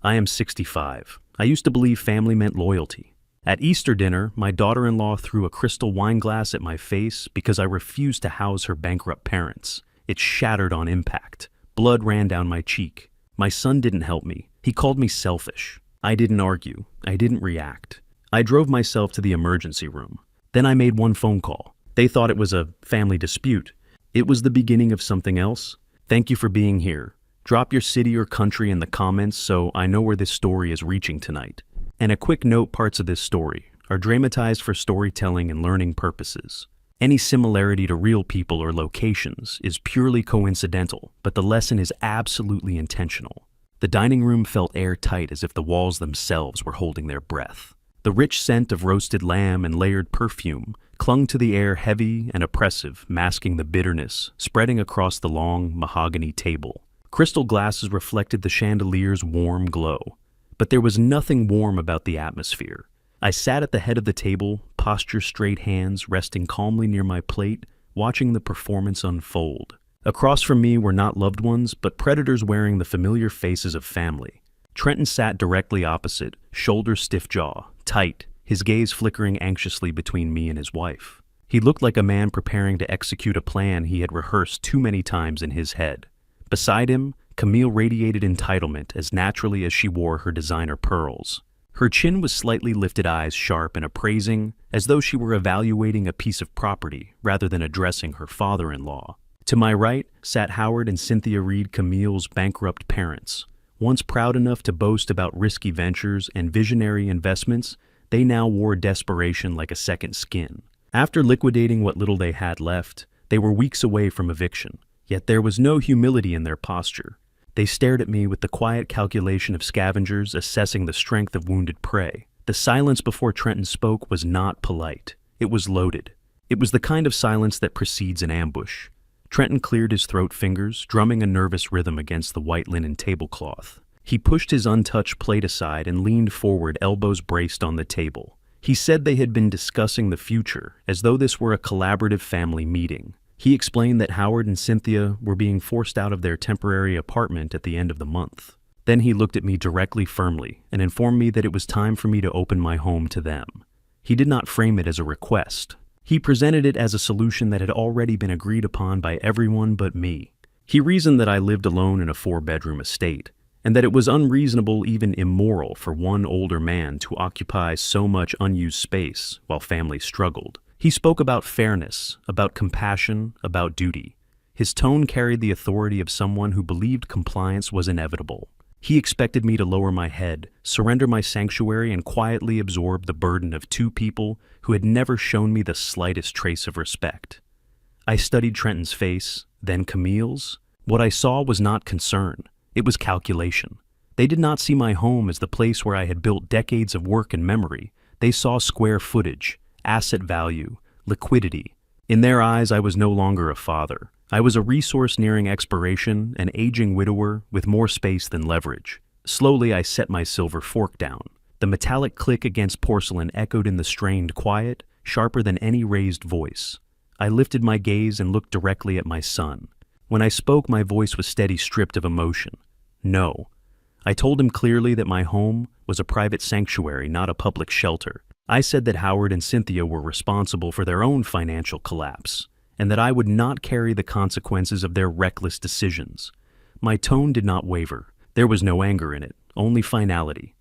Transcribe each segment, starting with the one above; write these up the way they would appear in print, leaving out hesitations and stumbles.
I am 65. I used to believe family meant loyalty. At Easter dinner, my daughter-in-law threw a crystal wine glass at my face because I refused to house her bankrupt parents. It shattered on impact. Blood ran down my cheek. My son didn't help me. He called me selfish. I didn't argue. I didn't react. I drove myself to the emergency room. Then I made one phone call. They thought it was a family dispute. It was the beginning of something else. Thank you for being here. Drop your city or country in the comments so I know where this story is reaching tonight. And a quick note, parts of this story are dramatized for storytelling and learning purposes. Any similarity to real people or locations is purely coincidental, but the lesson is absolutely intentional. The dining room felt airtight, as if the walls themselves were holding their breath. The rich scent of roasted lamb and layered perfume clung to the air, heavy and oppressive, masking the bitterness spreading across the long mahogany table. Crystal glasses reflected the chandelier's warm glow, but there was nothing warm about the atmosphere. I sat at the head of the table, posture straight, hands resting calmly near my plate, watching the performance unfold. Across from me were not loved ones, but predators wearing the familiar faces of family. Trenton sat directly opposite, shoulder stiff, jaw tight, his gaze flickering anxiously between me and his wife. He looked like a man preparing to execute a plan he had rehearsed too many times in his head. Beside him, Camille radiated entitlement as naturally as she wore her designer pearls. Her chin was slightly lifted, eyes sharp and appraising, as though she were evaluating a piece of property rather than addressing her father-in-law. To my right sat Howard and Cynthia Reed, Camille's bankrupt parents. Once proud enough to boast about risky ventures and visionary investments, they now wore desperation like a second skin. After liquidating what little they had left, they were weeks away from eviction, yet there was no humility in their posture. They stared at me with the quiet calculation of scavengers assessing the strength of wounded prey. The silence before Trenton spoke was not polite. It was loaded. It was the kind of silence that precedes an ambush. Trenton cleared his throat fingers, drumming a nervous rhythm against the white linen tablecloth. He pushed his untouched plate aside and leaned forward, elbows braced on the table. He said they had been discussing the future, as though this were a collaborative family meeting. He explained that Howard and Cynthia were being forced out of their temporary apartment at the end of the month. Then he looked at me directly, firmly, and informed me that it was time for me to open my home to them. He did not frame it as a request. He presented it as a solution that had already been agreed upon by everyone but me. He reasoned that I lived alone in a 4-bedroom estate, and that it was unreasonable, even immoral, for one older man to occupy so much unused space while families struggled. He spoke about fairness, about compassion, about duty. His tone carried the authority of someone who believed compliance was inevitable. He expected me to lower my head, surrender my sanctuary, and quietly absorb the burden of two people who had never shown me the slightest trace of respect. I studied Trenton's face, then Camille's. What I saw was not concern. It was calculation. They did not see my home as the place where I had built decades of work and memory. They saw square footage, asset value, liquidity. In their eyes, I was no longer a father. I was a resource nearing expiration, an aging widower with more space than leverage. Slowly, I set my silver fork down. The metallic click against porcelain echoed in the strained quiet, sharper than any raised voice. I lifted my gaze and looked directly at my son. When I spoke, my voice was steady, stripped of emotion. No. I told him clearly that my home was a private sanctuary, not a public shelter. I said that Howard and Cynthia were responsible for their own financial collapse, and that I would not carry the consequences of their reckless decisions. My tone did not waver. There was no anger in it, only finality.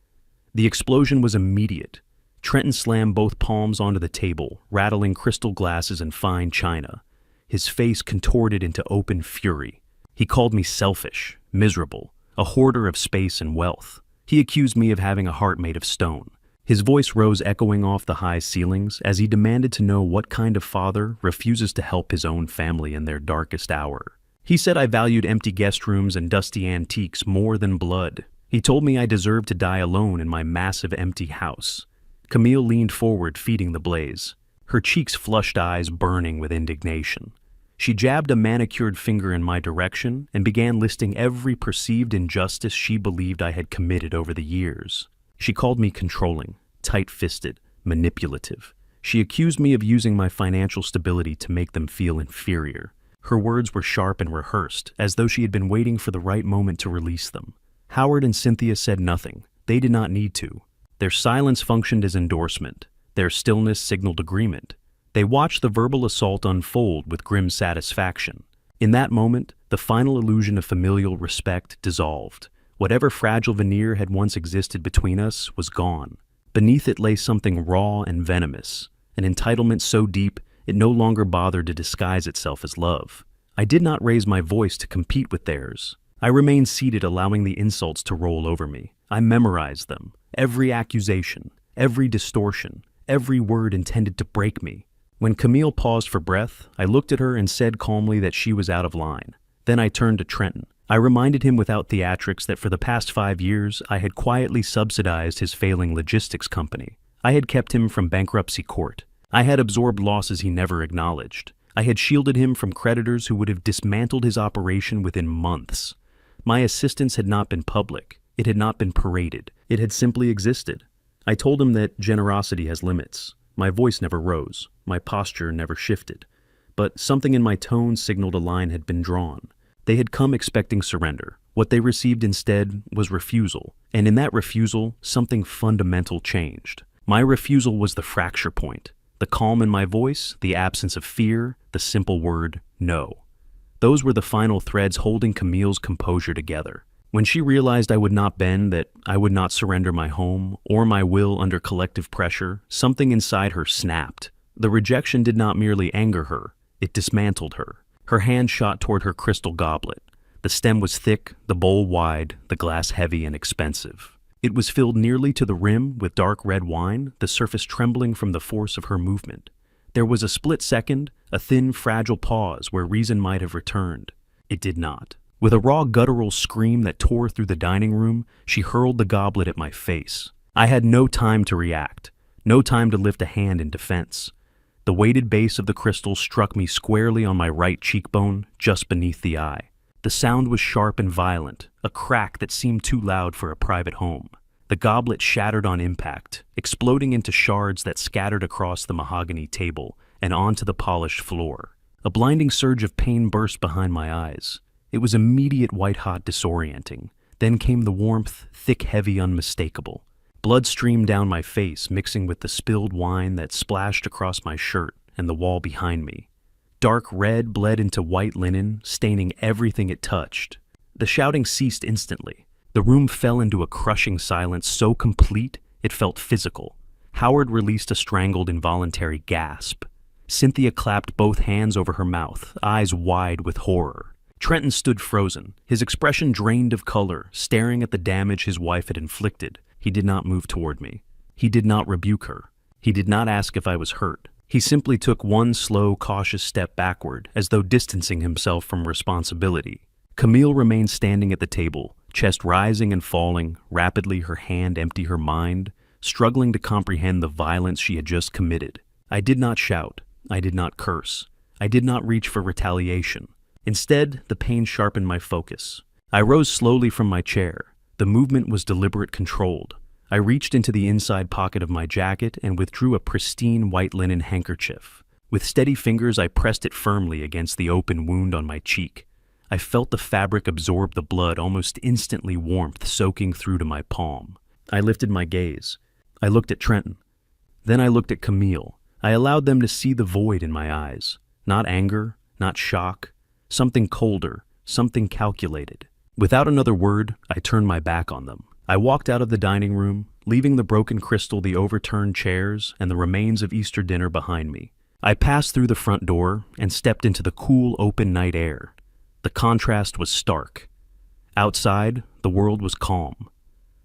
The explosion was immediate. Trenton slammed both palms onto the table, rattling crystal glasses and fine china. His face contorted into open fury. He called me selfish, miserable, a hoarder of space and wealth. He accused me of having a heart made of stone. His voice rose, echoing off the high ceilings, as he demanded to know what kind of father refuses to help his own family in their darkest hour. He said I valued empty guest rooms and dusty antiques more than blood. He told me I deserved to die alone in my massive empty house. Camille leaned forward, feeding the blaze, her cheeks flushed, eyes burning with indignation. She jabbed a manicured finger in my direction and began listing every perceived injustice she believed I had committed over the years. She called me controlling, tight-fisted, manipulative. She accused me of using my financial stability to make them feel inferior. Her words were sharp and rehearsed, as though she had been waiting for the right moment to release them. Howard and Cynthia said nothing. They did not need to. Their silence functioned as endorsement. Their stillness signaled agreement. They watched the verbal assault unfold with grim satisfaction. In that moment, the final illusion of familial respect dissolved. Whatever fragile veneer had once existed between us was gone. Beneath it lay something raw and venomous, an entitlement so deep it no longer bothered to disguise itself as love. I did not raise my voice to compete with theirs. I remained seated, allowing the insults to roll over me. I memorized them. Every accusation, every distortion, every word intended to break me. When Camille paused for breath, I looked at her and said calmly that she was out of line. Then I turned to Trenton. I reminded him without theatrics that for the past 5 years, I had quietly subsidized his failing logistics company. I had kept him from bankruptcy court. I had absorbed losses he never acknowledged. I had shielded him from creditors who would have dismantled his operation within months. My assistance had not been public. It had not been paraded. It had simply existed. I told him that generosity has limits. My voice never rose. My posture never shifted. But something in my tone signaled a line had been drawn. They had come expecting surrender. What they received instead was refusal. And in that refusal, something fundamental changed. My refusal was the fracture point. The calm in my voice, the absence of fear, the simple word, no. Those were the final threads holding Camille's composure together. When she realized I would not bend, that I would not surrender my home or my will under collective pressure, something inside her snapped. The rejection did not merely anger her, it dismantled her. Her hand shot toward her crystal goblet. The stem was thick, the bowl wide, the glass heavy and expensive. It was filled nearly to the rim with dark red wine, the surface trembling from the force of her movement. There was a split second, a thin, fragile pause where reason might have returned. It did not. With a raw guttural scream that tore through the dining room, she hurled the goblet at my face. I had no time to react, no time to lift a hand in defense. The weighted base of the crystal struck me squarely on my right cheekbone, just beneath the eye. The sound was sharp and violent, a crack that seemed too loud for a private home. The goblet shattered on impact, exploding into shards that scattered across the mahogany table and onto the polished floor. A blinding surge of pain burst behind my eyes. It was immediate, white-hot, disorienting. Then came the warmth, thick, heavy, unmistakable. Blood streamed down my face, mixing with the spilled wine that splashed across my shirt and the wall behind me. Dark red bled into white linen, staining everything it touched. The shouting ceased instantly. The room fell into a crushing silence so complete it felt physical. Howard released a strangled, involuntary gasp. Cynthia clapped both hands over her mouth, eyes wide with horror. Trenton stood frozen, his expression drained of color, staring at the damage his wife had inflicted. He did not move toward me. He did not rebuke her. He did not ask if I was hurt. He simply took one slow, cautious step backward, as though distancing himself from responsibility. Camille remained standing at the table, chest rising and falling, rapidly, her hand empty her mind, struggling to comprehend the violence she had just committed. I did not shout. I did not curse. I did not reach for retaliation. Instead, the pain sharpened my focus. I rose slowly from my chair. The movement was deliberate, controlled. I reached into the inside pocket of my jacket and withdrew a pristine white linen handkerchief. With steady fingers, I pressed it firmly against the open wound on my cheek. I felt the fabric absorb the blood, almost instantly, warmth soaking through to my palm. I lifted my gaze. I looked at Trenton. Then I looked at Camille. I allowed them to see the void in my eyes. Not anger, not shock. Something colder, something calculated. Without another word, I turned my back on them. I walked out of the dining room, leaving the broken crystal, the overturned chairs, and the remains of Easter dinner behind me. I passed through the front door and stepped into the cool, open night air. The contrast was stark. Outside, the world was calm.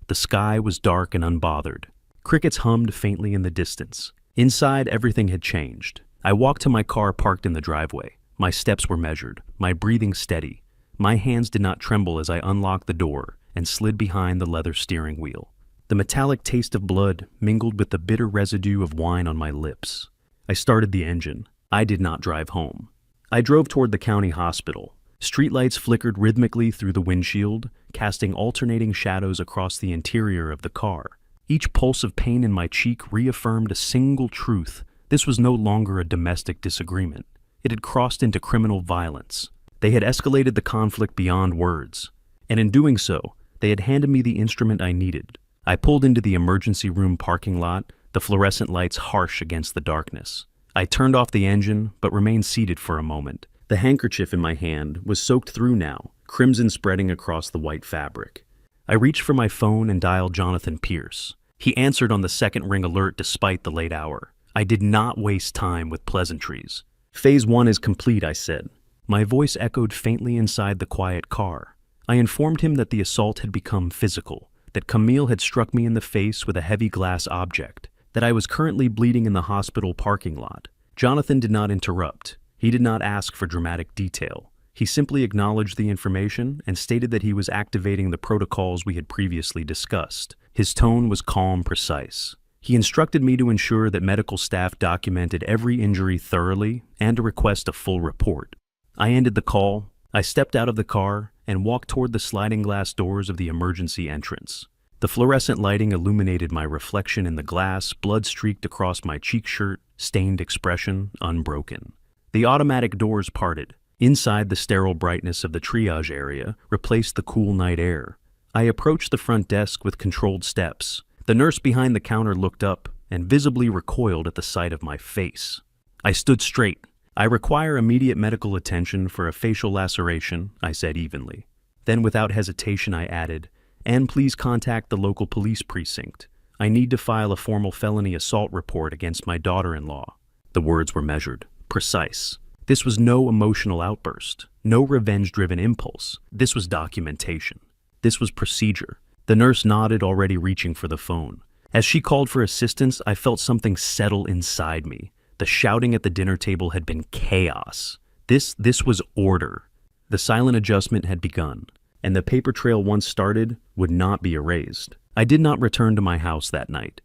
The sky was dark and unbothered. Crickets hummed faintly in the distance. Inside, everything had changed. I walked to my car parked in the driveway. My steps were measured, my breathing steady. My hands did not tremble as I unlocked the door and slid behind the leather steering wheel. The metallic taste of blood mingled with the bitter residue of wine on my lips. I started the engine. I did not drive home. I drove toward the county hospital. Streetlights flickered rhythmically through the windshield, casting alternating shadows across the interior of the car. Each pulse of pain in my cheek reaffirmed a single truth. This was no longer a domestic disagreement. It had crossed into criminal violence. They had escalated the conflict beyond words. And in doing so, They had handed me the instrument I needed. I pulled into the emergency room parking lot, the fluorescent lights harsh against the darkness. I turned off the engine, but remained seated for a moment. The handkerchief in my hand was soaked through now, crimson spreading across the white fabric. I reached for my phone and dialed Jonathan Pierce. He answered on the second ring alert despite the late hour. I did not waste time with pleasantries. "Phase 1 is complete," I said. My voice echoed faintly inside the quiet car. I informed him that the assault had become physical, that Camille had struck me in the face with a heavy glass object, that I was currently bleeding in the hospital parking lot. Jonathan did not interrupt. He did not ask for dramatic detail. He simply acknowledged the information and stated that he was activating the protocols we had previously discussed. His tone was calm, precise. He instructed me to ensure that medical staff documented every injury thoroughly and to request a full report. I ended the call. I stepped out of the car and walked toward the sliding glass doors of the emergency entrance. The fluorescent lighting illuminated my reflection in the glass, blood streaked across my cheek shirt, stained expression unbroken. The automatic doors parted. Inside, the sterile brightness of the triage area replaced the cool night air. I approached the front desk with controlled steps. The nurse behind the counter looked up and visibly recoiled at the sight of my face. I stood straight. "I require immediate medical attention for a facial laceration," I said evenly. Then without hesitation I added, "And please contact the local police precinct. I need to file a formal felony assault report against my daughter-in-law." The words were measured, precise. This was no emotional outburst, no revenge-driven impulse. This was documentation. This was procedure. The nurse nodded, already reaching for the phone. As she called for assistance, I felt something settle inside me. The shouting at the dinner table had been chaos. This was order. The silent adjustment had begun, and the paper trail once started would not be erased. I did not return to my house that night.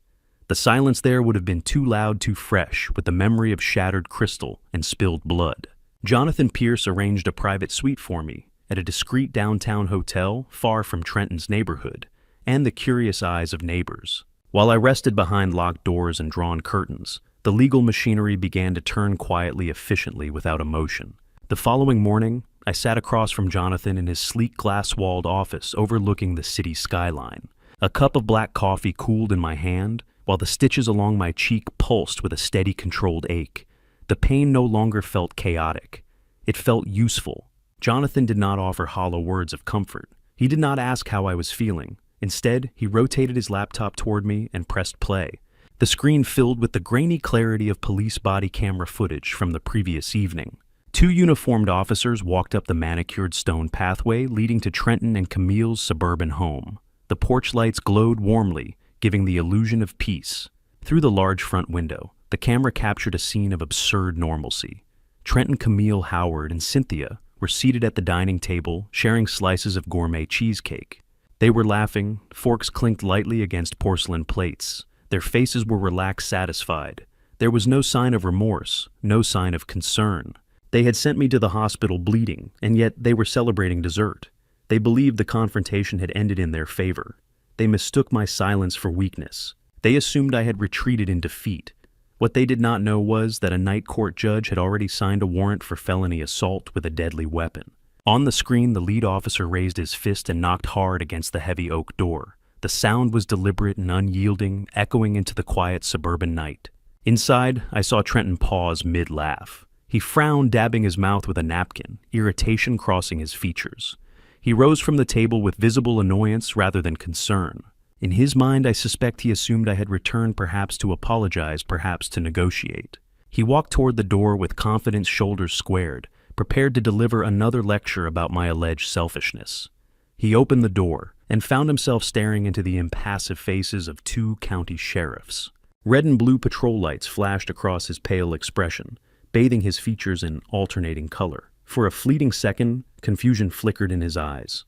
The silence there would have been too loud, too fresh, with the memory of shattered crystal and spilled blood. Jonathan Pierce arranged a private suite for me at a discreet downtown hotel far from Trenton's neighborhood and the curious eyes of neighbors. While I rested behind locked doors and drawn curtains, the legal machinery began to turn quietly, efficiently, without emotion. The following morning, I sat across from Jonathan in his sleek glass-walled office overlooking the city skyline. A cup of black coffee cooled in my hand, while the stitches along my cheek pulsed with a steady, controlled ache. The pain no longer felt chaotic. It felt useful. Jonathan did not offer hollow words of comfort. He did not ask how I was feeling. Instead, he rotated his laptop toward me and pressed play. The screen filled with the grainy clarity of police body camera footage from the previous evening. Two uniformed officers walked up the manicured stone pathway leading to Trenton and Camille's suburban home. The porch lights glowed warmly, giving the illusion of peace. Through the large front window, the camera captured a scene of absurd normalcy. Trenton, Camille, Howard, and Cynthia were seated at the dining table, sharing slices of gourmet cheesecake. They were laughing, forks clinked lightly against porcelain plates. Their faces were relaxed, satisfied. There was no sign of remorse, no sign of concern. They had sent me to the hospital bleeding, and yet they were celebrating dessert. They believed the confrontation had ended in their favor. They mistook my silence for weakness. They assumed I had retreated in defeat. What they did not know was that a night court judge had already signed a warrant for felony assault with a deadly weapon. On the screen, the lead officer raised his fist and knocked hard against the heavy oak door. The sound was deliberate and unyielding, echoing into the quiet suburban night. Inside, I saw Trenton pause mid-laugh. He frowned, dabbing his mouth with a napkin, irritation crossing his features. He rose from the table with visible annoyance rather than concern. In his mind, I suspect he assumed I had returned, perhaps to apologize, perhaps to negotiate. He walked toward the door with confidence, shoulders squared, prepared to deliver another lecture about my alleged selfishness. He opened the door and found himself staring into the impassive faces of two county sheriffs. Red and blue patrol lights flashed across his pale expression, bathing his features in alternating color. For a fleeting second, confusion flickered in his eyes.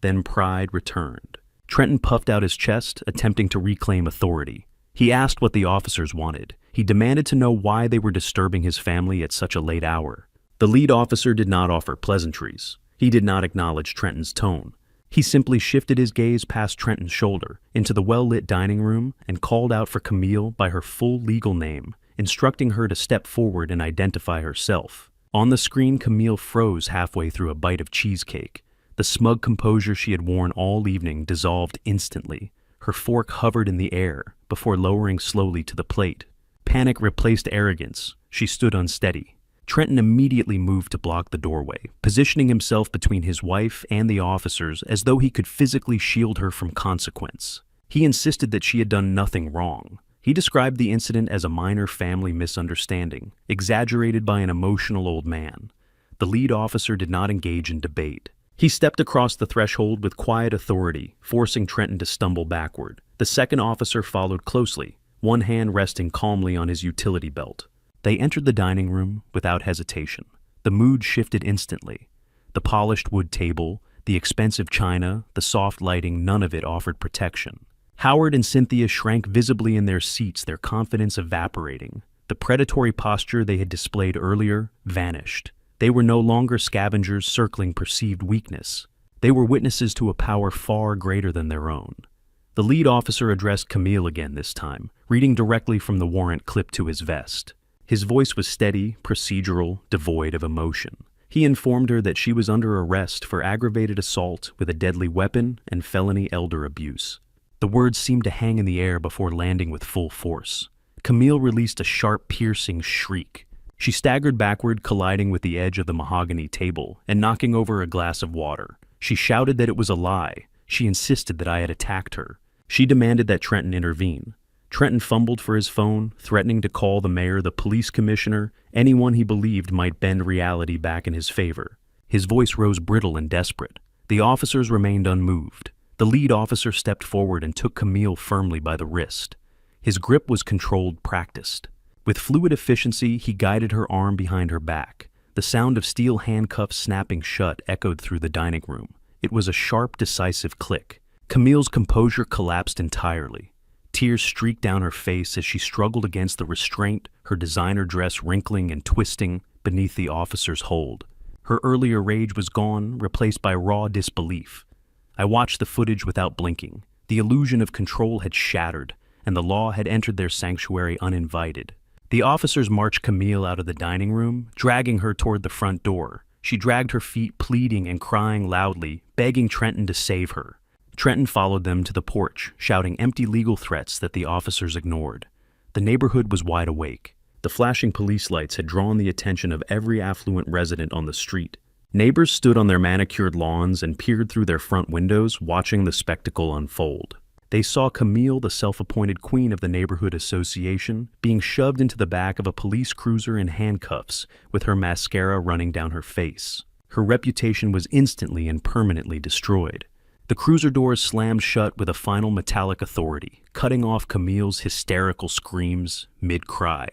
Then pride returned. Trenton puffed out his chest, attempting to reclaim authority. He asked what the officers wanted. He demanded to know why they were disturbing his family at such a late hour. The lead officer did not offer pleasantries. He did not acknowledge Trenton's tone. He simply shifted his gaze past Trenton's shoulder into the well-lit dining room and called out for Camille by her full legal name, instructing her to step forward and identify herself. On the screen, Camille froze halfway through a bite of cheesecake. The smug composure she had worn all evening dissolved instantly. Her fork hovered in the air before lowering slowly to the plate. Panic replaced arrogance. She stood unsteady. Trenton immediately moved to block the doorway, positioning himself between his wife and the officers as though he could physically shield her from consequence. He insisted that she had done nothing wrong. He described the incident as a minor family misunderstanding, exaggerated by an emotional old man. The lead officer did not engage in debate. He stepped across the threshold with quiet authority, forcing Trenton to stumble backward. The second officer followed closely, one hand resting calmly on his utility belt. They entered the dining room without hesitation. The mood shifted instantly. The polished wood table, the expensive china, the soft lighting, none of it offered protection. Howard and Cynthia shrank visibly in their seats, their confidence evaporating. The predatory posture they had displayed earlier vanished. They were no longer scavengers circling perceived weakness. They were witnesses to a power far greater than their own. The lead officer addressed Camille again this time, reading directly from the warrant clipped to his vest. His voice was steady, procedural, devoid of emotion. He informed her that she was under arrest for aggravated assault with a deadly weapon and felony elder abuse. The words seemed to hang in the air before landing with full force. Camille released a sharp, piercing shriek. She staggered backward, colliding with the edge of the mahogany table and knocking over a glass of water. She shouted that it was a lie. She insisted that I had attacked her. She demanded that Trenton intervene. Trenton fumbled for his phone, threatening to call the mayor, the police commissioner, anyone he believed might bend reality back in his favor. His voice rose brittle and desperate. The officers remained unmoved. The lead officer stepped forward and took Camille firmly by the wrist. His grip was controlled, practiced. With fluid efficiency, he guided her arm behind her back. The sound of steel handcuffs snapping shut echoed through the dining room. It was a sharp, decisive click. Camille's composure collapsed entirely. Tears streaked down her face as she struggled against the restraint, her designer dress wrinkling and twisting beneath the officer's hold. Her earlier rage was gone, replaced by raw disbelief. I watched the footage without blinking. The illusion of control had shattered, and the law had entered their sanctuary uninvited. The officers marched Camille out of the dining room, dragging her toward the front door. She dragged her feet, pleading and crying loudly, begging Trenton to save her. Trenton followed them to the porch, shouting empty legal threats that the officers ignored. The neighborhood was wide awake. The flashing police lights had drawn the attention of every affluent resident on the street. Neighbors stood on their manicured lawns and peered through their front windows, watching the spectacle unfold. They saw Camille, the self-appointed queen of the neighborhood association, being shoved into the back of a police cruiser in handcuffs, with her mascara running down her face. Her reputation was instantly and permanently destroyed. The cruiser doors slammed shut with a final metallic authority, cutting off Camille's hysterical screams mid-cry.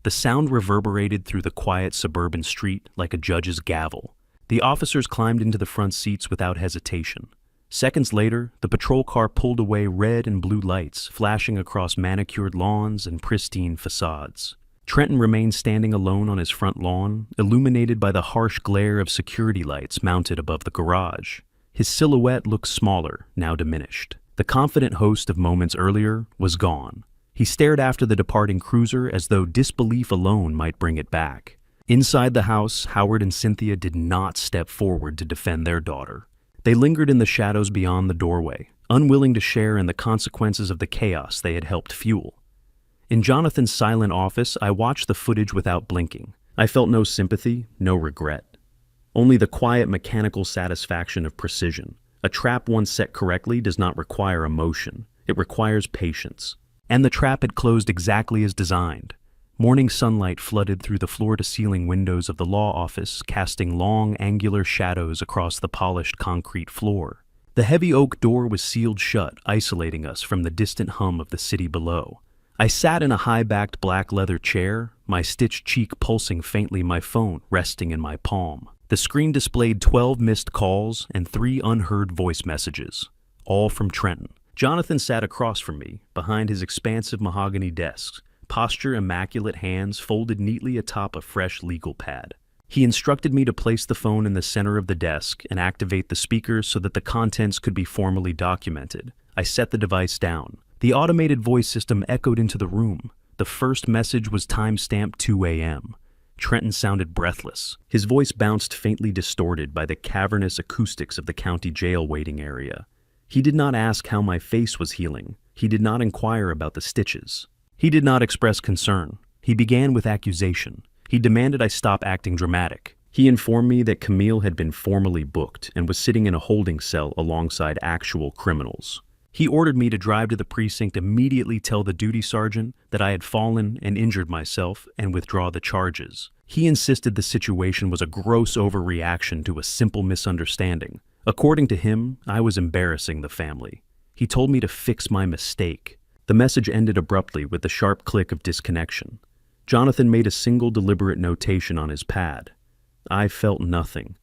The sound reverberated through the quiet suburban street like a judge's gavel. The officers climbed into the front seats without hesitation. Seconds later, the patrol car pulled away, red and blue lights flashing across manicured lawns and pristine facades. Trenton remained standing alone on his front lawn, illuminated by the harsh glare of security lights mounted above the garage. His silhouette looked smaller, now diminished. The confident host of moments earlier was gone. He stared after the departing cruiser as though disbelief alone might bring it back. Inside the house, Howard and Cynthia did not step forward to defend their daughter. They lingered in the shadows beyond the doorway, unwilling to share in the consequences of the chaos they had helped fuel. In Jonathan's silent office, I watched the footage without blinking. I felt no sympathy, no regret. Only the quiet mechanical satisfaction of precision. A trap once set correctly does not require emotion. It requires patience. And the trap had closed exactly as designed. Morning sunlight flooded through the floor-to-ceiling windows of the law office, casting long, angular shadows across the polished concrete floor. The heavy oak door was sealed shut, isolating us from the distant hum of the city below. I sat in a high-backed black leather chair, my stitched cheek pulsing faintly, my phone resting in my palm. The screen displayed 12 missed calls and 3 unheard voice messages, all from Trenton. Jonathan sat across from me, behind his expansive mahogany desk, posture immaculate, hands folded neatly atop a fresh legal pad. He instructed me to place the phone in the center of the desk and activate the speakers so that the contents could be formally documented. I set the device down. The automated voice system echoed into the room. The first message was time-stamped 2 a.m. Trenton sounded breathless. His voice bounced faintly distorted by the cavernous acoustics of the county jail waiting area. He did not ask how my face was healing. He did not inquire about the stitches. He did not express concern. He began with accusation. He demanded I stop acting dramatic. He informed me that Camille had been formally booked and was sitting in a holding cell alongside actual criminals. He ordered me to drive to the precinct, immediately tell the duty sergeant that I had fallen and injured myself, and withdraw the charges. He insisted the situation was a gross overreaction to a simple misunderstanding. According to him, I was embarrassing the family. He told me to fix my mistake. The message ended abruptly with the sharp click of disconnection. Jonathan made a single deliberate notation on his pad. I felt nothing.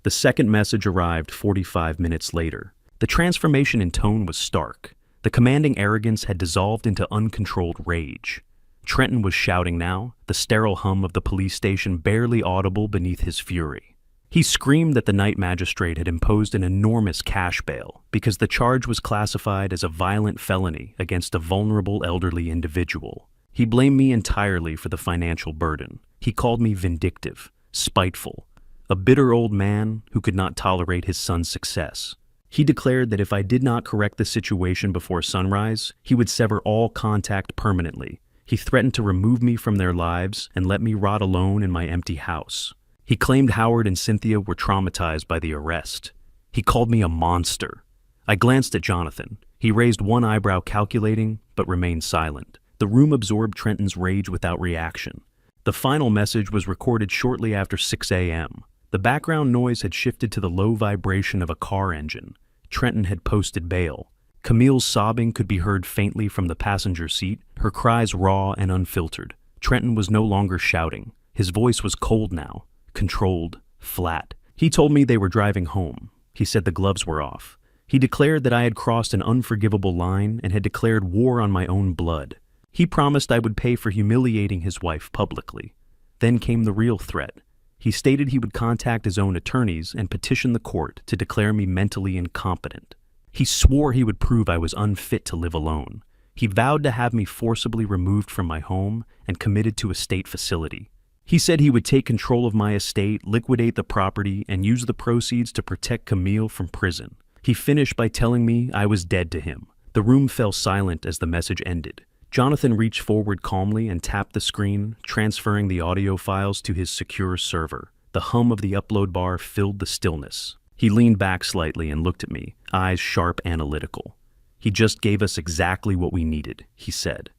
The second message arrived 45 minutes later. The transformation in tone was stark. The commanding arrogance had dissolved into uncontrolled rage. Trenton was shouting now, the sterile hum of the police station barely audible beneath his fury. He screamed that the night magistrate had imposed an enormous cash bail because the charge was classified as a violent felony against a vulnerable elderly individual. He blamed me entirely for the financial burden. He called me vindictive, spiteful, a bitter old man who could not tolerate his son's success. He declared that if I did not correct the situation before sunrise, he would sever all contact permanently. He threatened to remove me from their lives and let me rot alone in my empty house. He claimed Howard and Cynthia were traumatized by the arrest. He called me a monster. I glanced at Jonathan. He raised one eyebrow calculating, but remained silent. The room absorbed Trenton's rage without reaction. The final message was recorded shortly after 6 a.m. The background noise had shifted to the low vibration of a car engine. Trenton had posted bail. Camille's sobbing could be heard faintly from the passenger seat, her cries raw and unfiltered. Trenton was no longer shouting. His voice was cold now, controlled, flat. He told me they were driving home. He said the gloves were off. He declared that I had crossed an unforgivable line and had declared war on my own blood. He promised I would pay for humiliating his wife publicly. Then came the real threat. He stated he would contact his own attorneys and petition the court to declare me mentally incompetent. He swore he would prove I was unfit to live alone. He vowed to have me forcibly removed from my home and committed to a state facility. He said he would take control of my estate, liquidate the property, and use the proceeds to protect Camille from prison. He finished by telling me I was dead to him. The room fell silent as the message ended. Jonathan reached forward calmly and tapped the screen, transferring the audio files to his secure server. The hum of the upload bar filled the stillness. He leaned back slightly and looked at me, eyes sharp, analytical. He just gave us exactly what we needed, he said.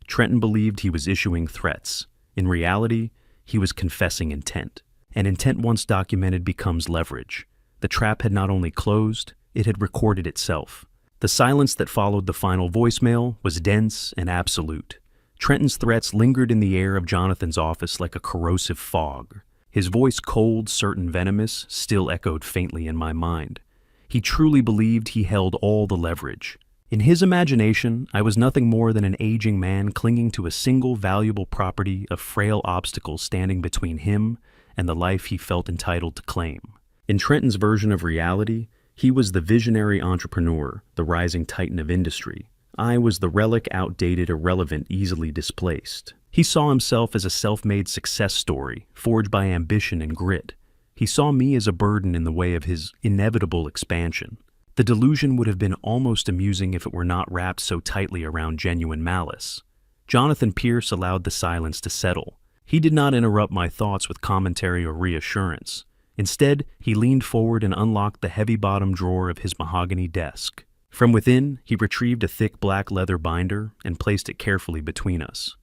Trenton believed he was issuing threats. In reality, he was confessing intent. And intent once documented becomes leverage. The trap had not only closed, it had recorded itself. The silence that followed the final voicemail was dense and absolute. Trenton's threats lingered in the air of Jonathan's office like a corrosive fog. His voice, cold, certain, venomous, still echoed faintly in my mind. He truly believed he held all the leverage. In his imagination, I was nothing more than an aging man clinging to a single valuable property, a frail obstacle standing between him and the life he felt entitled to claim. In Trenton's version of reality, he was the visionary entrepreneur, the rising titan of industry. I was the relic, outdated, irrelevant, easily displaced. He saw himself as a self-made success story, forged by ambition and grit. He saw me as a burden in the way of his inevitable expansion. The delusion would have been almost amusing if it were not wrapped so tightly around genuine malice. Jonathan Pierce allowed the silence to settle. He did not interrupt my thoughts with commentary or reassurance. Instead, he leaned forward and unlocked the heavy bottom drawer of his mahogany desk. From within, he retrieved a thick black leather binder and placed it carefully between us.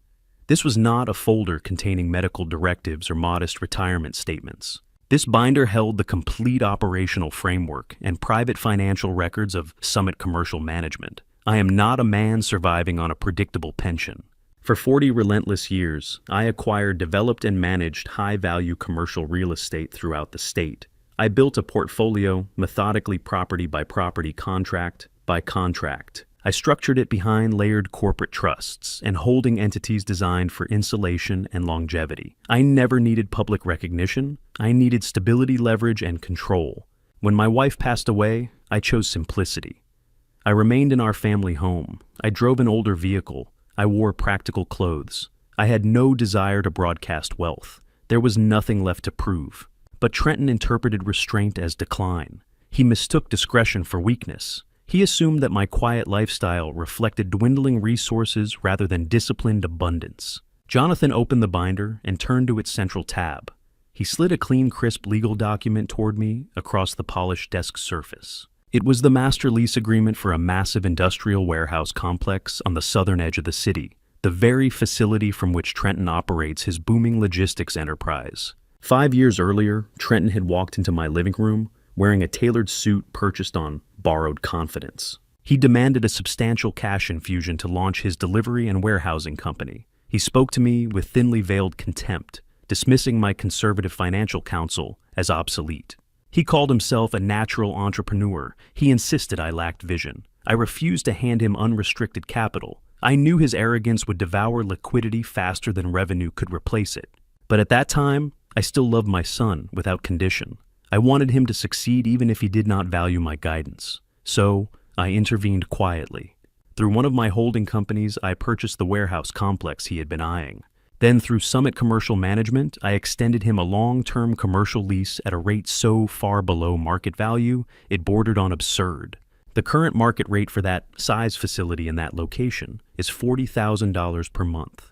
This was not a folder containing medical directives or modest retirement statements. This binder held the complete operational framework and private financial records of Summit Commercial Management. I am not a man surviving on a predictable pension. For 40 relentless years, I acquired, developed, and managed high-value commercial real estate throughout the state. I built a portfolio, methodically property by property, contract by contract. I structured it behind layered corporate trusts and holding entities designed for insulation and longevity. I never needed public recognition. I needed stability, leverage, and control. When my wife passed away, I chose simplicity. I remained in our family home. I drove an older vehicle. I wore practical clothes. I had no desire to broadcast wealth. There was nothing left to prove. But Trenton interpreted restraint as decline. He mistook discretion for weakness. He assumed that my quiet lifestyle reflected dwindling resources rather than disciplined abundance. Jonathan opened the binder and turned to its central tab. He slid a clean, crisp legal document toward me across the polished desk surface. It was the master lease agreement for a massive industrial warehouse complex on the southern edge of the city, the very facility from which Trenton operates his booming logistics enterprise. 5 years earlier, Trenton had walked into my living room wearing a tailored suit purchased on borrowed confidence. He demanded a substantial cash infusion to launch his delivery and warehousing company. He spoke to me with thinly veiled contempt, dismissing my conservative financial counsel as obsolete. He called himself a natural entrepreneur. He insisted I lacked vision. I refused to hand him unrestricted capital. I knew his arrogance would devour liquidity faster than revenue could replace it. But at that time, I still loved my son without condition. I wanted him to succeed even if he did not value my guidance. So, I intervened quietly. Through one of my holding companies, I purchased the warehouse complex he had been eyeing. Then, through Summit Commercial Management, I extended him a long-term commercial lease at a rate so far below market value, it bordered on absurd. The current market rate for that size facility in that location is $40,000 per month.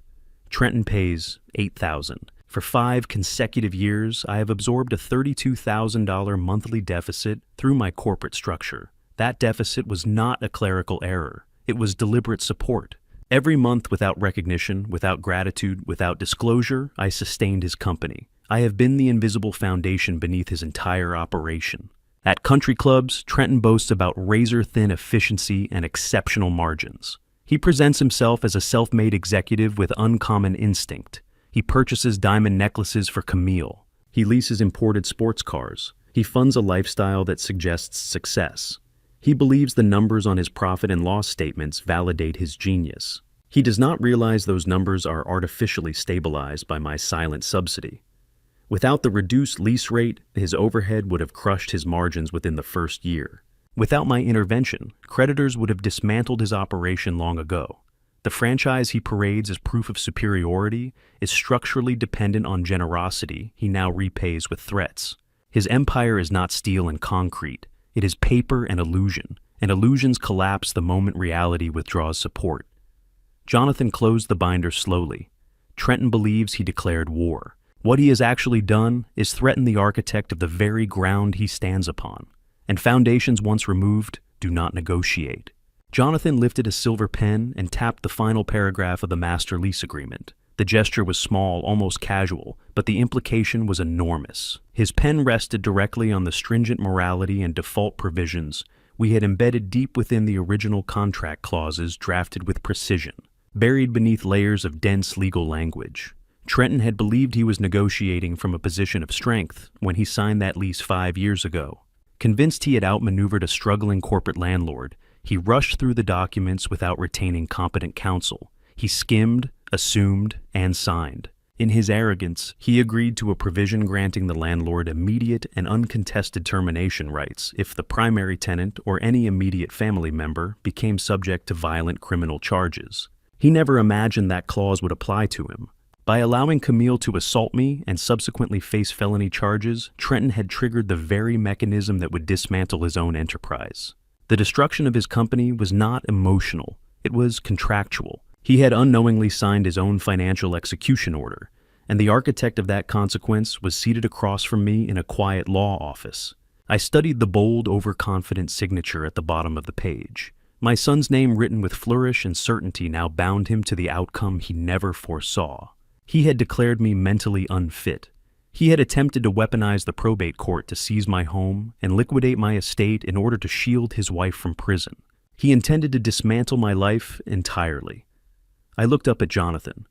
Trenton pays $8,000. For 5 consecutive years, I have absorbed a $32,000 monthly deficit through my corporate structure. That deficit was not a clerical error. It was deliberate support. Every month, without recognition, without gratitude, without disclosure, I sustained his company. I have been the invisible foundation beneath his entire operation. At country clubs, Trenton boasts about razor-thin efficiency and exceptional margins. He presents himself as a self-made executive with uncommon instinct. He purchases diamond necklaces for Camille. He leases imported sports cars. He funds a lifestyle that suggests success. He believes the numbers on his profit and loss statements validate his genius. He does not realize those numbers are artificially stabilized by my silent subsidy. Without the reduced lease rate, his overhead would have crushed his margins within the first year. Without my intervention, creditors would have dismantled his operation long ago. The franchise he parades as proof of superiority is structurally dependent on generosity he now repays with threats. His empire is not steel and concrete. It is paper and illusion, and illusions collapse the moment reality withdraws support. Jonathan closed the binder slowly. Trenton believes he declared war. What he has actually done is threaten the architect of the very ground he stands upon, and foundations once removed do not negotiate. Jonathan lifted a silver pen and tapped the final paragraph of the master lease agreement. The gesture was small, almost casual, but the implication was enormous. His pen rested directly on the stringent morality and default provisions we had embedded deep within the original contract clauses drafted with precision, buried beneath layers of dense legal language. Trenton had believed he was negotiating from a position of strength when he signed that lease 5 years ago. Convinced he had outmaneuvered a struggling corporate landlord, he rushed through the documents without retaining competent counsel. He skimmed, assumed, and signed. In his arrogance, he agreed to a provision granting the landlord immediate and uncontested termination rights if the primary tenant or any immediate family member became subject to violent criminal charges. He never imagined that clause would apply to him. By allowing Camille to assault me and subsequently face felony charges, Trenton had triggered the very mechanism that would dismantle his own enterprise. The destruction of his company was not emotional, it was contractual. He had unknowingly signed his own financial execution order, and the architect of that consequence was seated across from me in a quiet law office. I studied the bold, overconfident signature at the bottom of the page. My son's name written with flourish and certainty now bound him to the outcome he never foresaw. He had declared me mentally unfit. He had attempted to weaponize the probate court to seize my home and liquidate my estate in order to shield his wife from prison. He intended to dismantle my life entirely. I looked up at Jonathan.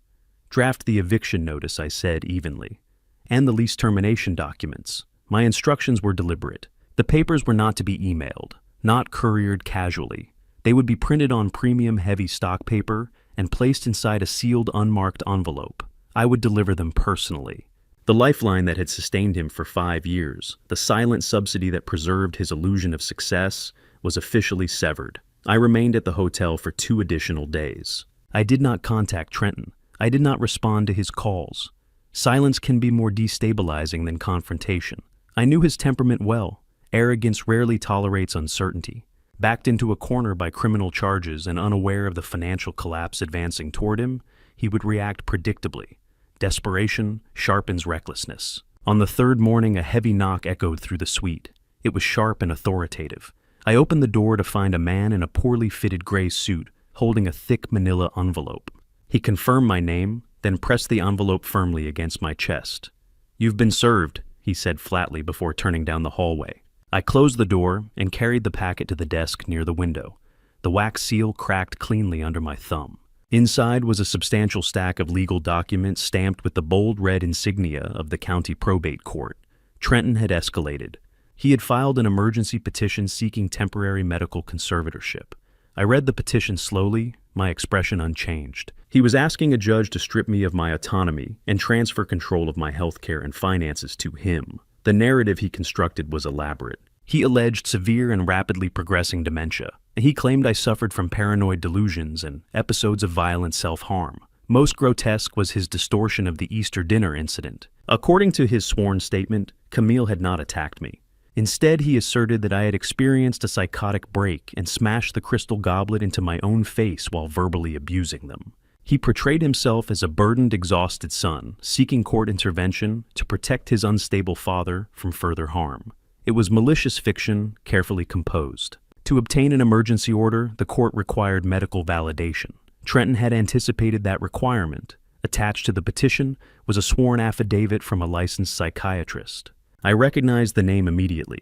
"Draft the eviction notice," I said evenly, "and the lease termination documents." My instructions were deliberate. The papers were not to be emailed, not couriered casually. They would be printed on premium heavy stock paper and placed inside a sealed unmarked envelope. I would deliver them personally. The lifeline that had sustained him for 5 years, the silent subsidy that preserved his illusion of success, was officially severed. I remained at the hotel for 2 additional days. I did not contact Trenton. I did not respond to his calls. Silence can be more destabilizing than confrontation. I knew his temperament well. Arrogance rarely tolerates uncertainty. Backed into a corner by criminal charges and unaware of the financial collapse advancing toward him, he would react predictably. Desperation sharpens recklessness. On the third morning, a heavy knock echoed through the suite. It was sharp and authoritative. I opened the door to find a man in a poorly fitted gray suit, holding a thick manila envelope. He confirmed my name, then pressed the envelope firmly against my chest. "You've been served," he said flatly before turning down the hallway. I closed the door and carried the packet to the desk near the window. The wax seal cracked cleanly under my thumb. Inside was a substantial stack of legal documents stamped with the bold red insignia of the county probate court. Trenton had escalated. He had filed an emergency petition seeking temporary medical conservatorship. I read the petition slowly, my expression unchanged. He was asking a judge to strip me of my autonomy and transfer control of my healthcare and finances to him. The narrative he constructed was elaborate. He alleged severe and rapidly progressing dementia. He claimed I suffered from paranoid delusions and episodes of violent self-harm. Most grotesque was his distortion of the Easter dinner incident. According to his sworn statement, Camille had not attacked me. Instead, he asserted that I had experienced a psychotic break and smashed the crystal goblet into my own face while verbally abusing them. He portrayed himself as a burdened, exhausted son, seeking court intervention to protect his unstable father from further harm. It was malicious fiction, carefully composed. To obtain an emergency order, the court required medical validation. Trenton had anticipated that requirement. Attached to the petition was a sworn affidavit from a licensed psychiatrist. I recognized the name immediately.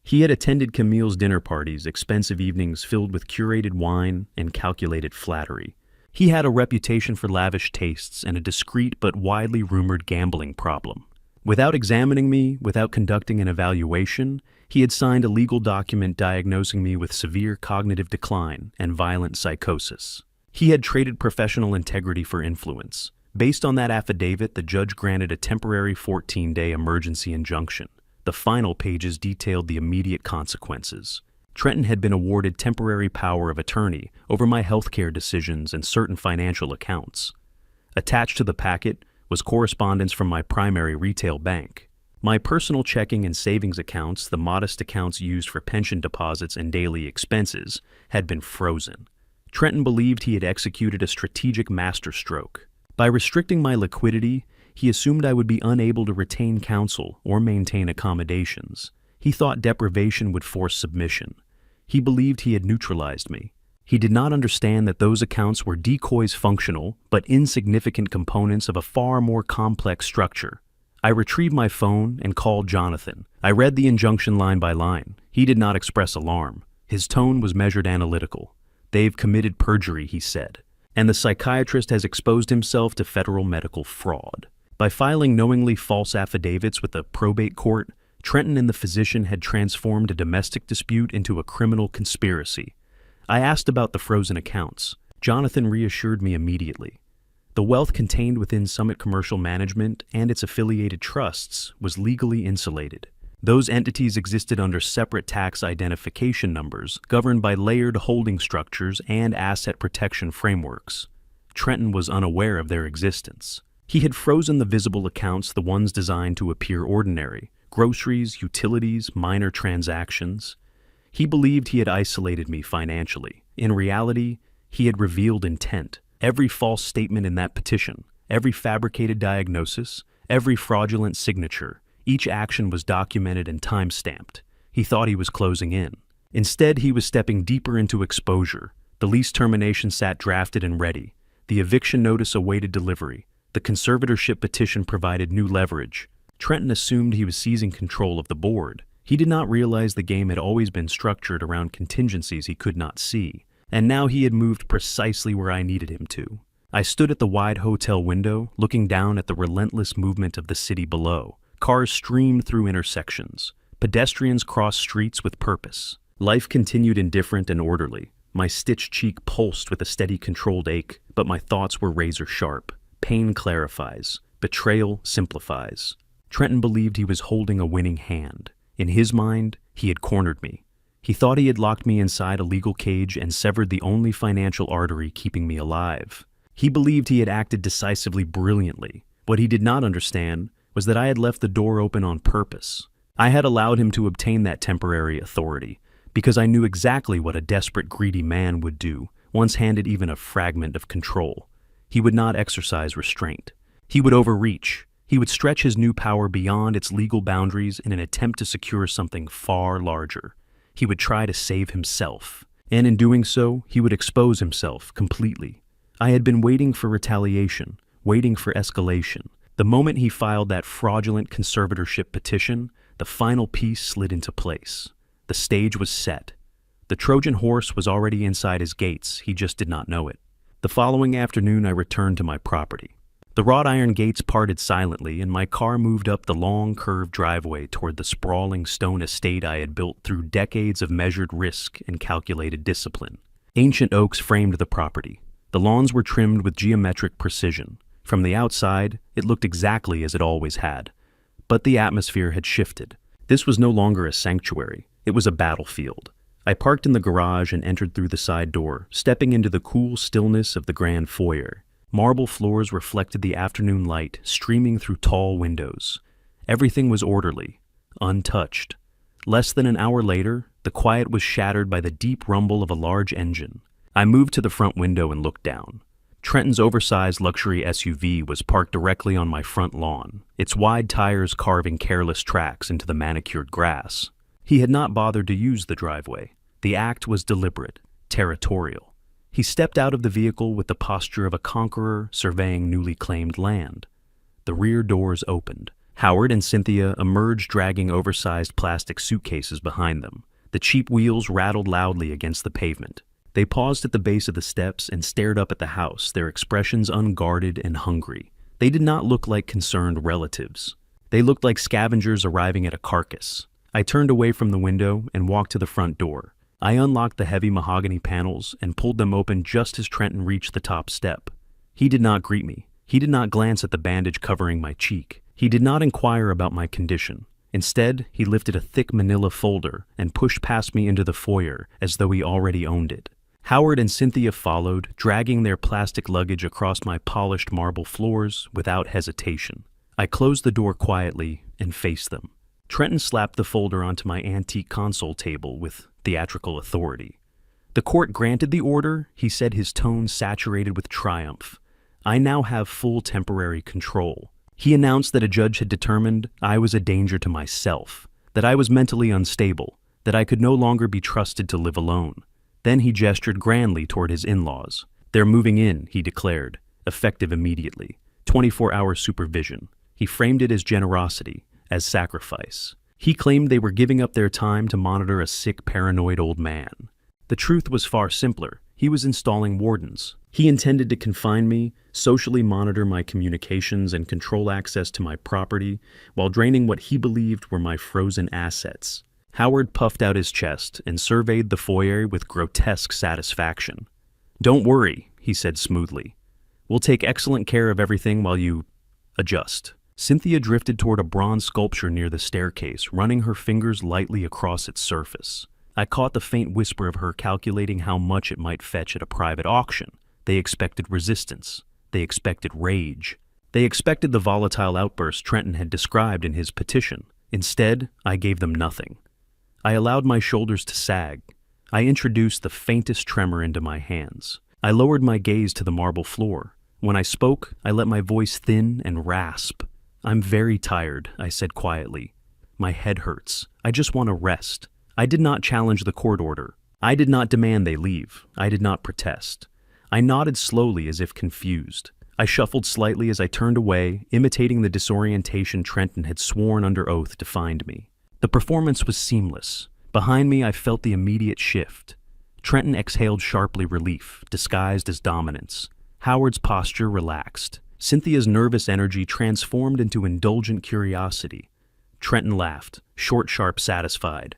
He had attended Camille's dinner parties, expensive evenings filled with curated wine and calculated flattery. He had a reputation for lavish tastes and a discreet but widely rumored gambling problem. Without examining me, without conducting an evaluation, he had signed a legal document diagnosing me with severe cognitive decline and violent psychosis. He had traded professional integrity for influence. Based on that affidavit, the judge granted a temporary 14-day emergency injunction. The final pages detailed the immediate consequences. Trenton had been awarded temporary power of attorney over my healthcare decisions and certain financial accounts. Attached to the packet was correspondence from my primary retail bank. My personal checking and savings accounts, the modest accounts used for pension deposits and daily expenses, had been frozen. Trenton believed he had executed a strategic masterstroke. By restricting my liquidity, he assumed I would be unable to retain counsel or maintain accommodations. He thought deprivation would force submission. He believed he had neutralized me. He did not understand that those accounts were decoys, functional but insignificant components of a far more complex structure. I retrieved my phone and called Jonathan. I read the injunction line by line. He did not express alarm. His tone was measured analytical. "They've committed perjury," he said, "and the psychiatrist has exposed himself to federal medical fraud." By filing knowingly false affidavits with the probate court, Trenton and the physician had transformed a domestic dispute into a criminal conspiracy. I asked about the frozen accounts. Jonathan reassured me immediately. The wealth contained within Summit Commercial Management and its affiliated trusts was legally insulated. Those entities existed under separate tax identification numbers, governed by layered holding structures and asset protection frameworks. Trenton was unaware of their existence. He had frozen the visible accounts, the ones designed to appear ordinary: groceries, utilities, minor transactions. He believed he had isolated me financially. In reality, he had revealed intent. Every false statement in that petition, every fabricated diagnosis, every fraudulent signature, each action was documented and time-stamped. He thought he was closing in. Instead, he was stepping deeper into exposure. The lease termination sat drafted and ready. The eviction notice awaited delivery. The conservatorship petition provided new leverage. Trenton assumed he was seizing control of the board. He did not realize the game had always been structured around contingencies he could not see, and now he had moved precisely where I needed him to. I stood at the wide hotel window, looking down at the relentless movement of the city below. Cars streamed through intersections. Pedestrians crossed streets with purpose. Life continued indifferent and orderly. My stitched cheek pulsed with a steady, controlled ache, but my thoughts were razor sharp. Pain clarifies. Betrayal simplifies. Trenton believed he was holding a winning hand. In his mind, he had cornered me. He thought he had locked me inside a legal cage and severed the only financial artery keeping me alive. He believed he had acted decisively, brilliantly. What he did not understand was that I had left the door open on purpose. I had allowed him to obtain that temporary authority, because I knew exactly what a desperate, greedy man would do once handed even a fragment of control. He would not exercise restraint. He would overreach. He would stretch his new power beyond its legal boundaries in an attempt to secure something far larger. He would try to save himself, and in doing so, he would expose himself completely. I had been waiting for retaliation, waiting for escalation. The moment he filed that fraudulent conservatorship petition, the final piece slid into place. The stage was set. The Trojan horse was already inside his gates, he just did not know it. The following afternoon I returned to my property. The wrought iron gates parted silently, and my car moved up the long, curved driveway toward the sprawling stone estate I had built through decades of measured risk and calculated discipline. Ancient oaks framed the property. The lawns were trimmed with geometric precision. From the outside, it looked exactly as it always had. But the atmosphere had shifted. This was no longer a sanctuary. It was a battlefield. I parked in the garage and entered through the side door, stepping into the cool stillness of the grand foyer. Marble floors reflected the afternoon light streaming through tall windows. Everything was orderly, untouched. Less than an hour later, the quiet was shattered by the deep rumble of a large engine. I moved to the front window and looked down. Trenton's oversized luxury SUV was parked directly on my front lawn, its wide tires carving careless tracks into the manicured grass. He had not bothered to use the driveway. The act was deliberate, territorial. He stepped out of the vehicle with the posture of a conqueror surveying newly claimed land. The rear doors opened. Howard and Cynthia emerged dragging oversized plastic suitcases behind them. The cheap wheels rattled loudly against the pavement. They paused at the base of the steps and stared up at the house, their expressions unguarded and hungry. They did not look like concerned relatives. They looked like scavengers arriving at a carcass. I turned away from the window and walked to the front door. I unlocked the heavy mahogany panels and pulled them open just as Trenton reached the top step. He did not greet me. He did not glance at the bandage covering my cheek. He did not inquire about my condition. Instead, he lifted a thick manila folder and pushed past me into the foyer as though he already owned it. Howard and Cynthia followed, dragging their plastic luggage across my polished marble floors without hesitation. I closed the door quietly and faced them. Trenton slapped the folder onto my antique console table with theatrical authority. "The court granted the order," he said, his tone saturated with triumph. "I now have full temporary control." He announced that a judge had determined I was a danger to myself, that I was mentally unstable, that I could no longer be trusted to live alone. Then he gestured grandly toward his in-laws. "They're moving in," he declared, effective immediately. 24-hour supervision. He framed it as generosity, as sacrifice. He claimed they were giving up their time to monitor a sick, paranoid old man. The truth was far simpler. He was installing wardens. He intended to confine me, socially monitor my communications, and control access to my property, while draining what he believed were my frozen assets. Howard puffed out his chest and surveyed the foyer with grotesque satisfaction. "Don't worry," he said smoothly. "We'll take excellent care of everything while you adjust." Cynthia drifted toward a bronze sculpture near the staircase, running her fingers lightly across its surface. I caught the faint whisper of her calculating how much it might fetch at a private auction. They expected resistance. They expected rage. They expected the volatile outburst Trenton had described in his petition. Instead, I gave them nothing. I allowed my shoulders to sag. I introduced the faintest tremor into my hands. I lowered my gaze to the marble floor. When I spoke, I let my voice thin and rasp. "I'm very tired," I said quietly. "My head hurts. I just want to rest." I did not challenge the court order. I did not demand they leave. I did not protest. I nodded slowly as if confused. I shuffled slightly as I turned away, imitating the disorientation Trenton had sworn under oath defined me. The performance was seamless. Behind me, I felt the immediate shift. Trenton exhaled sharply relief, disguised as dominance. Howard's posture relaxed. Cynthia's nervous energy transformed into indulgent curiosity. Trenton laughed, short, sharp, satisfied.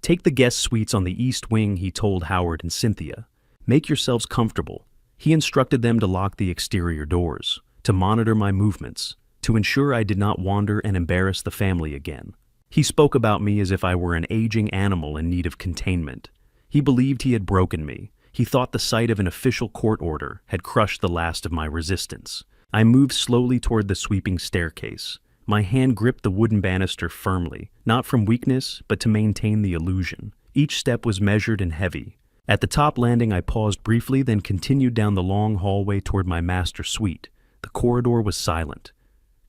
"Take the guest suites on the east wing," he told Howard and Cynthia. "Make yourselves comfortable." He instructed them to lock the exterior doors, to monitor my movements, to ensure I did not wander and embarrass the family again. He spoke about me as if I were an aging animal in need of containment. He believed he had broken me. He thought the sight of an official court order had crushed the last of my resistance. I moved slowly toward the sweeping staircase. My hand gripped the wooden banister firmly, not from weakness, but to maintain the illusion. Each step was measured and heavy. At the top landing, I paused briefly, then continued down the long hallway toward my master suite. The corridor was silent,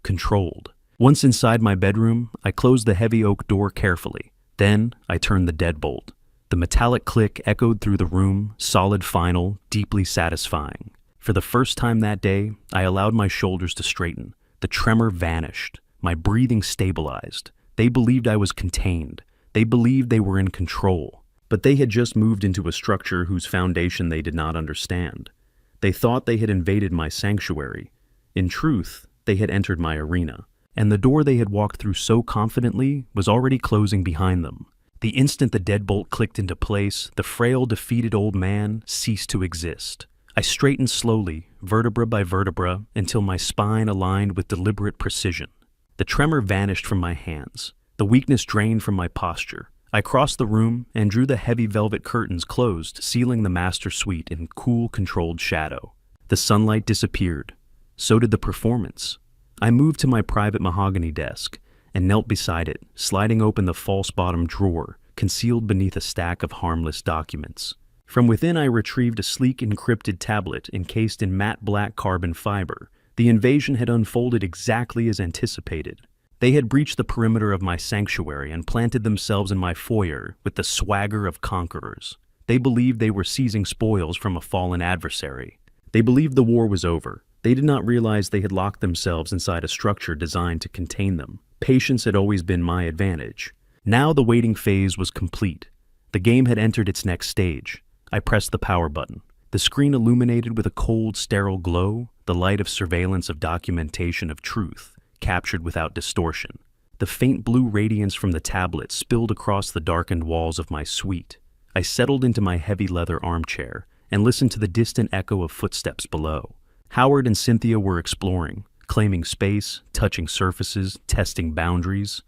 controlled. Once inside my bedroom, I closed the heavy oak door carefully. Then, I turned the deadbolt. The metallic click echoed through the room, solid, final, deeply satisfying. For the first time that day, I allowed my shoulders to straighten. The tremor vanished. My breathing stabilized. They believed I was contained. They believed they were in control. But they had just moved into a structure whose foundation they did not understand. They thought they had invaded my sanctuary. In truth, they had entered my arena. And the door they had walked through so confidently was already closing behind them. The instant the deadbolt clicked into place, the frail, defeated old man ceased to exist. I straightened slowly, vertebra by vertebra, until my spine aligned with deliberate precision. The tremor vanished from my hands. The weakness drained from my posture. I crossed the room and drew the heavy velvet curtains closed, sealing the master suite in cool, controlled shadow. The sunlight disappeared. So did the performance. I moved to my private mahogany desk and knelt beside it, sliding open the false-bottomed drawer, concealed beneath a stack of harmless documents. From within, I retrieved a sleek encrypted tablet encased in matte black carbon fiber. The invasion had unfolded exactly as anticipated. They had breached the perimeter of my sanctuary and planted themselves in my foyer with the swagger of conquerors. They believed they were seizing spoils from a fallen adversary. They believed the war was over. They did not realize they had locked themselves inside a structure designed to contain them. Patience had always been my advantage. Now the waiting phase was complete. The game had entered its next stage. I pressed the power button. The screen illuminated with a cold, sterile glow, the light of surveillance of documentation of truth, captured without distortion. The faint blue radiance from the tablet spilled across the darkened walls of my suite. I settled into my heavy leather armchair and listened to the distant echo of footsteps below. Howard and Cynthia were exploring, claiming space, touching surfaces, testing boundaries.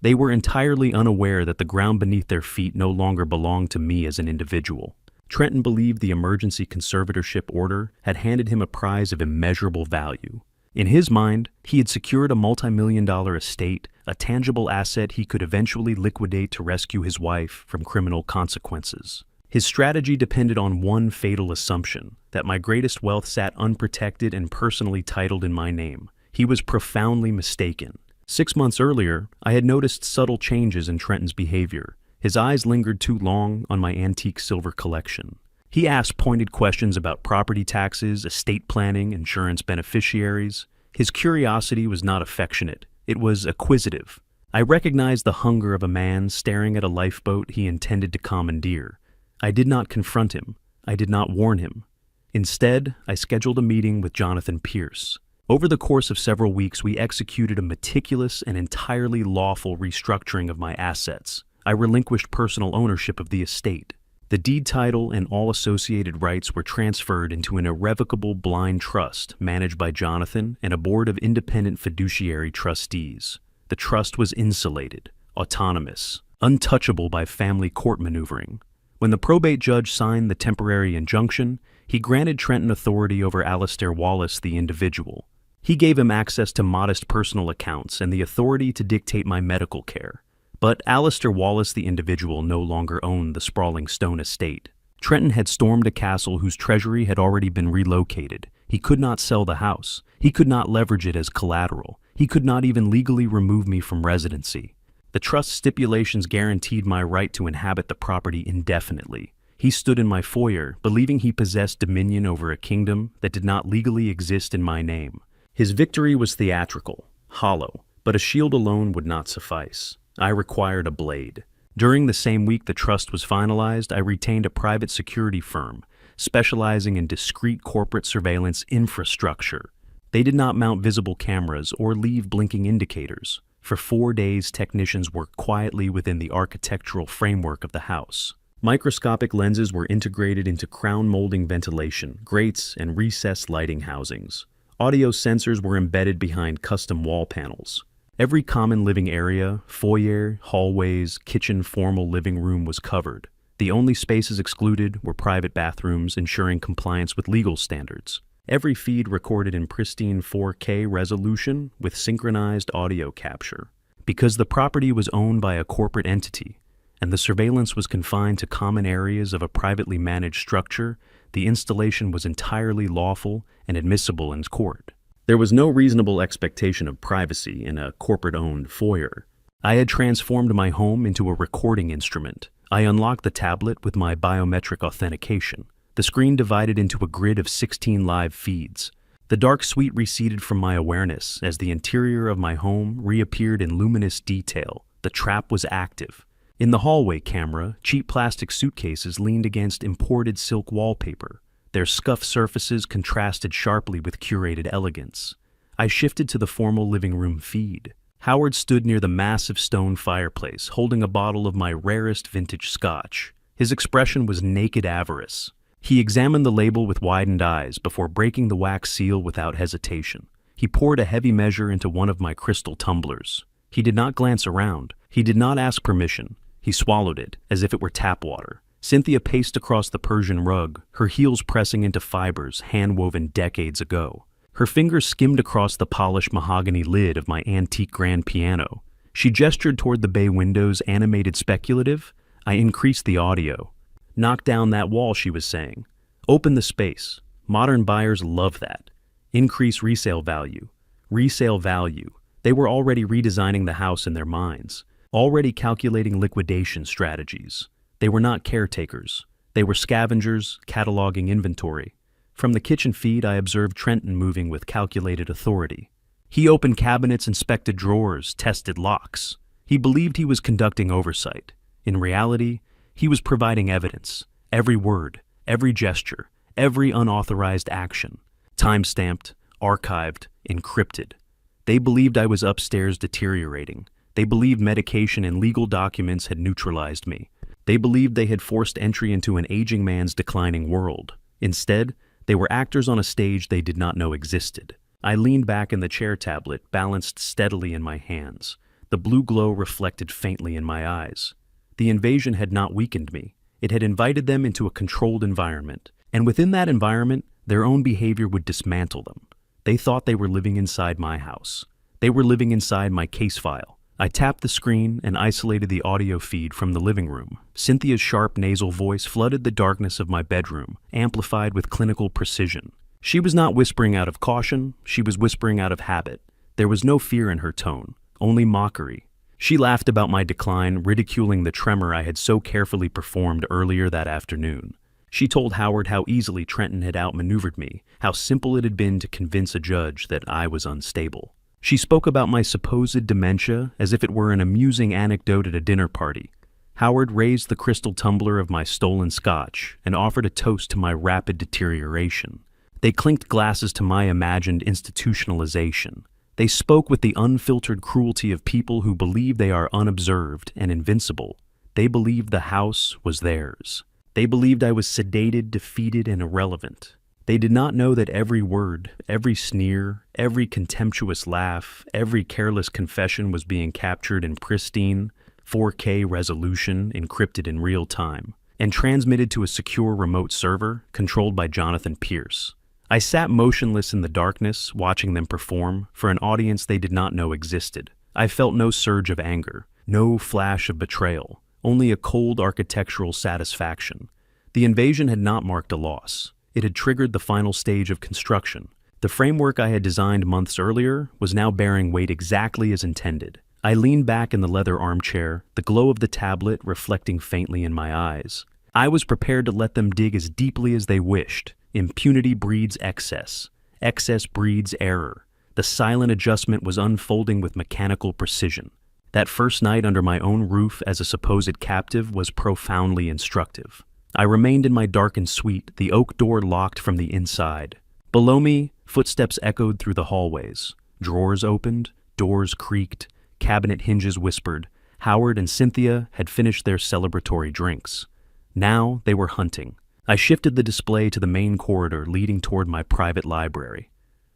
They were entirely unaware that the ground beneath their feet no longer belonged to me as an individual. Trenton believed the emergency conservatorship order had handed him a prize of immeasurable value. In his mind, he had secured a multi-million-dollar estate, a tangible asset he could eventually liquidate to rescue his wife from criminal consequences. His strategy depended on one fatal assumption, that my greatest wealth sat unprotected and personally titled in my name. He was profoundly mistaken. 6 months earlier, I had noticed subtle changes in Trenton's behavior. His eyes lingered too long on my antique silver collection. He asked pointed questions about property taxes, estate planning, insurance beneficiaries. His curiosity was not affectionate. It was acquisitive. I recognized the hunger of a man staring at a lifeboat he intended to commandeer. I did not confront him. I did not warn him. Instead, I scheduled a meeting with Jonathan Pierce. Over the course of several weeks, we executed a meticulous and entirely lawful restructuring of my assets. I relinquished personal ownership of the estate. The deed title and all associated rights were transferred into an irrevocable blind trust managed by Jonathan and a board of independent fiduciary trustees. The trust was insulated, autonomous, untouchable by family court maneuvering. When the probate judge signed the temporary injunction, he granted Trenton authority over Alistair Wallace, the individual. He gave him access to modest personal accounts and the authority to dictate my medical care. But Alistair Wallace, the individual, no longer owned the sprawling stone estate. Trenton had stormed a castle whose treasury had already been relocated. He could not sell the house. He could not leverage it as collateral. He could not even legally remove me from residency. The trust stipulations guaranteed my right to inhabit the property indefinitely. He stood in my foyer, believing he possessed dominion over a kingdom that did not legally exist in my name. His victory was theatrical, hollow, but a shield alone would not suffice. I required a blade. During the same week the trust was finalized, I retained a private security firm, specializing in discreet corporate surveillance infrastructure. They did not mount visible cameras or leave blinking indicators. For 4 days, technicians worked quietly within the architectural framework of the house. Microscopic lenses were integrated into crown-molding ventilation, grates, and recessed lighting housings. Audio sensors were embedded behind custom wall panels. Every common living area, foyer, hallways, kitchen, formal living room was covered. The only spaces excluded were private bathrooms, ensuring compliance with legal standards. Every feed recorded in pristine 4K resolution with synchronized audio capture. Because the property was owned by a corporate entity, and the surveillance was confined to common areas of a privately managed structure, the installation was entirely lawful and admissible in court. There was no reasonable expectation of privacy in a corporate-owned foyer. I had transformed my home into a recording instrument. I unlocked the tablet with my biometric authentication. The screen divided into a grid of 16 live feeds. The dark suite receded from my awareness as the interior of my home reappeared in luminous detail. The trap was active. In the hallway camera, cheap plastic suitcases leaned against imported silk wallpaper. Their scuffed surfaces contrasted sharply with curated elegance. I shifted to the formal living room feed. Howard stood near the massive stone fireplace, holding a bottle of my rarest vintage scotch. His expression was naked avarice. He examined the label with widened eyes before breaking the wax seal without hesitation. He poured a heavy measure into one of my crystal tumblers. He did not glance around. He did not ask permission. He swallowed it, as if it were tap water. Cynthia paced across the Persian rug, her heels pressing into fibers hand-woven decades ago. Her fingers skimmed across the polished mahogany lid of my antique grand piano. She gestured toward the bay window's animated speculative. I increased the audio. Knock down that wall, she was saying. Open the space. Modern buyers love that. Increase resale value. Resale value. They were already redesigning the house in their minds, already calculating liquidation strategies. They were not caretakers. They were scavengers, cataloging inventory. From the kitchen feed, I observed Trenton moving with calculated authority. He opened cabinets, inspected drawers, tested locks. He believed he was conducting oversight. In reality, he was providing evidence. Every word, every gesture, every unauthorized action. Time-stamped, archived, encrypted. They believed I was upstairs deteriorating. They believed medication and legal documents had neutralized me. They believed they had forced entry into an aging man's declining world. Instead, they were actors on a stage they did not know existed. I leaned back in the chair tablet, balanced steadily in my hands. The blue glow reflected faintly in my eyes. The invasion had not weakened me. It had invited them into a controlled environment. And within that environment, their own behavior would dismantle them. They thought they were living inside my house. They were living inside my case file. I tapped the screen and isolated the audio feed from the living room. Cynthia's sharp nasal voice flooded the darkness of my bedroom, amplified with clinical precision. She was not whispering out of caution, she was whispering out of habit. There was no fear in her tone, only mockery. She laughed about my decline, ridiculing the tremor I had so carefully performed earlier that afternoon. She told Howard how easily Trenton had outmaneuvered me, how simple it had been to convince a judge that I was unstable. She spoke about my supposed dementia as if it were an amusing anecdote at a dinner party. Howard raised the crystal tumbler of my stolen scotch and offered a toast to my rapid deterioration. They clinked glasses to my imagined institutionalization. They spoke with the unfiltered cruelty of people who believe they are unobserved and invincible. They believed the house was theirs. They believed I was sedated, defeated, and irrelevant. They did not know that every word, every sneer, every contemptuous laugh, every careless confession was being captured in pristine, 4K resolution, encrypted in real time, and transmitted to a secure remote server controlled by Jonathan Pierce. I sat motionless in the darkness, watching them perform, for an audience they did not know existed. I felt no surge of anger, no flash of betrayal, only a cold architectural satisfaction. The invasion had not marked a loss. It had triggered the final stage of construction. The framework I had designed months earlier was now bearing weight exactly as intended. I leaned back in the leather armchair, the glow of the tablet reflecting faintly in my eyes. I was prepared to let them dig as deeply as they wished. Impunity breeds excess. Excess breeds error. The silent adjustment was unfolding with mechanical precision. That first night under my own roof as a supposed captive was profoundly instructive. I remained in my darkened suite, the oak door locked from the inside. Below me, footsteps echoed through the hallways. Drawers opened, doors creaked, cabinet hinges whispered. Howard and Cynthia had finished their celebratory drinks. Now they were hunting. I shifted the display to the main corridor leading toward my private library.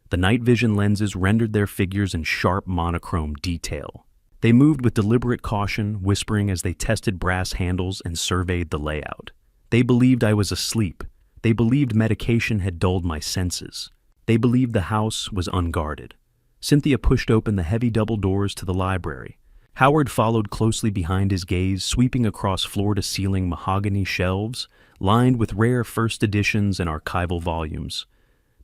The night vision lenses rendered their figures in sharp monochrome detail. They moved with deliberate caution, whispering as they tested brass handles and surveyed the layout. They believed I was asleep. They believed medication had dulled my senses. They believed the house was unguarded. Cynthia pushed open the heavy double doors to the library. Howard followed closely behind his gaze, sweeping across floor-to-ceiling mahogany shelves, lined with rare first editions and archival volumes.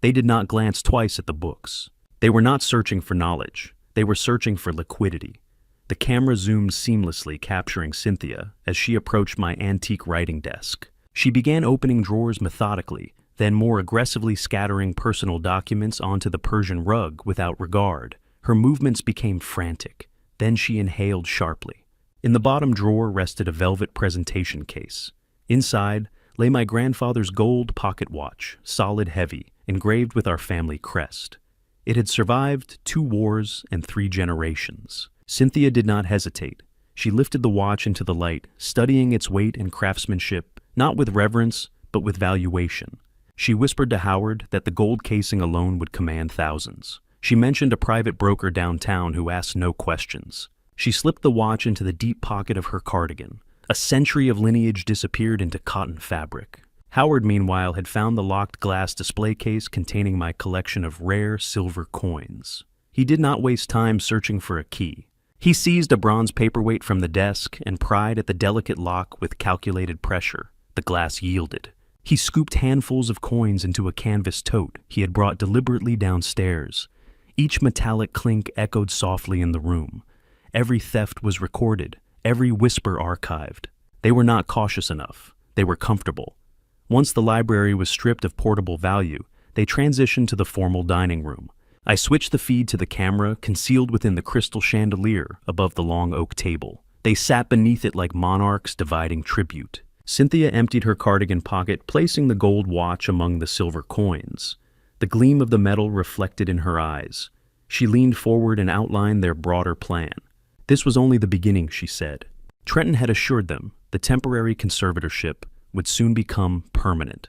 They did not glance twice at the books. They were not searching for knowledge. They were searching for liquidity. The camera zoomed seamlessly, capturing Cynthia as she approached my antique writing desk. She began opening drawers methodically, then more aggressively scattering personal documents onto the Persian rug without regard. Her movements became frantic. Then she inhaled sharply. In the bottom drawer rested a velvet presentation case. Inside lay my grandfather's gold pocket watch, solid heavy, engraved with our family crest. It had survived 2 wars and 3 generations. Cynthia did not hesitate. She lifted the watch into the light, studying its weight and craftsmanship, not with reverence, but with valuation. She whispered to Howard that the gold casing alone would command thousands. She mentioned a private broker downtown who asked no questions. She slipped the watch into the deep pocket of her cardigan. A century of lineage disappeared into cotton fabric. Howard, meanwhile, had found the locked glass display case containing my collection of rare silver coins. He did not waste time searching for a key. He seized a bronze paperweight from the desk and pried at the delicate lock with calculated pressure. The glass yielded. He scooped handfuls of coins into a canvas tote he had brought deliberately downstairs. Each metallic clink echoed softly in the room. Every theft was recorded, every whisper archived. They were not cautious enough. They were comfortable. Once the library was stripped of portable value, they transitioned to the formal dining room. I switched the feed to the camera, concealed within the crystal chandelier above the long oak table. They sat beneath it like monarchs dividing tribute. Cynthia emptied her cardigan pocket, placing the gold watch among the silver coins. The gleam of the metal reflected in her eyes. She leaned forward and outlined their broader plan. This was only the beginning, she said. Trenton had assured them the temporary conservatorship would soon become permanent.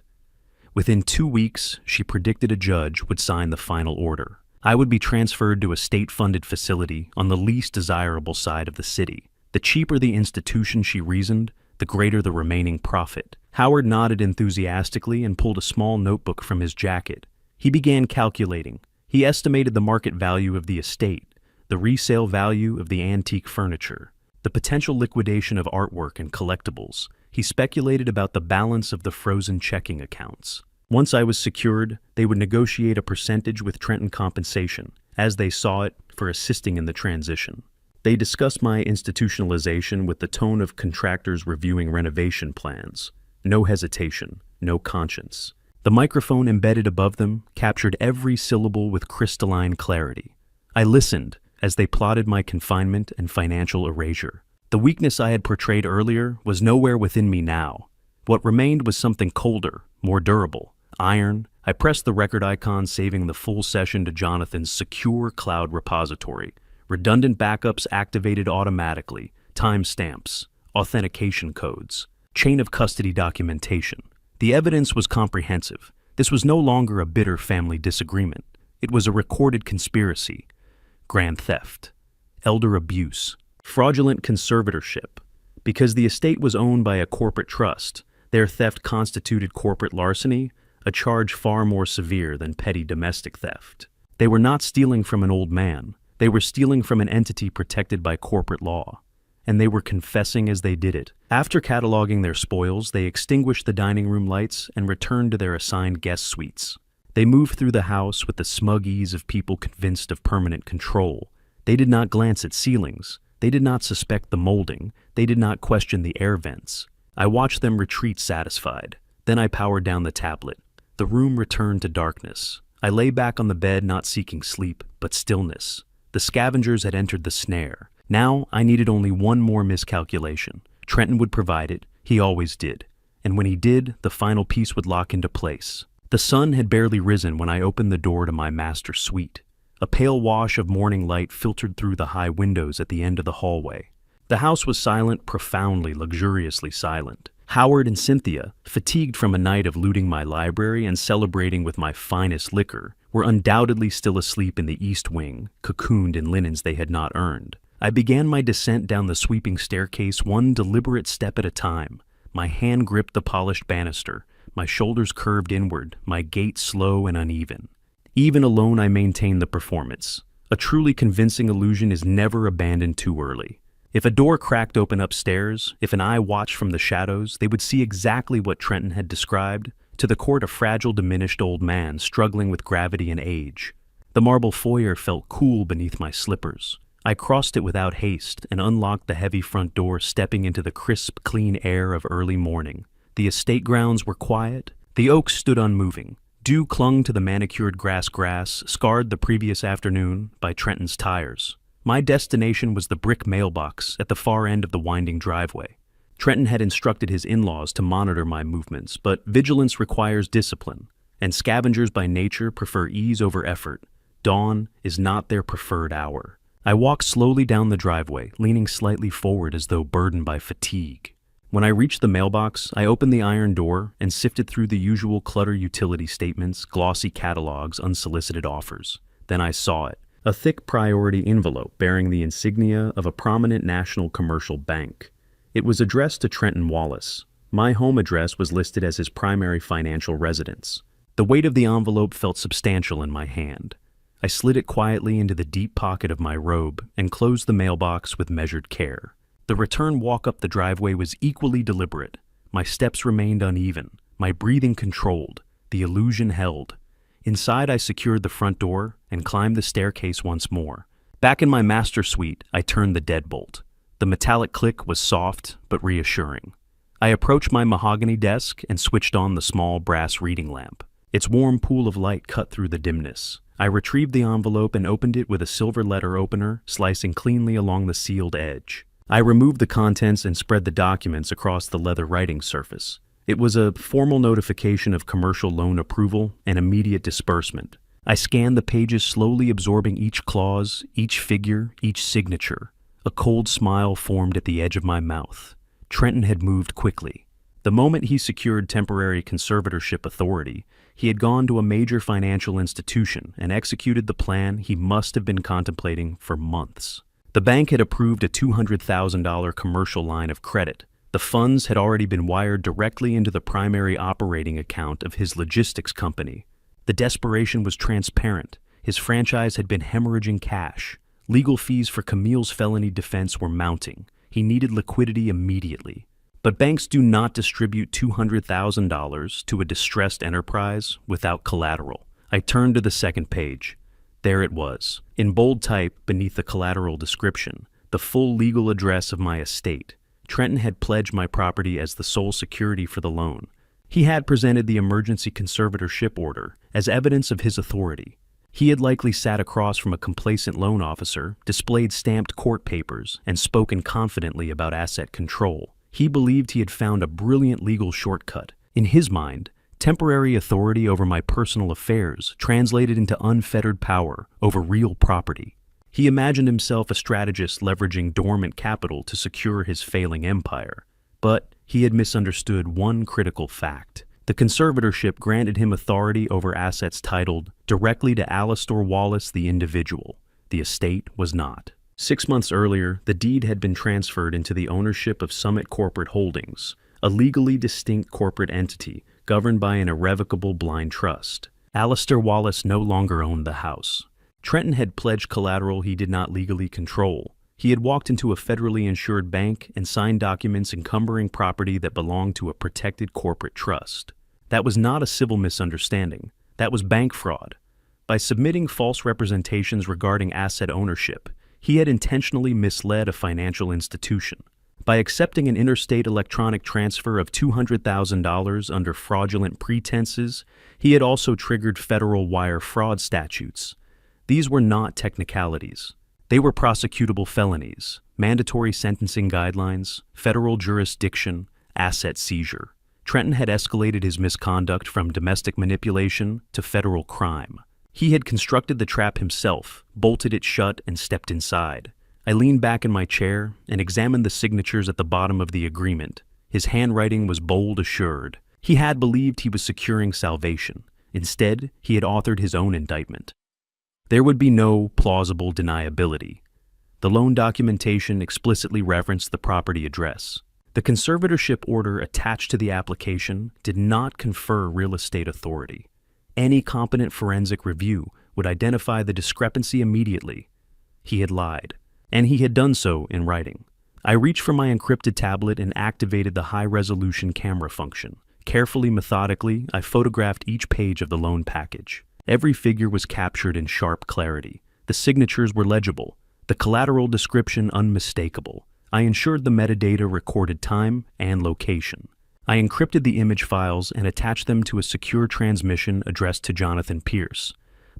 Within 2 weeks, she predicted a judge would sign the final order. I would be transferred to a state-funded facility on the least desirable side of the city. The cheaper the institution, she reasoned, the greater the remaining profit. Howard nodded enthusiastically and pulled a small notebook from his jacket. He began calculating. He estimated the market value of the estate, the resale value of the antique furniture, the potential liquidation of artwork and collectibles. He speculated about the balance of the frozen checking accounts. Once I was secured, they would negotiate a percentage with Trenton Compensation, as they saw it, for assisting in the transition. They discussed my institutionalization with the tone of contractors reviewing renovation plans. No hesitation, no conscience. The microphone embedded above them captured every syllable with crystalline clarity. I listened as they plotted my confinement and financial erasure. The weakness I had portrayed earlier was nowhere within me now. What remained was something colder, more durable. Iron. I pressed the record icon, saving the full session to Jonathan's secure cloud repository. Redundant backups activated automatically. Timestamps. Authentication codes. Chain of custody documentation. The evidence was comprehensive. This was no longer a bitter family disagreement. It was a recorded conspiracy. Grand theft. Elder abuse. Fraudulent conservatorship. Because the estate was owned by a corporate trust, their theft constituted corporate larceny, a charge far more severe than petty domestic theft. They were not stealing from an old man. They were stealing from an entity protected by corporate law. And they were confessing as they did it. After cataloging their spoils, they extinguished the dining room lights and returned to their assigned guest suites. They moved through the house with the smug ease of people convinced of permanent control. They did not glance at ceilings. They did not suspect the molding. They did not question the air vents. I watched them retreat satisfied. Then I powered down the tablet. The room returned to darkness. I lay back on the bed, not seeking sleep, but stillness. The scavengers had entered the snare. Now I needed only one more miscalculation. Trenton would provide it. He always did. And when he did, the final piece would lock into place. The sun had barely risen when I opened the door to my master suite. A pale wash of morning light filtered through the high windows at the end of the hallway. The house was silent, profoundly, luxuriously silent. Howard and Cynthia, fatigued from a night of looting my library and celebrating with my finest liquor, were undoubtedly still asleep in the east wing, cocooned in linens they had not earned. I began my descent down the sweeping staircase, one deliberate step at a time. My hand gripped the polished banister, my shoulders curved inward, my gait slow and uneven. Even alone, I maintained the performance. A truly convincing illusion is never abandoned too early. If a door cracked open upstairs, if an eye watched from the shadows, they would see exactly what Trenton had described, to the court a fragile, diminished old man struggling with gravity and age. The marble foyer felt cool beneath my slippers. I crossed it without haste and unlocked the heavy front door, stepping into the crisp, clean air of early morning. The estate grounds were quiet. The oaks stood unmoving. Dew clung to the manicured grass, scarred the previous afternoon by Trenton's tires. My destination was the brick mailbox at the far end of the winding driveway. Trenton had instructed his in-laws to monitor my movements, but vigilance requires discipline, and scavengers by nature prefer ease over effort. Dawn is not their preferred hour. I walked slowly down the driveway, leaning slightly forward as though burdened by fatigue. When I reached the mailbox, I opened the iron door and sifted through the usual clutter: utility statements, glossy catalogs, unsolicited offers. Then I saw it. A thick priority envelope bearing the insignia of a prominent national commercial bank. It was addressed to Trenton Wallace. My home address was listed as his primary financial residence. The weight of the envelope felt substantial in my hand. I slid it quietly into the deep pocket of my robe and closed the mailbox with measured care. The return walk up the driveway was equally deliberate. My steps remained uneven, my breathing controlled. The illusion held. Inside, I secured the front door and climbed the staircase once more. Back in my master suite, I turned the deadbolt. The metallic click was soft but reassuring. I approached my mahogany desk and switched on the small brass reading lamp. Its warm pool of light cut through the dimness. I retrieved the envelope and opened it with a silver letter opener slicing cleanly along the sealed edge. I removed the contents and spread the documents across the leather writing surface. It was a formal notification of commercial loan approval and immediate disbursement. I scanned the pages, slowly absorbing each clause, each figure, each signature. A cold smile formed at the edge of my mouth. Trenton had moved quickly. The moment he secured temporary conservatorship authority, he had gone to a major financial institution and executed the plan he must have been contemplating for months. The bank had approved a $200,000 commercial line of credit. The funds had already been wired directly into the primary operating account of his logistics company. The desperation was transparent. His franchise had been hemorrhaging cash. Legal fees for Camille's felony defense were mounting. He needed liquidity immediately. But banks do not distribute $200,000 to a distressed enterprise without collateral. I turned to the second page. There it was, in bold type beneath the collateral description, the full legal address of my estate. Trenton had pledged my property as the sole security for the loan. He had presented the emergency conservatorship order as evidence of his authority. He had likely sat across from a complacent loan officer, displayed stamped court papers, and spoken confidently about asset control. He believed he had found a brilliant legal shortcut. In his mind, temporary authority over my personal affairs translated into unfettered power over real property. He imagined himself a strategist leveraging dormant capital to secure his failing empire. But he had misunderstood one critical fact. The conservatorship granted him authority over assets titled directly to Alistair Wallace the individual. The estate was not. 6 months earlier, the deed had been transferred into the ownership of Summit Corporate Holdings, a legally distinct corporate entity governed by an irrevocable blind trust. Alistair Wallace no longer owned the house. Trenton had pledged collateral he did not legally control. He had walked into a federally insured bank and signed documents encumbering property that belonged to a protected corporate trust. That was not a civil misunderstanding. That was bank fraud. By submitting false representations regarding asset ownership, he had intentionally misled a financial institution. By accepting an interstate electronic transfer of $200,000 under fraudulent pretenses, he had also triggered federal wire fraud statutes. These were not technicalities. They were prosecutable felonies, mandatory sentencing guidelines, federal jurisdiction, asset seizure. Trenton had escalated his misconduct from domestic manipulation to federal crime. He had constructed the trap himself, bolted it shut, and stepped inside. I leaned back in my chair and examined the signatures at the bottom of the agreement. His handwriting was bold, assured. He had believed he was securing salvation. Instead, he had authored his own indictment. There would be no plausible deniability. The loan documentation explicitly referenced the property address. The conservatorship order attached to the application did not confer real estate authority. Any competent forensic review would identify the discrepancy immediately. He had lied, and he had done so in writing. I reached for my encrypted tablet and activated the high-resolution camera function. Carefully, methodically, I photographed each page of the loan package. Every figure was captured in sharp clarity. The signatures were legible, the collateral description unmistakable. I ensured the metadata recorded time and location. I encrypted the image files and attached them to a secure transmission addressed to Jonathan Pierce.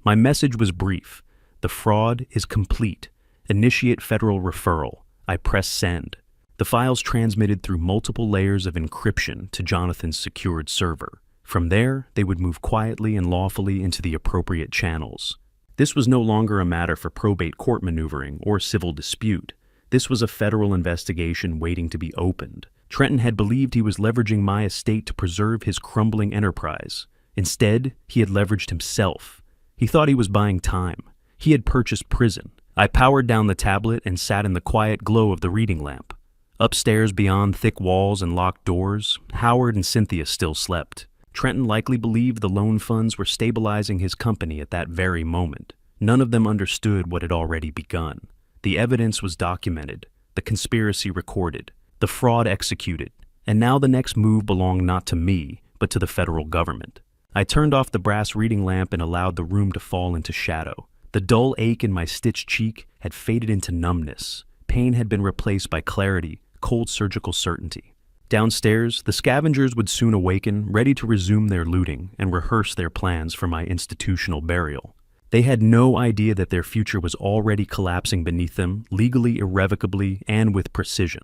My message was brief. The fraud is complete. Initiate federal referral. I pressed send. The files transmitted through multiple layers of encryption to Jonathan's secured server. From there, they would move quietly and lawfully into the appropriate channels. This was no longer a matter for probate court maneuvering or civil dispute. This was a federal investigation waiting to be opened. Trenton had believed he was leveraging my estate to preserve his crumbling enterprise. Instead, he had leveraged himself. He thought he was buying time. He had purchased prison. I powered down the tablet and sat in the quiet glow of the reading lamp. Upstairs, beyond thick walls and locked doors, Howard and Cynthia still slept. Trenton likely believed the loan funds were stabilizing his company at that very moment. None of them understood what had already begun. The evidence was documented, the conspiracy recorded, the fraud executed, and now the next move belonged not to me, but to the federal government. I turned off the brass reading lamp and allowed the room to fall into shadow. The dull ache in my stitched cheek had faded into numbness. Pain had been replaced by clarity, cold surgical certainty. Downstairs, the scavengers would soon awaken, ready to resume their looting and rehearse their plans for my institutional burial. They had no idea that their future was already collapsing beneath them, legally, irrevocably, and with precision.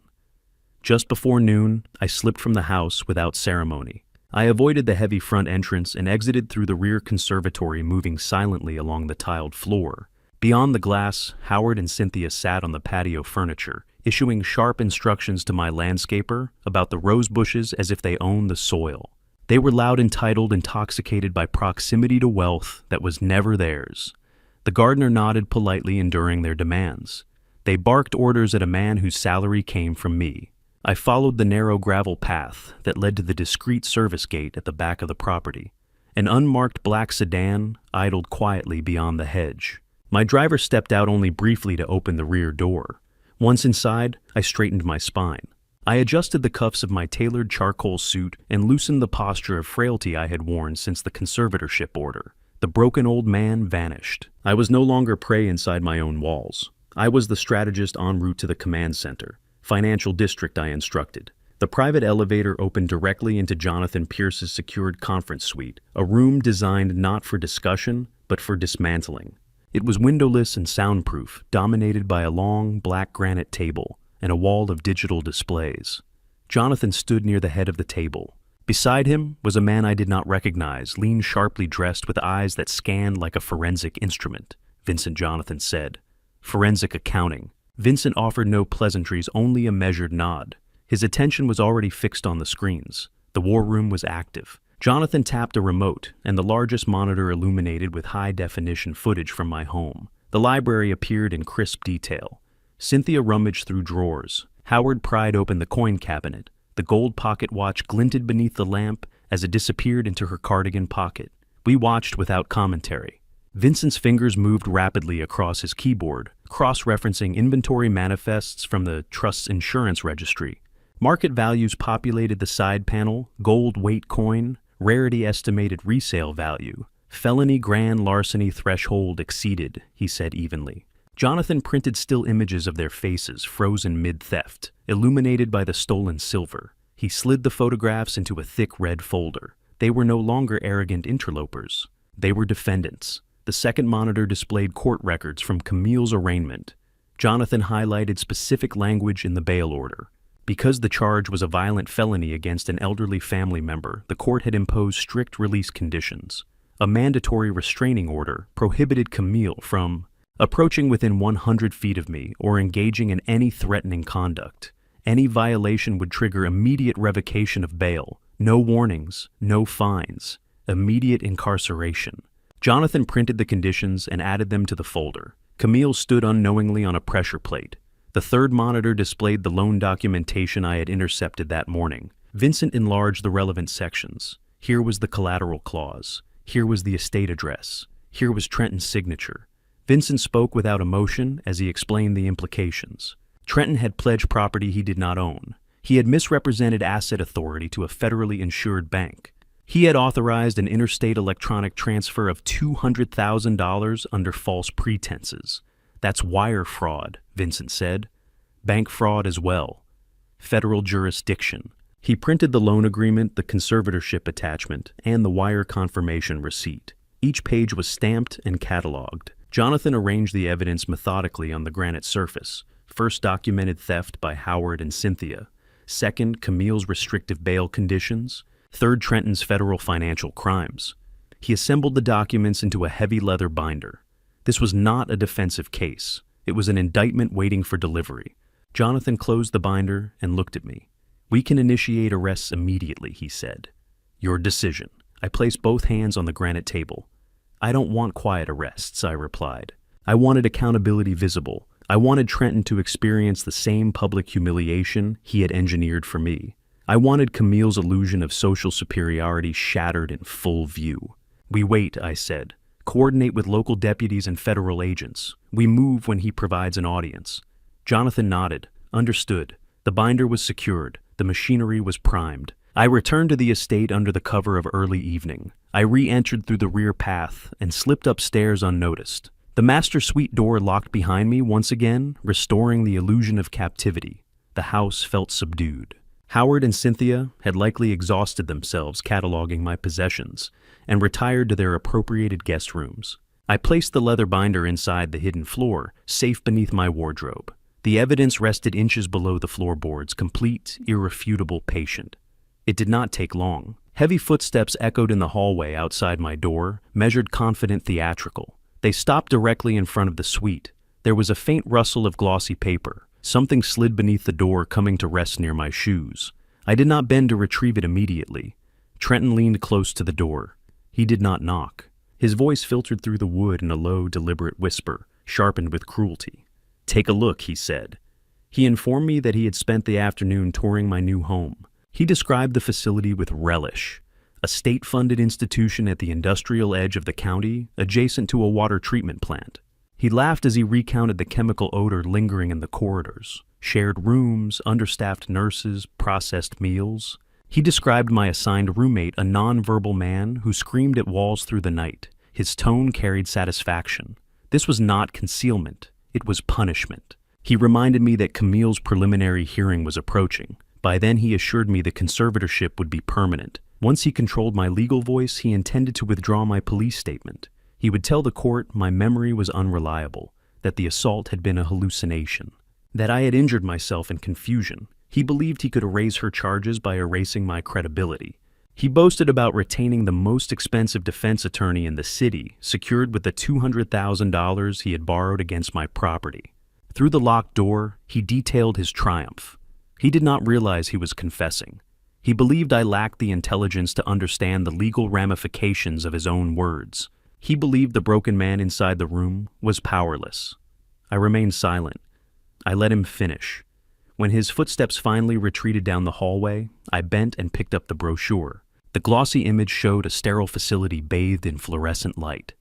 Just before noon, I slipped from the house without ceremony. I avoided the heavy front entrance and exited through the rear conservatory, moving silently along the tiled floor. Beyond the glass, Howard and Cynthia sat on the patio furniture, issuing sharp instructions to my landscaper about the rose bushes as if they owned the soil. They were loud, entitled, intoxicated by proximity to wealth that was never theirs. The gardener nodded politely, enduring their demands. They barked orders at a man whose salary came from me. I followed the narrow gravel path that led to the discreet service gate at the back of the property. An unmarked black sedan idled quietly beyond the hedge. My driver stepped out only briefly to open the rear door. Once inside, I straightened my spine. I adjusted the cuffs of my tailored charcoal suit and loosened the posture of frailty I had worn since the conservatorship order. The broken old man vanished. I was no longer prey inside my own walls. I was the strategist en route to the command center. Financial district, I instructed. The private elevator opened directly into Jonathan Pierce's secured conference suite, a room designed not for discussion, but for dismantling. It was windowless and soundproof, dominated by a long, black granite table and a wall of digital displays. Jonathan stood near the head of the table. Beside him was a man I did not recognize, lean, sharply dressed with eyes that scanned like a forensic instrument. Vincent, Jonathan said. Forensic accounting. Vincent offered no pleasantries, only a measured nod. His attention was already fixed on the screens. The war room was active. Jonathan tapped a remote, and the largest monitor illuminated with high-definition footage from my home. The library appeared in crisp detail. Cynthia rummaged through drawers. Howard pried open the coin cabinet. The gold pocket watch glinted beneath the lamp as it disappeared into her cardigan pocket. We watched without commentary. Vincent's fingers moved rapidly across his keyboard, cross-referencing inventory manifests from the trust's insurance registry. Market values populated the side panel: gold weight coin, rarity estimated resale value. Felony grand larceny threshold exceeded, he said evenly. Jonathan printed still images of their faces, frozen mid-theft, illuminated by the stolen silver. He slid the photographs into a thick red folder. They were no longer arrogant interlopers. They were defendants. The second monitor displayed court records from Camille's arraignment. Jonathan highlighted specific language in the bail order. Because the charge was a violent felony against an elderly family member, the court had imposed strict release conditions. A mandatory restraining order prohibited Camille from approaching within 100 feet of me or engaging in any threatening conduct. Any violation would trigger immediate revocation of bail. No warnings, no fines, immediate incarceration. Jonathan printed the conditions and added them to the folder. Camille stood unknowingly on a pressure plate. The third monitor displayed the loan documentation I had intercepted that morning. Vincent enlarged the relevant sections. Here was the collateral clause. Here was the estate address. Here was Trenton's signature. Vincent spoke without emotion as he explained the implications. Trenton had pledged property he did not own. He had misrepresented asset authority to a federally insured bank. He had authorized an interstate electronic transfer of $200,000 under false pretenses. That's wire fraud, Vincent said. Bank fraud as well. Federal jurisdiction. He printed the loan agreement, the conservatorship attachment, and the wire confirmation receipt. Each page was stamped and cataloged. Jonathan arranged the evidence methodically on the granite surface. First, documented theft by Howard and Cynthia. Second, Camille's restrictive bail conditions. Third, Trenton's federal financial crimes. He assembled the documents into a heavy leather binder. This was not a defensive case. It was an indictment waiting for delivery. Jonathan closed the binder and looked at me. "We can initiate arrests immediately," he said. "Your decision." I placed both hands on the granite table. "I don't want quiet arrests," I replied. I wanted accountability visible. I wanted Trenton to experience the same public humiliation he had engineered for me. I wanted Camille's illusion of social superiority shattered in full view. "We wait," I said. "Coordinate with local deputies and federal agents. We move when he provides an audience." Jonathan nodded. Understood. The binder was secured. The machinery was primed. I returned to the estate under the cover of early evening. I re-entered through the rear path and slipped upstairs unnoticed. The master suite door locked behind me once again, restoring the illusion of captivity. The house felt subdued. Howard and Cynthia had likely exhausted themselves cataloging my possessions and retired to their appropriated guest rooms. I placed the leather binder inside the hidden floor, safe beneath my wardrobe. The evidence rested inches below the floorboards, complete, irrefutable, patient. It did not take long. Heavy footsteps echoed in the hallway outside my door, measured, confident, theatrical. They stopped directly in front of the suite. There was a faint rustle of glossy paper. Something slid beneath the door, coming to rest near my shoes. I did not bend to retrieve it immediately. Trenton leaned close to the door. He did not knock. His voice filtered through the wood in a low, deliberate whisper, sharpened with cruelty. "Take a look," he said. He informed me that he had spent the afternoon touring my new home. He described the facility with relish. A state-funded institution at the industrial edge of the county, adjacent to a water treatment plant. He laughed as he recounted the chemical odor lingering in the corridors. Shared rooms, understaffed nurses, processed meals. He described my assigned roommate, a non-verbal man who screamed at walls through the night. His tone carried satisfaction. This was not concealment. It was punishment. He reminded me that Camille's preliminary hearing was approaching. By then he assured me the conservatorship would be permanent. Once he controlled my legal voice, he intended to withdraw my police statement. He would tell the court my memory was unreliable, that the assault had been a hallucination, that I had injured myself in confusion. He believed he could erase her charges by erasing my credibility. He boasted about retaining the most expensive defense attorney in the city, secured with the $200,000 he had borrowed against my property. Through the locked door, he detailed his triumph. He did not realize he was confessing. He believed I lacked the intelligence to understand the legal ramifications of his own words. He believed the broken man inside the room was powerless. I remained silent. I let him finish. When his footsteps finally retreated down the hallway, I bent and picked up the brochure. The glossy image showed a sterile facility bathed in fluorescent light.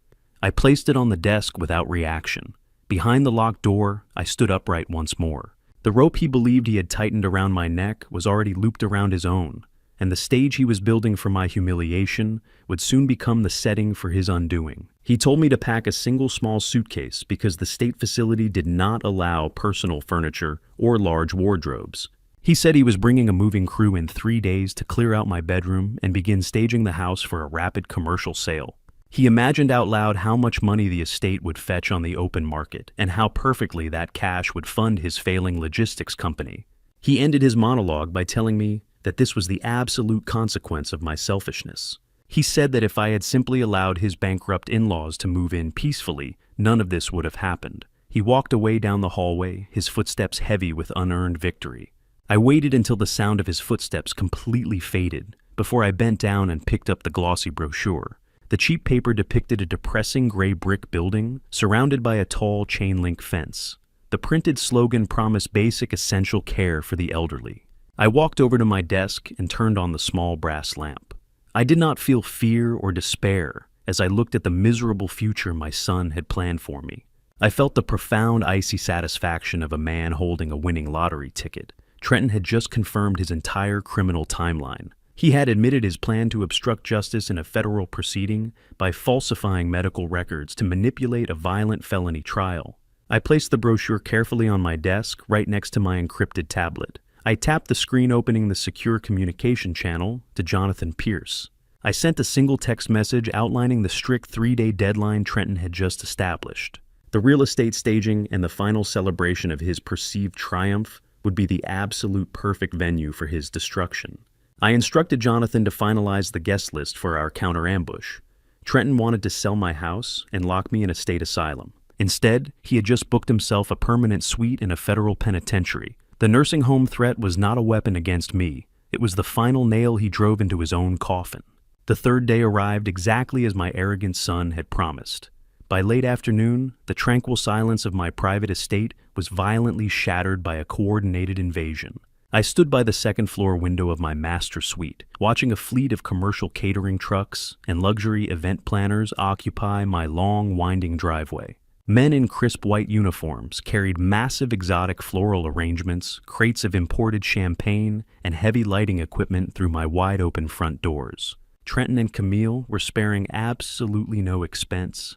I placed it on the desk without reaction. Behind the locked door, I stood upright once more. The rope he believed he had tightened around my neck was already looped around his own, and the stage he was building for my humiliation would soon become the setting for his undoing. He told me to pack a single small suitcase because the state facility did not allow personal furniture or large wardrobes. He said he was bringing a moving crew in 3 days to clear out my bedroom and begin staging the house for a rapid commercial sale. He imagined out loud how much money the estate would fetch on the open market and how perfectly that cash would fund his failing logistics company. He ended his monologue by telling me that this was the absolute consequence of my selfishness. He said that if I had simply allowed his bankrupt in-laws to move in peacefully, none of this would have happened. He walked away down the hallway, his footsteps heavy with unearned victory. I waited until the sound of his footsteps completely faded before I bent down and picked up the glossy brochure. The cheap paper depicted a depressing gray brick building surrounded by a tall chain-link fence. The printed slogan promised basic essential care for the elderly. I walked over to my desk and turned on the small brass lamp. I did not feel fear or despair, as I looked at the miserable future my son had planned for me. I felt the profound, icy satisfaction of a man holding a winning lottery ticket. Trenton had just confirmed his entire criminal timeline. He had admitted his plan to obstruct justice in a federal proceeding by falsifying medical records to manipulate a violent felony trial. I placed the brochure carefully on my desk, right next to my encrypted tablet. I tapped the screen opening the secure communication channel to Jonathan Pierce. I sent a single text message outlining the strict 3-day deadline Trenton had just established. The real estate staging and the final celebration of his perceived triumph would be the absolute perfect venue for his destruction. I instructed Jonathan to finalize the guest list for our counter-ambush. Trenton wanted to sell my house and lock me in a state asylum. Instead, he had just booked himself a permanent suite in a federal penitentiary. The nursing home threat was not a weapon against me. It was the final nail he drove into his own coffin. The third day arrived exactly as my arrogant son had promised. By late afternoon, the tranquil silence of my private estate was violently shattered by a coordinated invasion. I stood by the second-floor window of my master suite, watching a fleet of commercial catering trucks and luxury event planners occupy my long, winding driveway. Men in crisp white uniforms carried massive exotic floral arrangements, crates of imported champagne, and heavy lighting equipment through my wide-open front doors. Trenton and Camille were sparing absolutely no expense.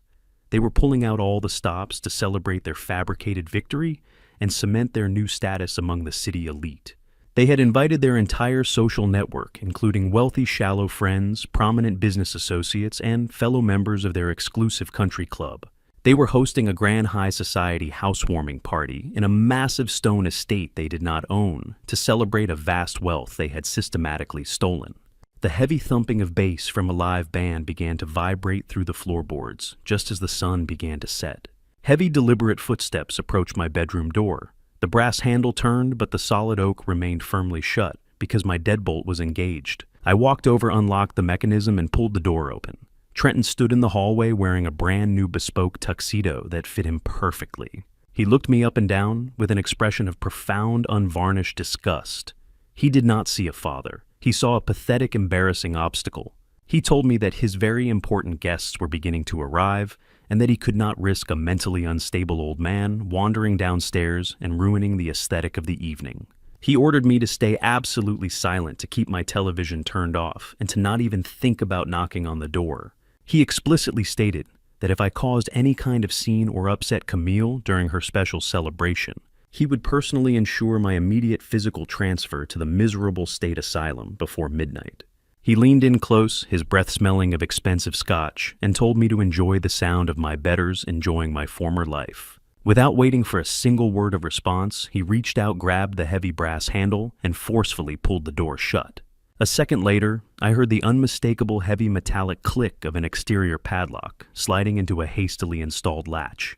They were pulling out all the stops to celebrate their fabricated victory and cement their new status among the city elite. They had invited their entire social network, including wealthy shallow friends, prominent business associates, and fellow members of their exclusive country club. They were hosting a grand high society housewarming party in a massive stone estate they did not own to celebrate a vast wealth they had systematically stolen. The heavy thumping of bass from a live band began to vibrate through the floorboards just as the sun began to set. Heavy, deliberate footsteps approached my bedroom door. The brass handle turned, but the solid oak remained firmly shut because my deadbolt was engaged. I walked over, unlocked the mechanism, and pulled the door open. Trenton stood in the hallway wearing a brand new bespoke tuxedo that fit him perfectly. He looked me up and down with an expression of profound, unvarnished disgust. He did not see a father. He saw a pathetic, embarrassing obstacle. He told me that his very important guests were beginning to arrive and that he could not risk a mentally unstable old man wandering downstairs and ruining the aesthetic of the evening. He ordered me to stay absolutely silent, to keep my television turned off, and to not even think about knocking on the door. He explicitly stated that if I caused any kind of scene or upset Camille during her special celebration, he would personally ensure my immediate physical transfer to the miserable state asylum before midnight. He leaned in close, his breath smelling of expensive scotch, and told me to enjoy the sound of my betters enjoying my former life. Without waiting for a single word of response, he reached out, grabbed the heavy brass handle, and forcefully pulled the door shut. A second later, I heard the unmistakable heavy metallic click of an exterior padlock sliding into a hastily installed latch.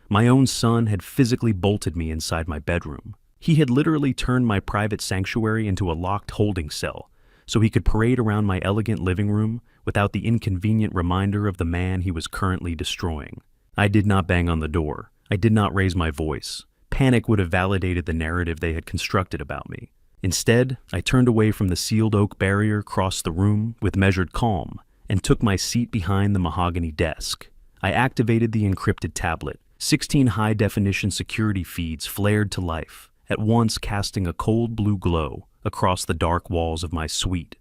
My own son had physically bolted me inside my bedroom. He had literally turned my private sanctuary into a locked holding cell, so he could parade around my elegant living room without the inconvenient reminder of the man he was currently destroying. I did not bang on the door. I did not raise my voice. Panic would have validated the narrative they had constructed about me. Instead, I turned away from the sealed oak barrier, crossed the room with measured calm, and took my seat behind the mahogany desk. I activated the encrypted tablet. 16 high-definition security feeds flared to life, at once casting a cold blue glow across the dark walls of my suite.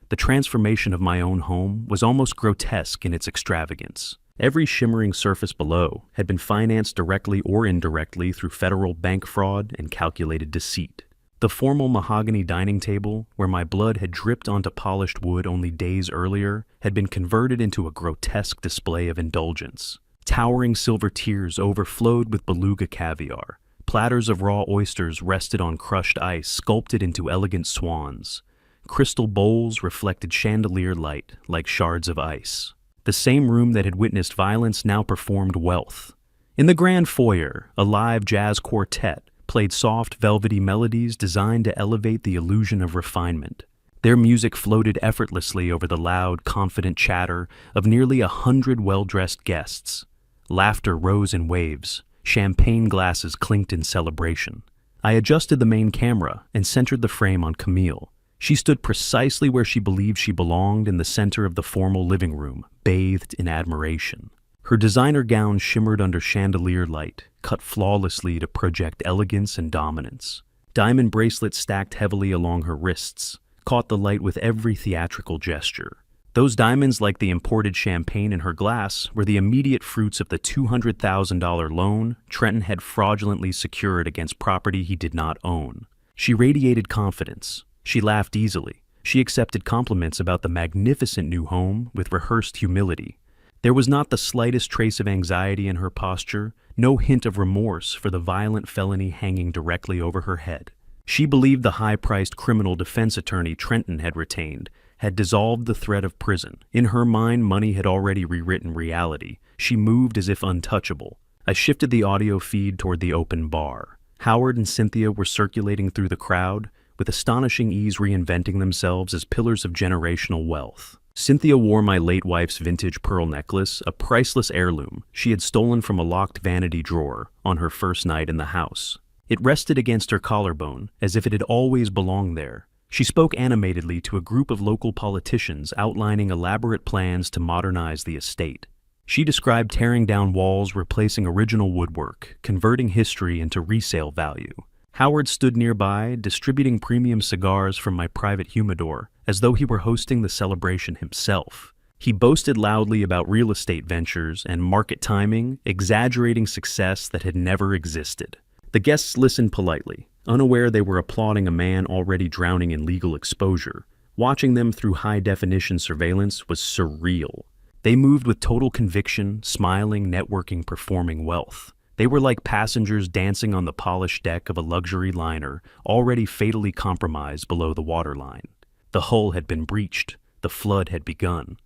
The transformation of my own home was almost grotesque in its extravagance. Every shimmering surface below had been financed directly or indirectly through federal bank fraud and calculated deceit. The formal mahogany dining table, where my blood had dripped onto polished wood only days earlier, had been converted into a grotesque display of indulgence. Towering silver tiers overflowed with beluga caviar. Platters of raw oysters rested on crushed ice, sculpted into elegant swans. Crystal bowls reflected chandelier light like shards of ice. The same room that had witnessed violence now performed wealth. In the grand foyer, a live jazz quartet played soft, velvety melodies designed to elevate the illusion of refinement. Their music floated effortlessly over the loud, confident chatter of nearly 100 well-dressed guests. Laughter rose in waves. Champagne glasses clinked in celebration. I adjusted the main camera and centered the frame on Camille. She stood precisely where she believed she belonged, in the center of the formal living room, bathed in admiration. Her designer gown shimmered under chandelier light, cut flawlessly to project elegance and dominance. Diamond bracelets stacked heavily along her wrists caught the light with every theatrical gesture. Those diamonds, like the imported champagne in her glass, were the immediate fruits of the $200,000 loan Trenton had fraudulently secured against property he did not own. She radiated confidence. She laughed easily. She accepted compliments about the magnificent new home with rehearsed humility. There was not the slightest trace of anxiety in her posture, no hint of remorse for the violent felony hanging directly over her head. She believed the high-priced criminal defense attorney Trenton had retained had dissolved the threat of prison. In her mind, money had already rewritten reality. She moved as if untouchable. I shifted the audio feed toward the open bar. Howard and Cynthia were circulating through the crowd, with astonishing ease reinventing themselves as pillars of generational wealth. Cynthia wore my late wife's vintage pearl necklace, a priceless heirloom she had stolen from a locked vanity drawer on her first night in the house. It rested against her collarbone, as if it had always belonged there. She spoke animatedly to a group of local politicians outlining elaborate plans to modernize the estate. She described tearing down walls, replacing original woodwork, converting history into resale value. Howard stood nearby, distributing premium cigars from my private humidor, as though he were hosting the celebration himself. He boasted loudly about real estate ventures and market timing, exaggerating success that had never existed. The guests listened politely, unaware they were applauding a man already drowning in legal exposure. Watching them through high-definition surveillance was surreal. They moved with total conviction, smiling, networking, performing wealth. They were like passengers dancing on the polished deck of a luxury liner, already fatally compromised below the waterline. The hull had been breached. The flood had begun.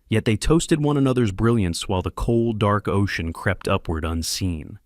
Yet they toasted one another's brilliance while the cold, dark ocean crept upward unseen.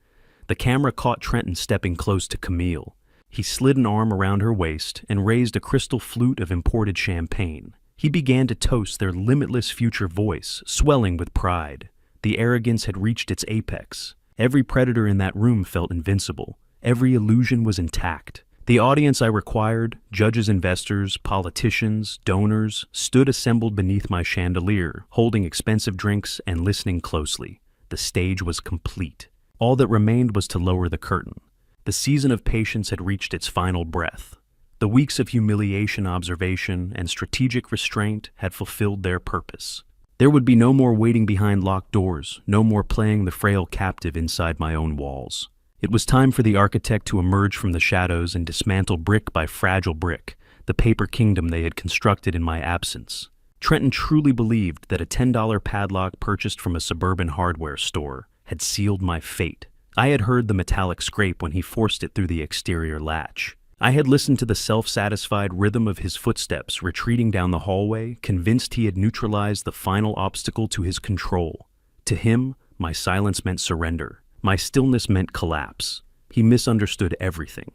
The camera caught Trenton stepping close to Camille. He slid an arm around her waist and raised a crystal flute of imported champagne. He began to toast their limitless future voice, swelling with pride. The arrogance had reached its apex. Every predator in that room felt invincible. Every illusion was intact. The audience I required, judges, investors, politicians, donors, stood assembled beneath my chandelier, holding expensive drinks and listening closely. The stage was complete. All that remained was to lower the curtain. The season of patience had reached its final breath. The weeks of humiliation, observation, and strategic restraint had fulfilled their purpose. There would be no more waiting behind locked doors, no more playing the frail captive inside my own walls. It was time for the architect to emerge from the shadows and dismantle brick by fragile brick the paper kingdom they had constructed in my absence. Trenton truly believed that a $10 padlock purchased from a suburban hardware store had sealed my fate. I had heard the metallic scrape when he forced it through the exterior latch. I had listened to the self-satisfied rhythm of his footsteps retreating down the hallway, convinced he had neutralized the final obstacle to his control. To him, my silence meant surrender. My stillness meant collapse. He misunderstood everything.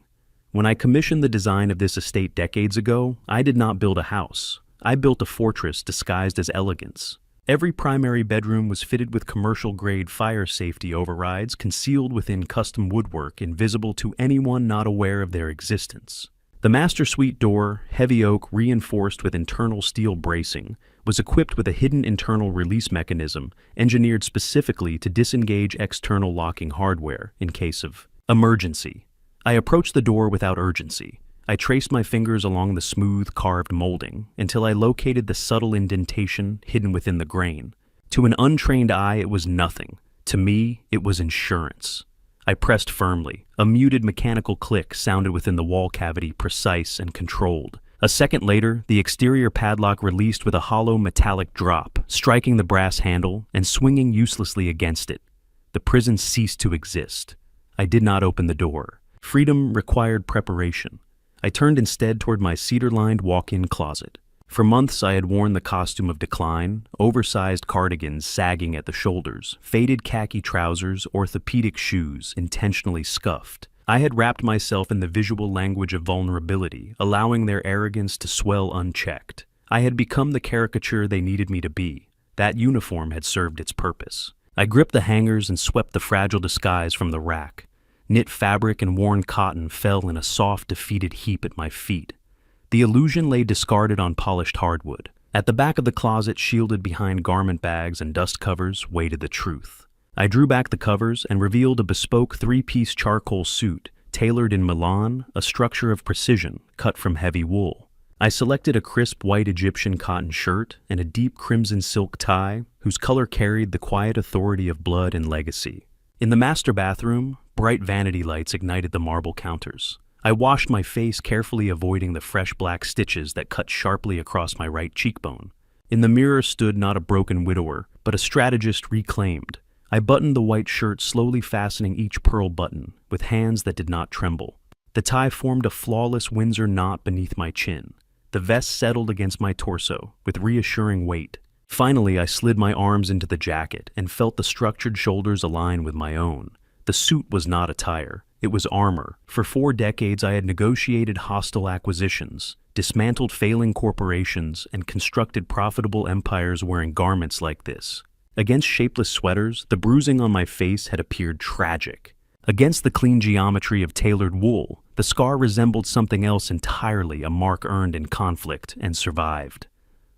When I commissioned the design of this estate decades ago, I did not build a house. I built a fortress disguised as elegance. Every primary bedroom was fitted with commercial-grade fire safety overrides concealed within custom woodwork invisible to anyone not aware of their existence. The master suite door, heavy oak reinforced with internal steel bracing, was equipped with a hidden internal release mechanism engineered specifically to disengage external locking hardware in case of emergency. I approached the door without urgency. I traced my fingers along the smooth, carved molding until I located the subtle indentation hidden within the grain. To an untrained eye, it was nothing. To me, it was insurance. I pressed firmly. A muted mechanical click sounded within the wall cavity, precise and controlled. A second later, the exterior padlock released with a hollow metallic drop, striking the brass handle and swinging uselessly against it. The prison ceased to exist. I did not open the door. Freedom required preparation. I turned instead toward my cedar-lined walk-in closet. For months I had worn the costume of decline, oversized cardigans sagging at the shoulders, faded khaki trousers, orthopedic shoes intentionally scuffed. I had wrapped myself in the visual language of vulnerability, allowing their arrogance to swell unchecked. I had become the caricature they needed me to be. That uniform had served its purpose. I gripped the hangers and swept the fragile disguise from the rack. Knit fabric and worn cotton fell in a soft, defeated heap at my feet. The illusion lay discarded on polished hardwood. At the back of the closet, shielded behind garment bags and dust covers, waited the truth. I drew back the covers and revealed a bespoke three-piece charcoal suit, tailored in Milan, a structure of precision, cut from heavy wool. I selected a crisp white Egyptian cotton shirt and a deep crimson silk tie, whose color carried the quiet authority of blood and legacy. In the master bathroom, bright vanity lights ignited the marble counters. I washed my face, carefully avoiding the fresh black stitches that cut sharply across my right cheekbone. In the mirror stood not a broken widower, but a strategist reclaimed. I buttoned the white shirt, slowly fastening each pearl button, with hands that did not tremble. The tie formed a flawless Windsor knot beneath my chin. The vest settled against my torso, with reassuring weight. Finally, I slid my arms into the jacket and felt the structured shoulders align with my own. The suit was not attire. It was armor. For 4 decades, I had negotiated hostile acquisitions, dismantled failing corporations, and constructed profitable empires wearing garments like this. Against shapeless sweaters, the bruising on my face had appeared tragic. Against the clean geometry of tailored wool, the scar resembled something else entirely, a mark earned in conflict and survived.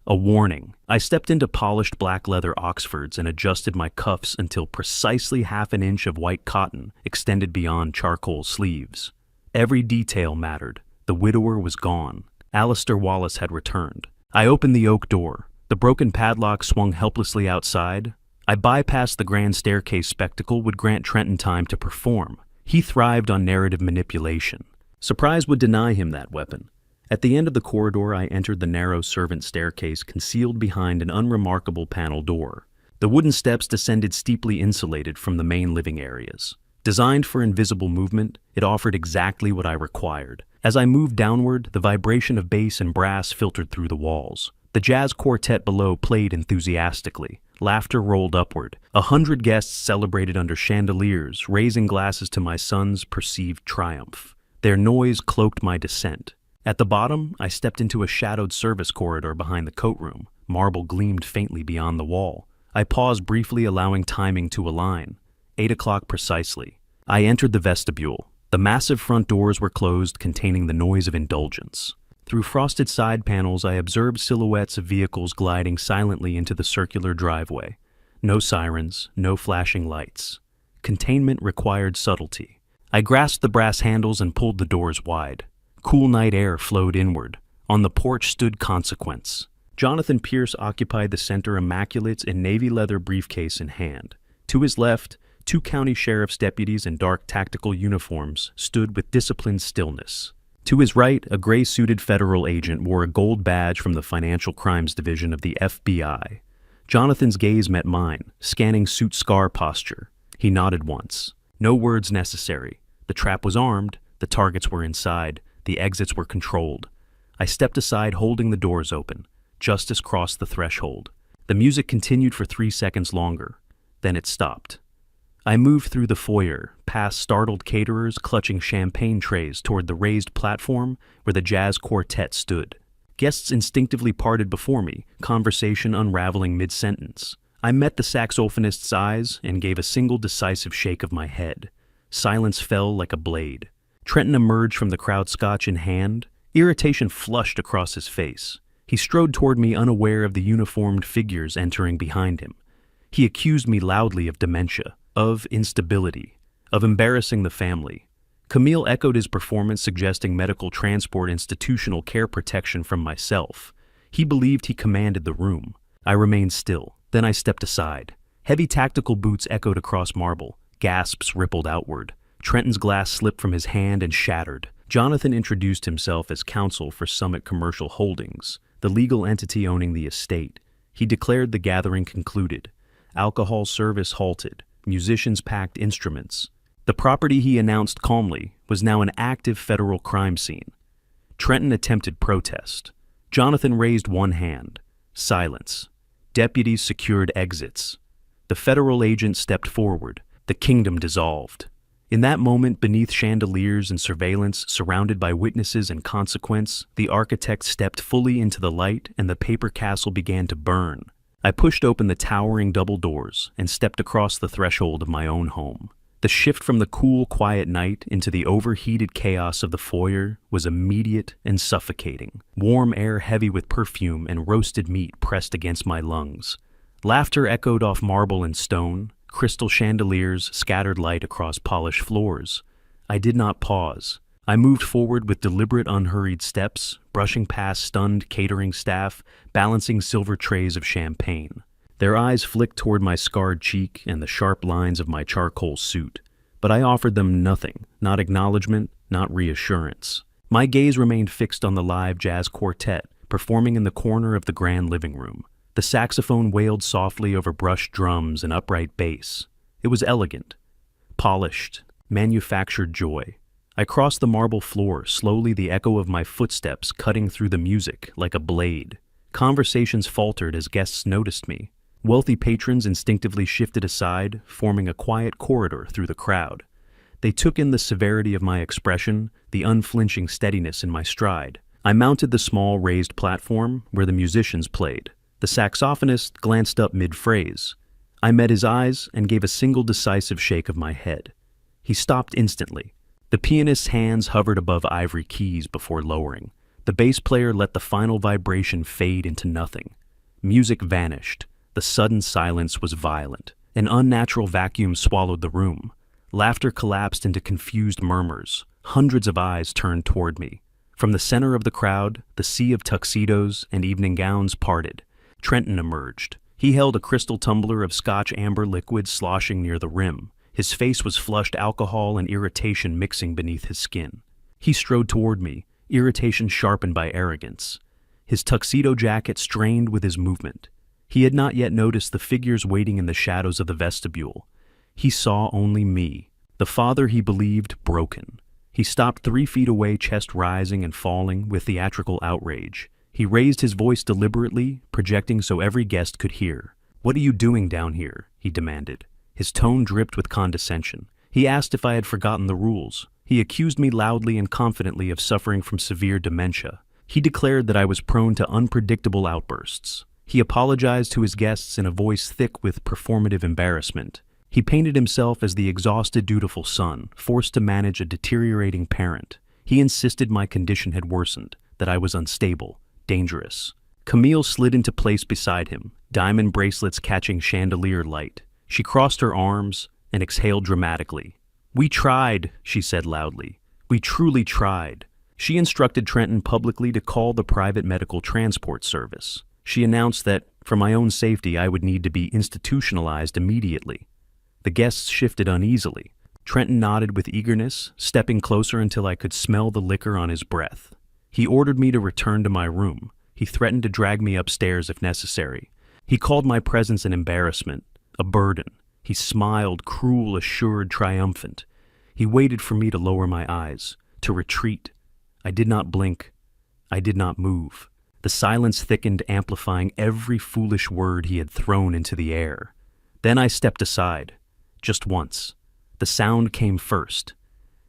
A warning. I stepped into polished black leather Oxfords and adjusted my cuffs until precisely half an inch of white cotton extended beyond charcoal sleeves. Every detail mattered. The widower was gone. Alistair Wallace had returned. I opened the oak door. The broken padlock swung helplessly outside. I bypassed the grand staircase. Spectacle would grant Trenton time to perform. He thrived on narrative manipulation. Surprise would deny him that weapon. At the end of the corridor, I entered the narrow servant staircase concealed behind an unremarkable panel door. The wooden steps descended steeply, insulated from the main living areas. Designed for invisible movement, it offered exactly what I required. As I moved downward, the vibration of bass and brass filtered through the walls. The jazz quartet below played enthusiastically. Laughter rolled upward. 100 guests celebrated under chandeliers, raising glasses to my son's perceived triumph. Their noise cloaked my descent. At the bottom, I stepped into a shadowed service corridor behind the coat room. Marble gleamed faintly beyond the wall. I paused briefly, allowing timing to align. 8 o'clock precisely. I entered the vestibule. The massive front doors were closed, containing the noise of indulgence. Through frosted side panels, I observed silhouettes of vehicles gliding silently into the circular driveway. No sirens, no flashing lights. Containment required subtlety. I grasped the brass handles and pulled the doors wide. Cool night air flowed inward. On the porch stood Consequence. Jonathan Pierce occupied the center, immaculate in navy leather briefcase in hand. To his left, 2 county sheriff's deputies in dark tactical uniforms stood with disciplined stillness. To his right, a gray-suited federal agent wore a gold badge from the Financial Crimes Division of the FBI. Jonathan's gaze met mine, scanning suit scar posture. He nodded once. No words necessary. The trap was armed, the targets were inside, the exits were controlled. I stepped aside, holding the doors open. Justice crossed the threshold. The music continued for 3 seconds longer. Then it stopped. I moved through the foyer, past startled caterers clutching champagne trays toward the raised platform where the jazz quartet stood. Guests instinctively parted before me, conversation unraveling mid-sentence. I met the saxophonist's eyes and gave a single decisive shake of my head. Silence fell like a blade. Trenton emerged from the crowd, scotch in hand. Irritation flushed across his face. He strode toward me, unaware of the uniformed figures entering behind him. He accused me loudly of dementia, of instability, of embarrassing the family. Camille echoed his performance, suggesting medical transport, institutional care, protection from myself. He believed he commanded the room. I remained still. Then I stepped aside. Heavy tactical boots echoed across marble. Gasps rippled outward. Trenton's glass slipped from his hand and shattered. Jonathan introduced himself as counsel for Summit Commercial Holdings, the legal entity owning the estate. He declared the gathering concluded. Alcohol service halted. Musicians packed instruments. The property, he announced calmly, was now an active federal crime scene. Trenton attempted protest. Jonathan raised one hand. Silence. Deputies secured exits. The federal agent stepped forward. The kingdom dissolved. In that moment, beneath chandeliers and surveillance, surrounded by witnesses and consequence, the architect stepped fully into the light and the paper castle began to burn. I pushed open the towering double doors and stepped across the threshold of my own home. The shift from the cool, quiet night into the overheated chaos of the foyer was immediate and suffocating. Warm air heavy with perfume and roasted meat pressed against my lungs. Laughter echoed off marble and stone. Crystal chandeliers scattered light across polished floors. I did not pause. I moved forward with deliberate, unhurried steps, brushing past stunned catering staff, balancing silver trays of champagne. Their eyes flicked toward my scarred cheek and the sharp lines of my charcoal suit. But I offered them nothing, not acknowledgement, not reassurance. My gaze remained fixed on the live jazz quartet, performing in the corner of the grand living room. The saxophone wailed softly over brushed drums and upright bass. It was elegant, polished, manufactured joy. I crossed the marble floor, slowly, the echo of my footsteps cutting through the music like a blade. Conversations faltered as guests noticed me. Wealthy patrons instinctively shifted aside, forming a quiet corridor through the crowd. They took in the severity of my expression, the unflinching steadiness in my stride. I mounted the small raised platform where the musicians played. The saxophonist glanced up mid-phrase. I met his eyes and gave a single decisive shake of my head. He stopped instantly. The pianist's hands hovered above ivory keys before lowering. The bass player let the final vibration fade into nothing. Music vanished. The sudden silence was violent. An unnatural vacuum swallowed the room. Laughter collapsed into confused murmurs. Hundreds of eyes turned toward me. From the center of the crowd, the sea of tuxedos and evening gowns parted. Trenton emerged. He held a crystal tumbler of Scotch amber liquid sloshing near the rim. His face was flushed, alcohol and irritation mixing beneath his skin. He strode toward me, irritation sharpened by arrogance. His tuxedo jacket strained with his movement. He had not yet noticed the figures waiting in the shadows of the vestibule. He saw only me, the father he believed broken. He stopped 3 feet away, chest rising and falling with theatrical outrage. He raised his voice deliberately, projecting so every guest could hear. "What are you doing down here?" he demanded. His tone dripped with condescension. He asked if I had forgotten the rules. He accused me loudly and confidently of suffering from severe dementia. He declared that I was prone to unpredictable outbursts. He apologized to his guests in a voice thick with performative embarrassment. He painted himself as the exhausted, dutiful son, forced to manage a deteriorating parent. He insisted my condition had worsened, that I was unstable, dangerous. Camille slid into place beside him, diamond bracelets catching chandelier light. She crossed her arms and exhaled dramatically. "We tried," she said loudly. "We truly tried." She instructed Trenton publicly to call the private medical transport service. She announced that, for my own safety, I would need to be institutionalized immediately. The guests shifted uneasily. Trenton nodded with eagerness, stepping closer until I could smell the liquor on his breath. He ordered me to return to my room. He threatened to drag me upstairs if necessary. He called my presence an embarrassment, a burden. He smiled, cruel, assured, triumphant. He waited for me to lower my eyes, to retreat. I did not blink. I did not move. The silence thickened, amplifying every foolish word he had thrown into the air. Then I stepped aside, just once. The sound came first.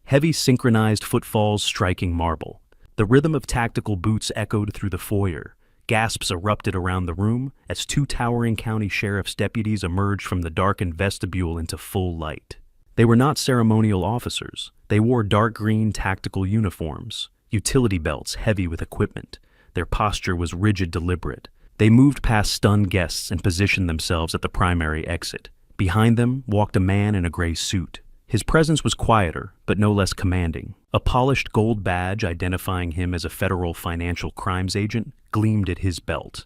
Heavy synchronized footfalls striking marble. The rhythm of tactical boots echoed through the foyer. Gasps erupted around the room as 2 towering county sheriff's deputies emerged from the darkened vestibule into full light. They were not ceremonial officers. They wore dark green tactical uniforms, utility belts heavy with equipment. Their posture was rigid, deliberate. They moved past stunned guests and positioned themselves at the primary exit. Behind them walked a man in a gray suit. His presence was quieter, but no less commanding. A polished gold badge identifying him as a federal financial crimes agent gleamed at his belt.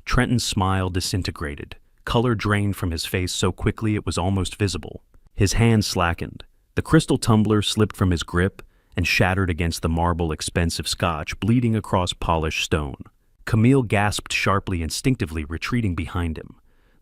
Trenton's smile disintegrated. Color drained from his face so quickly it was almost visible. His hand slackened. The crystal tumbler slipped from his grip and shattered against the marble expensive scotch, bleeding across polished stone. Camille gasped sharply, instinctively retreating behind him.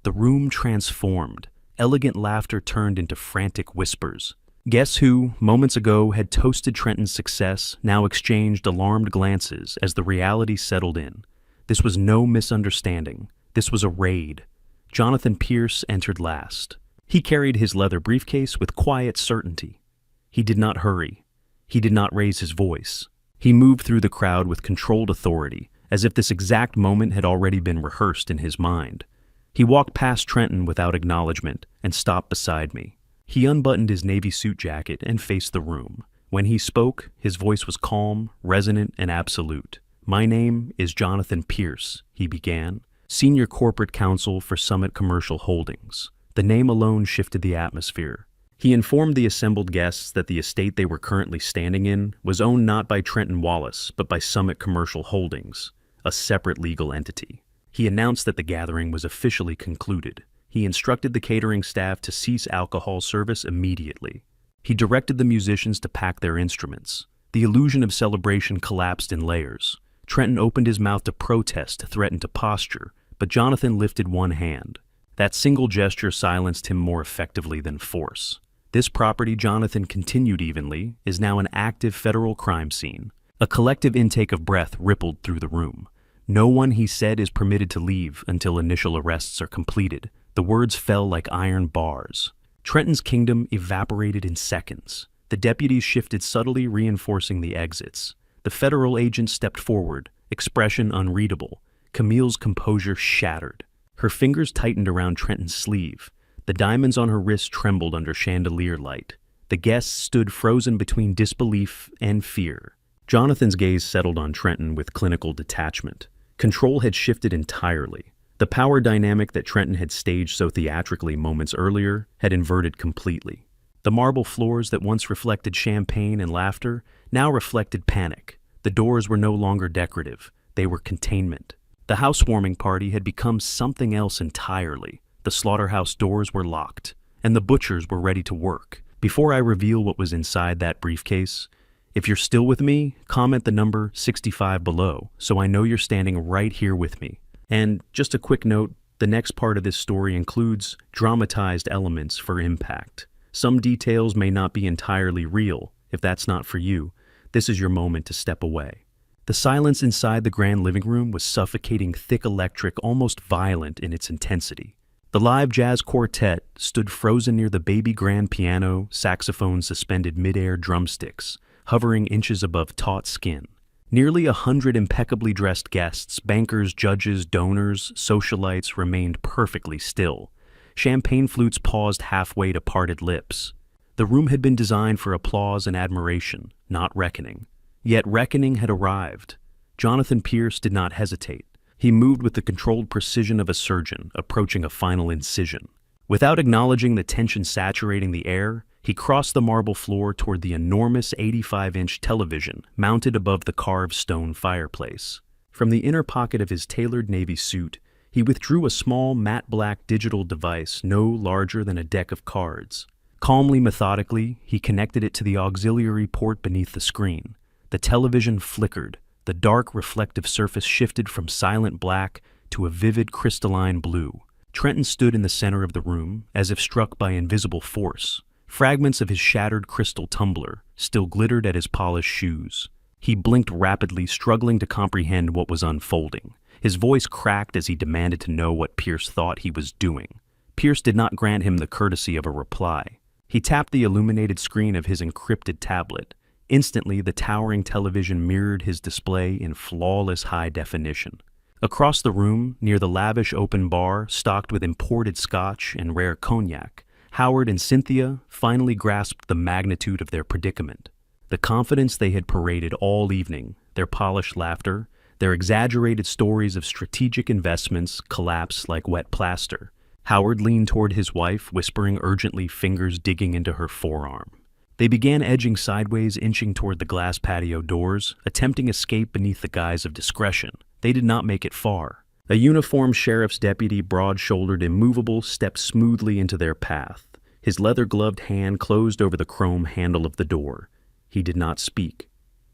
The room transformed. Elegant laughter turned into frantic whispers. Guests who, moments ago, had toasted Trenton's success now exchanged alarmed glances as the reality settled in. This was no misunderstanding. This was a raid. Jonathan Pierce entered last. He carried his leather briefcase with quiet certainty. He did not hurry. He did not raise his voice. He moved through the crowd with controlled authority, as if this exact moment had already been rehearsed in his mind. He walked past Trenton without acknowledgement and stopped beside me. He unbuttoned his navy suit jacket and faced the room. When he spoke, his voice was calm, resonant, and absolute. "My name is Jonathan Pierce," he began, "Senior Corporate Counsel for Summit Commercial Holdings." The name alone shifted the atmosphere. He informed the assembled guests that the estate they were currently standing in was owned not by Trenton Wallace, but by Summit Commercial Holdings, a separate legal entity. He announced that the gathering was officially concluded. He instructed the catering staff to cease alcohol service immediately. He directed the musicians to pack their instruments. The illusion of celebration collapsed in layers. Trenton opened his mouth to protest, to threaten to posture, but Jonathan lifted one hand. That single gesture silenced him more effectively than force. This property, Jonathan continued evenly, is now an active federal crime scene. A collective intake of breath rippled through the room. "No one," he said, "is permitted to leave until initial arrests are completed." The words fell like iron bars. Trenton's kingdom evaporated in seconds. The deputies shifted subtly, reinforcing the exits. The federal agent stepped forward, expression unreadable. Camille's composure shattered. Her fingers tightened around Trenton's sleeve. The diamonds on her wrist trembled under chandelier light. The guests stood frozen between disbelief and fear. Jonathan's gaze settled on Trenton with clinical detachment. Control had shifted entirely. The power dynamic that Trenton had staged so theatrically moments earlier had inverted completely. The marble floors that once reflected champagne and laughter now reflected panic. The doors were no longer decorative. They were containment. The housewarming party had become something else entirely. The slaughterhouse doors were locked, and the butchers were ready to work. Before I reveal what was inside that briefcase, if you're still with me, comment the number 65 below so I know you're standing right here with me. And just a quick note, the next part of this story includes dramatized elements for impact. Some details may not be entirely real. If that's not for you, this is your moment to step away. The silence inside the grand living room was suffocating, thick, electric, almost violent in its intensity. The live jazz quartet stood frozen near the baby grand piano, saxophone suspended mid-air drumsticks, hovering inches above taut skin. Nearly 100 impeccably dressed guests, bankers, judges, donors, socialites remained perfectly still. Champagne flutes paused halfway to parted lips. The room had been designed for applause and admiration, not reckoning. Yet reckoning had arrived. Jonathan Pierce did not hesitate. He moved with the controlled precision of a surgeon approaching a final incision. Without acknowledging the tension saturating the air, he crossed the marble floor toward the enormous 85-inch television mounted above the carved stone fireplace. From the inner pocket of his tailored navy suit, he withdrew a small matte black digital device no larger than a deck of cards. Calmly, methodically, he connected it to the auxiliary port beneath the screen. The television flickered. The dark, reflective surface shifted from silent black to a vivid crystalline blue. Trenton stood in the center of the room, as if struck by invisible force. Fragments of his shattered crystal tumbler still glittered at his polished shoes. He blinked rapidly, struggling to comprehend what was unfolding. His voice cracked as he demanded to know what Pierce thought he was doing. Pierce did not grant him the courtesy of a reply. He tapped the illuminated screen of his encrypted tablet. Instantly, the towering television mirrored his display in flawless high definition. Across the room, near the lavish open bar stocked with imported scotch and rare cognac, Howard and Cynthia finally grasped the magnitude of their predicament. The confidence they had paraded all evening, their polished laughter, their exaggerated stories of strategic investments collapsed like wet plaster. Howard leaned toward his wife, whispering urgently, fingers digging into her forearm. They began edging sideways, inching toward the glass patio doors, attempting escape beneath the guise of discretion. They did not make it far. A uniformed sheriff's deputy, broad-shouldered, immovable, stepped smoothly into their path. His leather-gloved hand closed over the chrome handle of the door. He did not speak.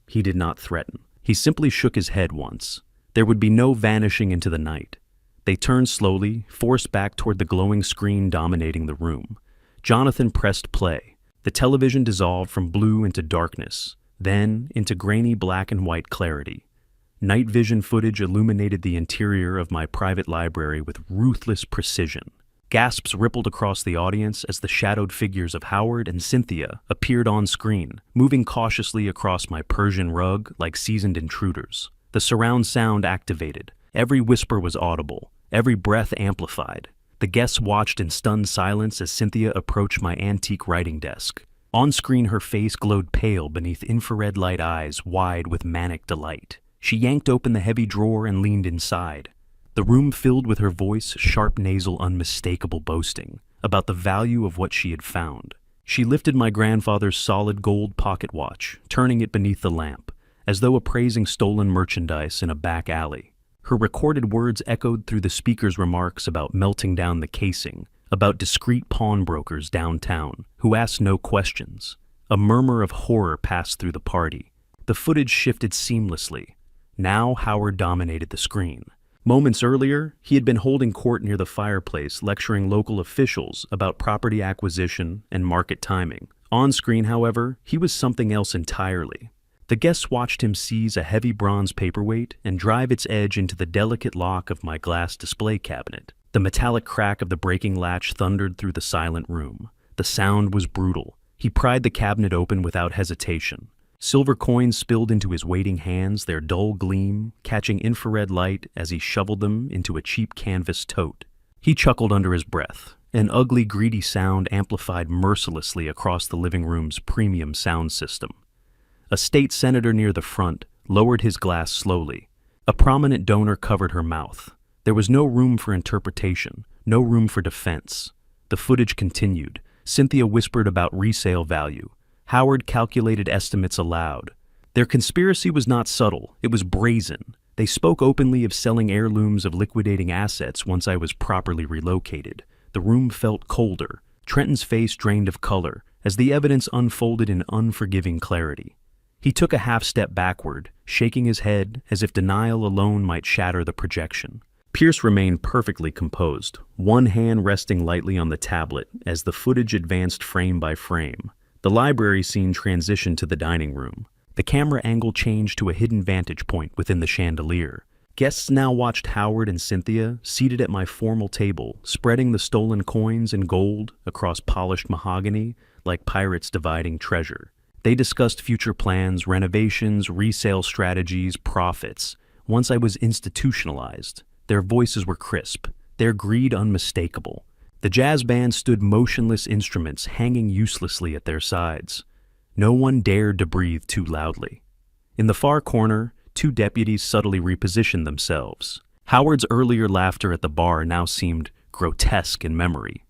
He did not threaten. He simply shook his head once. There would be no vanishing into the night. They turned slowly, forced back toward the glowing screen dominating the room. Jonathan pressed play. The television dissolved from blue into darkness, then into grainy black and white clarity. Night vision footage illuminated the interior of my private library with ruthless precision. Gasps rippled across the audience as the shadowed figures of Howard and Cynthia appeared on screen, moving cautiously across my Persian rug like seasoned intruders. The surround sound activated. Every whisper was audible, every breath amplified. The guests watched in stunned silence as Cynthia approached my antique writing desk. On screen, her face glowed pale beneath infrared light eyes wide with manic delight. She yanked open the heavy drawer and leaned inside. The room filled with her voice, sharp nasal, unmistakable boasting about the value of what she had found. She lifted my grandfather's solid gold pocket watch, turning it beneath the lamp, as though appraising stolen merchandise in a back alley. Her recorded words echoed through the speaker's remarks about melting down the casing, about discreet pawnbrokers downtown who asked no questions. A murmur of horror passed through the party. The footage shifted seamlessly. Now Howard dominated the screen. Moments earlier, he had been holding court near the fireplace, lecturing local officials about property acquisition and market timing. On screen, however, he was something else entirely. The guests watched him seize a heavy bronze paperweight and drive its edge into the delicate lock of my glass display cabinet. The metallic crack of the breaking latch thundered through the silent room. The sound was brutal. He pried the cabinet open without hesitation. Silver coins spilled into his waiting hands, their dull gleam catching infrared light as he shoveled them into a cheap canvas tote. He chuckled under his breath, an ugly, greedy sound amplified mercilessly across the living room's premium sound system. A state senator near the front lowered his glass slowly. A prominent donor covered her mouth. There was no room for interpretation, no room for defense. The footage continued. Cynthia whispered about resale value. Howard calculated estimates aloud. Their conspiracy was not subtle, it was brazen. They spoke openly of selling heirlooms, of liquidating assets once I was properly relocated. The room felt colder. Trenton's face drained of color as the evidence unfolded in unforgiving clarity. He took a half step backward, shaking his head as if denial alone might shatter the projection. Pierce remained perfectly composed, one hand resting lightly on the tablet as the footage advanced frame by frame. The library scene transitioned to the dining room. The camera angle changed to a hidden vantage point within the chandelier. Guests now watched Howard and Cynthia seated at my formal table, spreading the stolen coins and gold across polished mahogany like pirates dividing treasure. They discussed future plans, renovations, resale strategies, profits. Once I was institutionalized, their voices were crisp, their greed unmistakable. The jazz band stood motionless instruments hanging uselessly at their sides. No one dared to breathe too loudly. In the far corner, two deputies subtly repositioned themselves. Howard's earlier laughter at the bar now seemed grotesque in memory.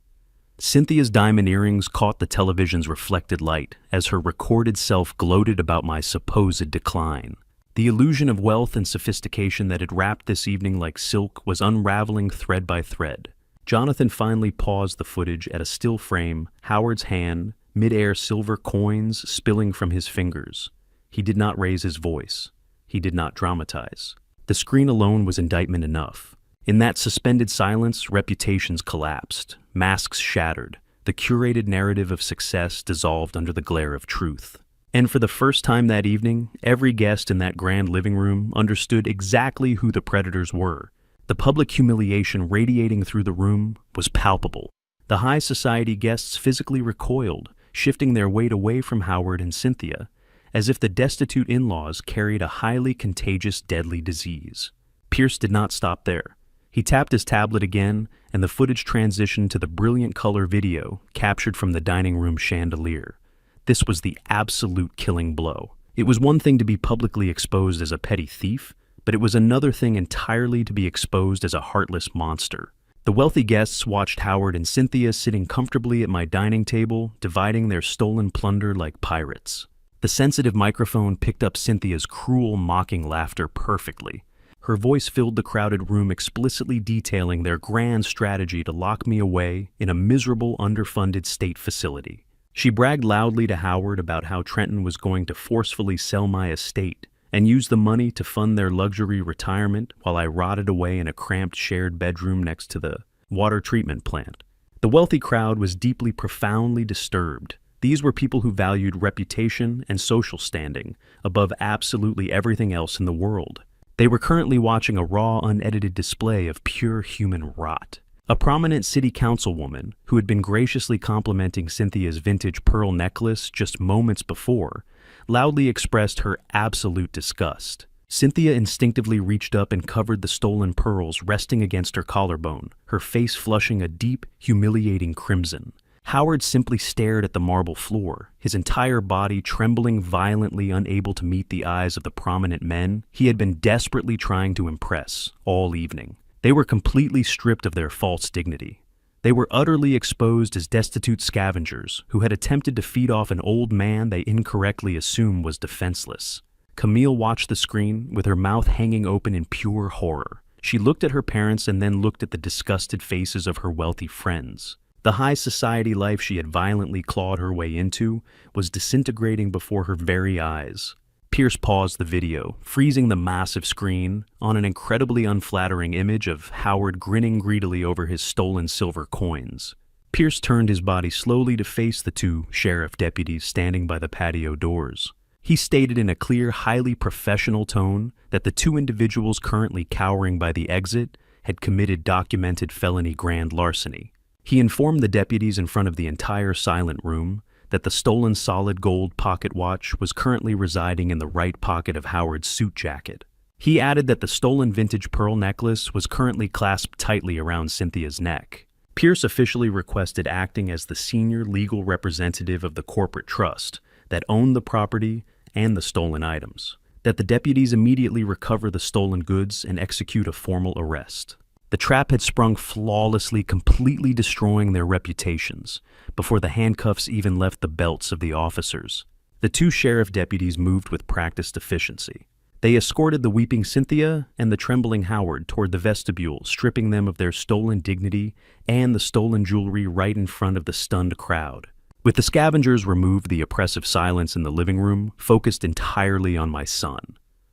Cynthia's diamond earrings caught the television's reflected light as her recorded self gloated about my supposed decline. The illusion of wealth and sophistication that had wrapped this evening like silk was unraveling thread by thread. Jonathan finally paused the footage at a still frame, Howard's hand, mid-air silver coins spilling from his fingers. He did not raise his voice. He did not dramatize. The screen alone was indictment enough. In that suspended silence, reputations collapsed, masks shattered, the curated narrative of success dissolved under the glare of truth. And for the first time that evening, every guest in that grand living room understood exactly who the predators were. The public humiliation radiating through the room was palpable. The high society guests physically recoiled, shifting their weight away from Howard and Cynthia, as if the destitute in-laws carried a highly contagious, deadly disease. Pierce did not stop there. He tapped his tablet again, and the footage transitioned to the brilliant color video captured from the dining room chandelier. This was the absolute killing blow. It was one thing to be publicly exposed as a petty thief, but it was another thing entirely to be exposed as a heartless monster. The wealthy guests watched Howard and Cynthia sitting comfortably at my dining table, dividing their stolen plunder like pirates. The sensitive microphone picked up Cynthia's cruel, mocking laughter perfectly. Her voice filled the crowded room, explicitly detailing their grand strategy to lock me away in a miserable, underfunded state facility. She bragged loudly to Howard about how Trenton was going to forcefully sell my estate and use the money to fund their luxury retirement while I rotted away in a cramped shared bedroom next to the water treatment plant. The wealthy crowd was deeply, profoundly disturbed. These were people who valued reputation and social standing above absolutely everything else in the world. They were currently watching a raw, unedited display of pure human rot. A prominent city councilwoman, who had been graciously complimenting Cynthia's vintage pearl necklace just moments before, loudly expressed her absolute disgust. Cynthia instinctively reached up and covered the stolen pearls resting against her collarbone, her face flushing a deep, humiliating crimson. Howard simply stared at the marble floor, his entire body trembling violently, unable to meet the eyes of the prominent men he had been desperately trying to impress all evening. They were completely stripped of their false dignity. They were utterly exposed as destitute scavengers who had attempted to feed off an old man they incorrectly assumed was defenseless. Camille watched the screen with her mouth hanging open in pure horror. She looked at her parents and then looked at the disgusted faces of her wealthy friends. The high society life she had violently clawed her way into was disintegrating before her very eyes. Pierce paused the video, freezing the massive screen on an incredibly unflattering image of Howard grinning greedily over his stolen silver coins. Pierce turned his body slowly to face the two sheriff deputies standing by the patio doors. He stated in a clear, highly professional tone that the two individuals currently cowering by the exit had committed documented felony grand larceny. He informed the deputies in front of the entire silent room that the stolen solid gold pocket watch was currently residing in the right pocket of Howard's suit jacket. He added that the stolen vintage pearl necklace was currently clasped tightly around Cynthia's neck. Pierce officially requested acting as the senior legal representative of the corporate trust that owned the property and the stolen items, that the deputies immediately recover the stolen goods and execute a formal arrest. The trap had sprung flawlessly, completely destroying their reputations, before the handcuffs even left the belts of the officers. The two sheriff deputies moved with practiced efficiency. They escorted the weeping Cynthia and the trembling Howard toward the vestibule, stripping them of their stolen dignity and the stolen jewelry right in front of the stunned crowd. With the scavengers removed, the oppressive silence in the living room focused entirely on my son.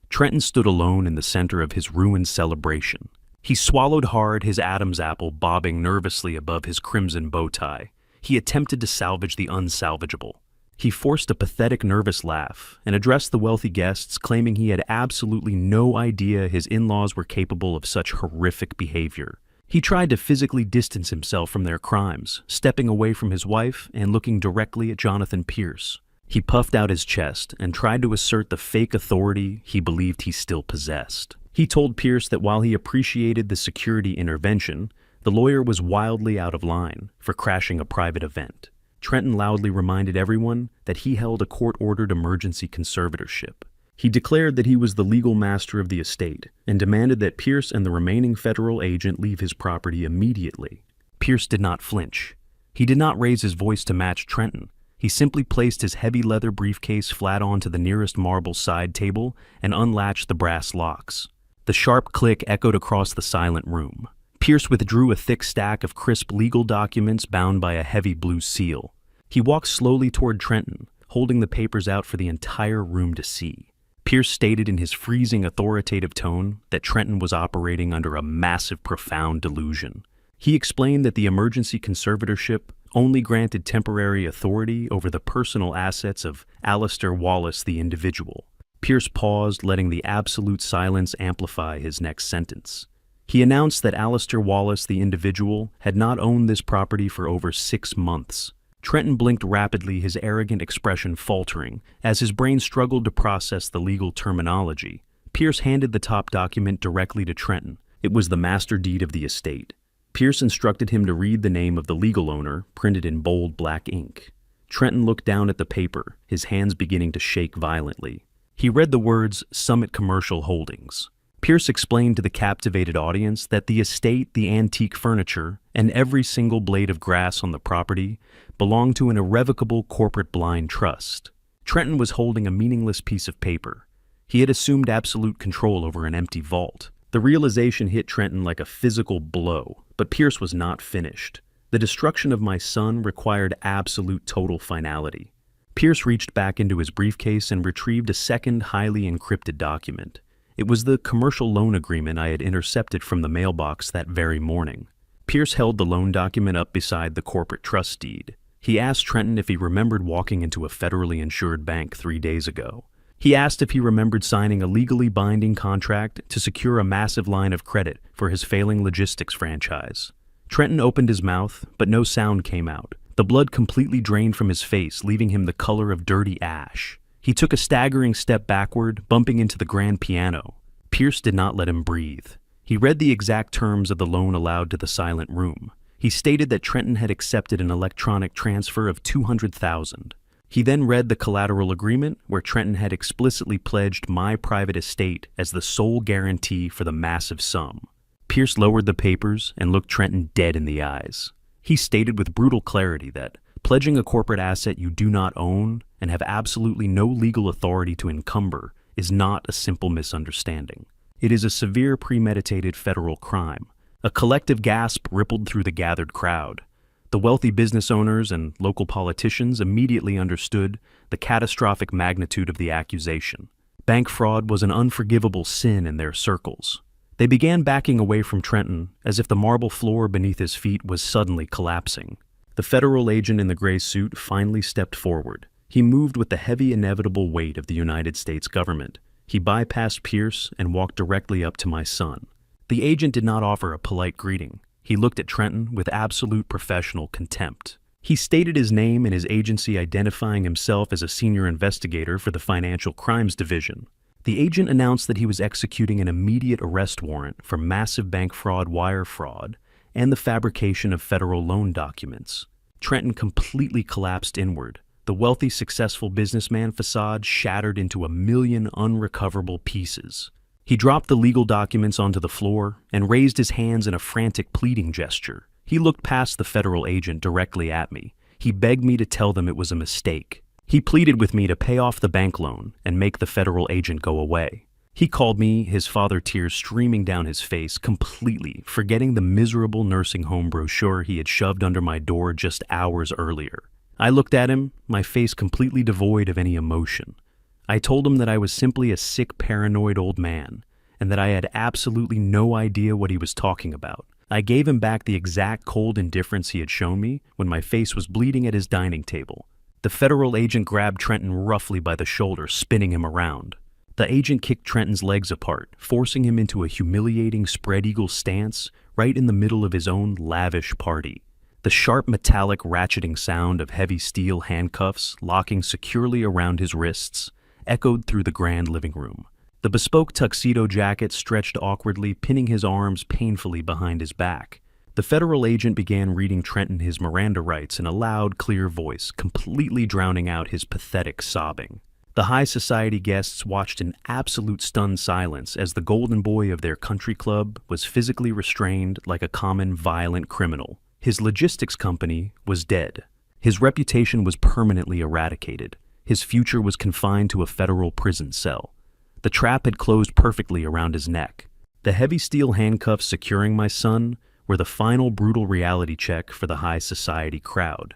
Trenton stood alone in the center of his ruined celebration. He swallowed hard, his Adam's apple bobbing nervously above his crimson bow tie. He attempted to salvage the unsalvageable. He forced a pathetic, nervous laugh and addressed the wealthy guests, claiming he had absolutely no idea his in-laws were capable of such horrific behavior. He tried to physically distance himself from their crimes, stepping away from his wife and looking directly at Jonathan Pierce. He puffed out his chest and tried to assert the fake authority he believed he still possessed. He told Pierce that while he appreciated the security intervention, the lawyer was wildly out of line for crashing a private event. Trenton loudly reminded everyone that he held a court-ordered emergency conservatorship. He declared that he was the legal master of the estate and demanded that Pierce and the remaining federal agent leave his property immediately. Pierce did not flinch. He did not raise his voice to match Trenton. He simply placed his heavy leather briefcase flat onto the nearest marble side table and unlatched the brass locks. The sharp click echoed across the silent room. Pierce withdrew a thick stack of crisp legal documents bound by a heavy blue seal. He walked slowly toward Trenton, holding the papers out for the entire room to see. Pierce stated in his freezing, authoritative tone that Trenton was operating under a massive, profound delusion. He explained that the emergency conservatorship only granted temporary authority over the personal assets of Alistair Wallace, the individual. Pierce paused, letting the absolute silence amplify his next sentence. He announced that Alistair Wallace, the individual, had not owned this property for over 6 months. Trenton blinked rapidly, his arrogant expression faltering, as his brain struggled to process the legal terminology. Pierce handed the top document directly to Trenton. It was the master deed of the estate. Pierce instructed him to read the name of the legal owner, printed in bold black ink. Trenton looked down at the paper, his hands beginning to shake violently. He read the words, Summit Commercial Holdings. Pierce explained to the captivated audience that the estate, the antique furniture, and every single blade of grass on the property belonged to an irrevocable corporate blind trust. Trenton was holding a meaningless piece of paper. He had assumed absolute control over an empty vault. The realization hit Trenton like a physical blow, but Pierce was not finished. The destruction of my son required absolute total finality. Pierce reached back into his briefcase and retrieved a second highly encrypted document. It was the commercial loan agreement I had intercepted from the mailbox that very morning. Pierce held the loan document up beside the corporate trust deed. He asked Trenton if he remembered walking into a federally insured bank 3 days ago. He asked if he remembered signing a legally binding contract to secure a massive line of credit for his failing logistics franchise. Trenton opened his mouth, but no sound came out. The blood completely drained from his face, leaving him the color of dirty ash. He took a staggering step backward, bumping into the grand piano. Pierce did not let him breathe. He read the exact terms of the loan allowed to the silent room. He stated that Trenton had accepted an electronic transfer of $200,000. He then read the collateral agreement where Trenton had explicitly pledged my private estate as the sole guarantee for the massive sum. Pierce lowered the papers and looked Trenton dead in the eyes. He stated with brutal clarity that pledging a corporate asset you do not own and have absolutely no legal authority to encumber is not a simple misunderstanding. It is a severe premeditated federal crime. A collective gasp rippled through the gathered crowd. The wealthy business owners and local politicians immediately understood the catastrophic magnitude of the accusation. Bank fraud was an unforgivable sin in their circles. They began backing away from Trenton as if the marble floor beneath his feet was suddenly collapsing. The federal agent in the gray suit finally stepped forward. He moved with the heavy, inevitable weight of the United States government. He bypassed Pierce and walked directly up to my son. The agent did not offer a polite greeting. He looked at Trenton with absolute professional contempt. He stated his name and his agency, identifying himself as a senior investigator for the Financial Crimes Division. The agent announced that he was executing an immediate arrest warrant for massive bank fraud, wire fraud, and the fabrication of federal loan documents. Trenton completely collapsed inward. The wealthy, successful businessman facade shattered into 1,000,000 unrecoverable pieces. He dropped the legal documents onto the floor and raised his hands in a frantic pleading gesture. He looked past the federal agent directly at me. He begged me to tell them it was a mistake. He pleaded with me to pay off the bank loan and make the federal agent go away. He called me, his father tears streaming down his face, completely forgetting the miserable nursing home brochure he had shoved under my door just hours earlier. I looked at him, my face completely devoid of any emotion. I told him that I was simply a sick, paranoid old man, and that I had absolutely no idea what he was talking about. I gave him back the exact cold indifference he had shown me when my face was bleeding at his dining table. The federal agent grabbed Trenton roughly by the shoulder, spinning him around. The agent kicked Trenton's legs apart, forcing him into a humiliating spread-eagle stance right in the middle of his own lavish party. The sharp metallic ratcheting sound of heavy steel handcuffs locking securely around his wrists echoed through the grand living room. The bespoke tuxedo jacket stretched awkwardly, pinning his arms painfully behind his back. The federal agent began reading Trenton his Miranda rights in a loud, clear voice, completely drowning out his pathetic sobbing. The high society guests watched in absolute stunned silence as the golden boy of their country club was physically restrained like a common violent criminal. His logistics company was dead. His reputation was permanently eradicated. His future was confined to a federal prison cell. The trap had closed perfectly around his neck. The heavy steel handcuffs securing my son were the final brutal reality check for the high society crowd.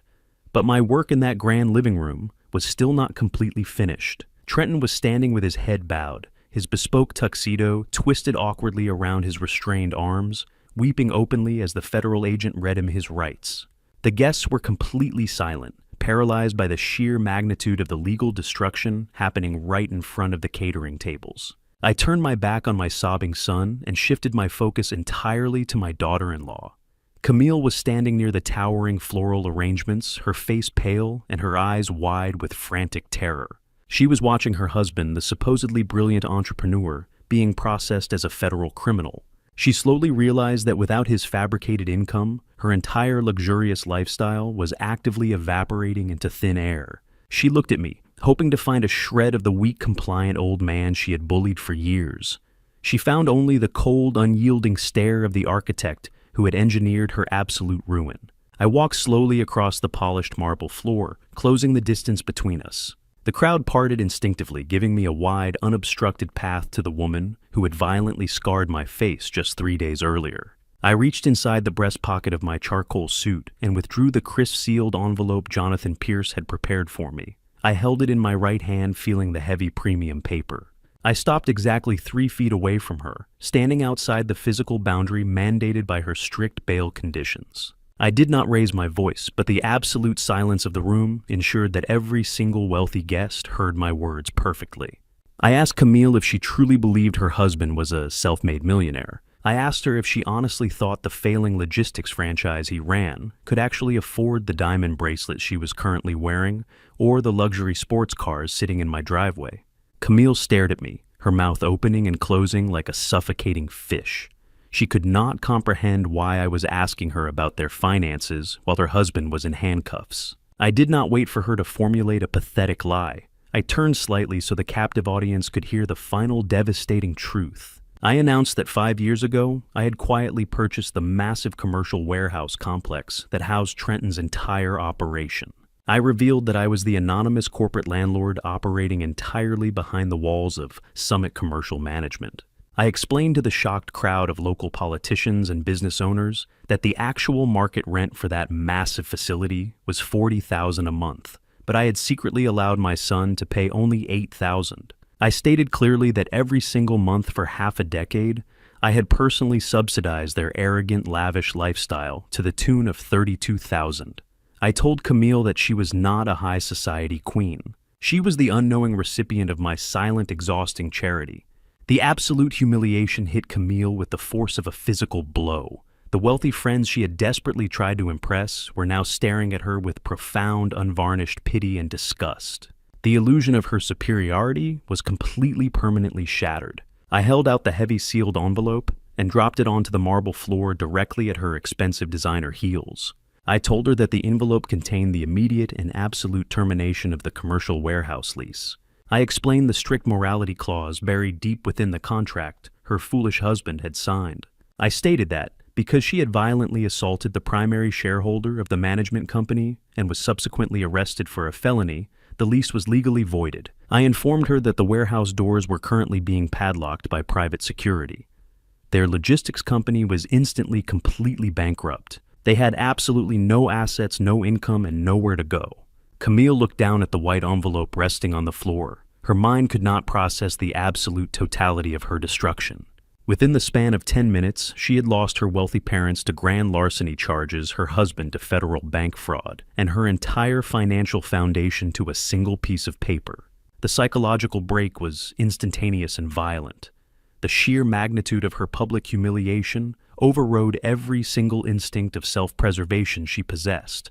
But my work in that grand living room was still not completely finished. Trenton was standing with his head bowed, his bespoke tuxedo twisted awkwardly around his restrained arms, weeping openly as the federal agent read him his rights. The guests were completely silent, paralyzed by the sheer magnitude of the legal destruction happening right in front of the catering tables. I turned my back on my sobbing son and shifted my focus entirely to my daughter-in-law. Camille was standing near the towering floral arrangements, her face pale and her eyes wide with frantic terror. She was watching her husband, the supposedly brilliant entrepreneur, being processed as a federal criminal. She slowly realized that without his fabricated income, her entire luxurious lifestyle was actively evaporating into thin air. She looked at me, hoping to find a shred of the weak, compliant old man she had bullied for years. She found only the cold, unyielding stare of the architect who had engineered her absolute ruin. I walked slowly across the polished marble floor, closing the distance between us. The crowd parted instinctively, giving me a wide, unobstructed path to the woman who had violently scarred my face just 3 days earlier. I reached inside the breast pocket of my charcoal suit and withdrew the crisp-sealed envelope Jonathan Pierce had prepared for me. I held it in my right hand, feeling the heavy premium paper. I stopped exactly 3 feet away from her, standing outside the physical boundary mandated by her strict bail conditions. I did not raise my voice, but the absolute silence of the room ensured that every single wealthy guest heard my words perfectly. I asked Camille if she truly believed her husband was a self-made millionaire, I asked her if she honestly thought the failing logistics franchise he ran could actually afford the diamond bracelet she was currently wearing or the luxury sports cars sitting in my driveway. Camille stared at me, her mouth opening and closing like a suffocating fish. She could not comprehend why I was asking her about their finances while her husband was in handcuffs. I did not wait for her to formulate a pathetic lie. I turned slightly so the captive audience could hear the final devastating truth. I announced that 5 years ago, I had quietly purchased the massive commercial warehouse complex that housed Trenton's entire operation. I revealed that I was the anonymous corporate landlord operating entirely behind the walls of Summit Commercial Management. I explained to the shocked crowd of local politicians and business owners that the actual market rent for that massive facility was $40,000 a month, but I had secretly allowed my son to pay only $8,000. I stated clearly that every single month for half a decade, I had personally subsidized their arrogant, lavish lifestyle to the tune of $32,000. I told Camille that she was not a high society queen. She was the unknowing recipient of my silent, exhausting charity. The absolute humiliation hit Camille with the force of a physical blow. The wealthy friends she had desperately tried to impress were now staring at her with profound, unvarnished pity and disgust. The illusion of her superiority was completely permanently shattered. I held out the heavy sealed envelope and dropped it onto the marble floor directly at her expensive designer heels. I told her that the envelope contained the immediate and absolute termination of the commercial warehouse lease. I explained the strict morality clause buried deep within the contract her foolish husband had signed. I stated that, because she had violently assaulted the primary shareholder of the management company and was subsequently arrested for a felony, the lease was legally voided. I informed her that the warehouse doors were currently being padlocked by private security. Their logistics company was instantly completely bankrupt. They had absolutely no assets, no income, and nowhere to go. Camille looked down at the white envelope resting on the floor. Her mind could not process the absolute totality of her destruction. Within the span of 10 minutes, she had lost her wealthy parents to grand larceny charges, her husband to federal bank fraud, and her entire financial foundation to a single piece of paper. The psychological break was instantaneous and violent. The sheer magnitude of her public humiliation overrode every single instinct of self-preservation she possessed.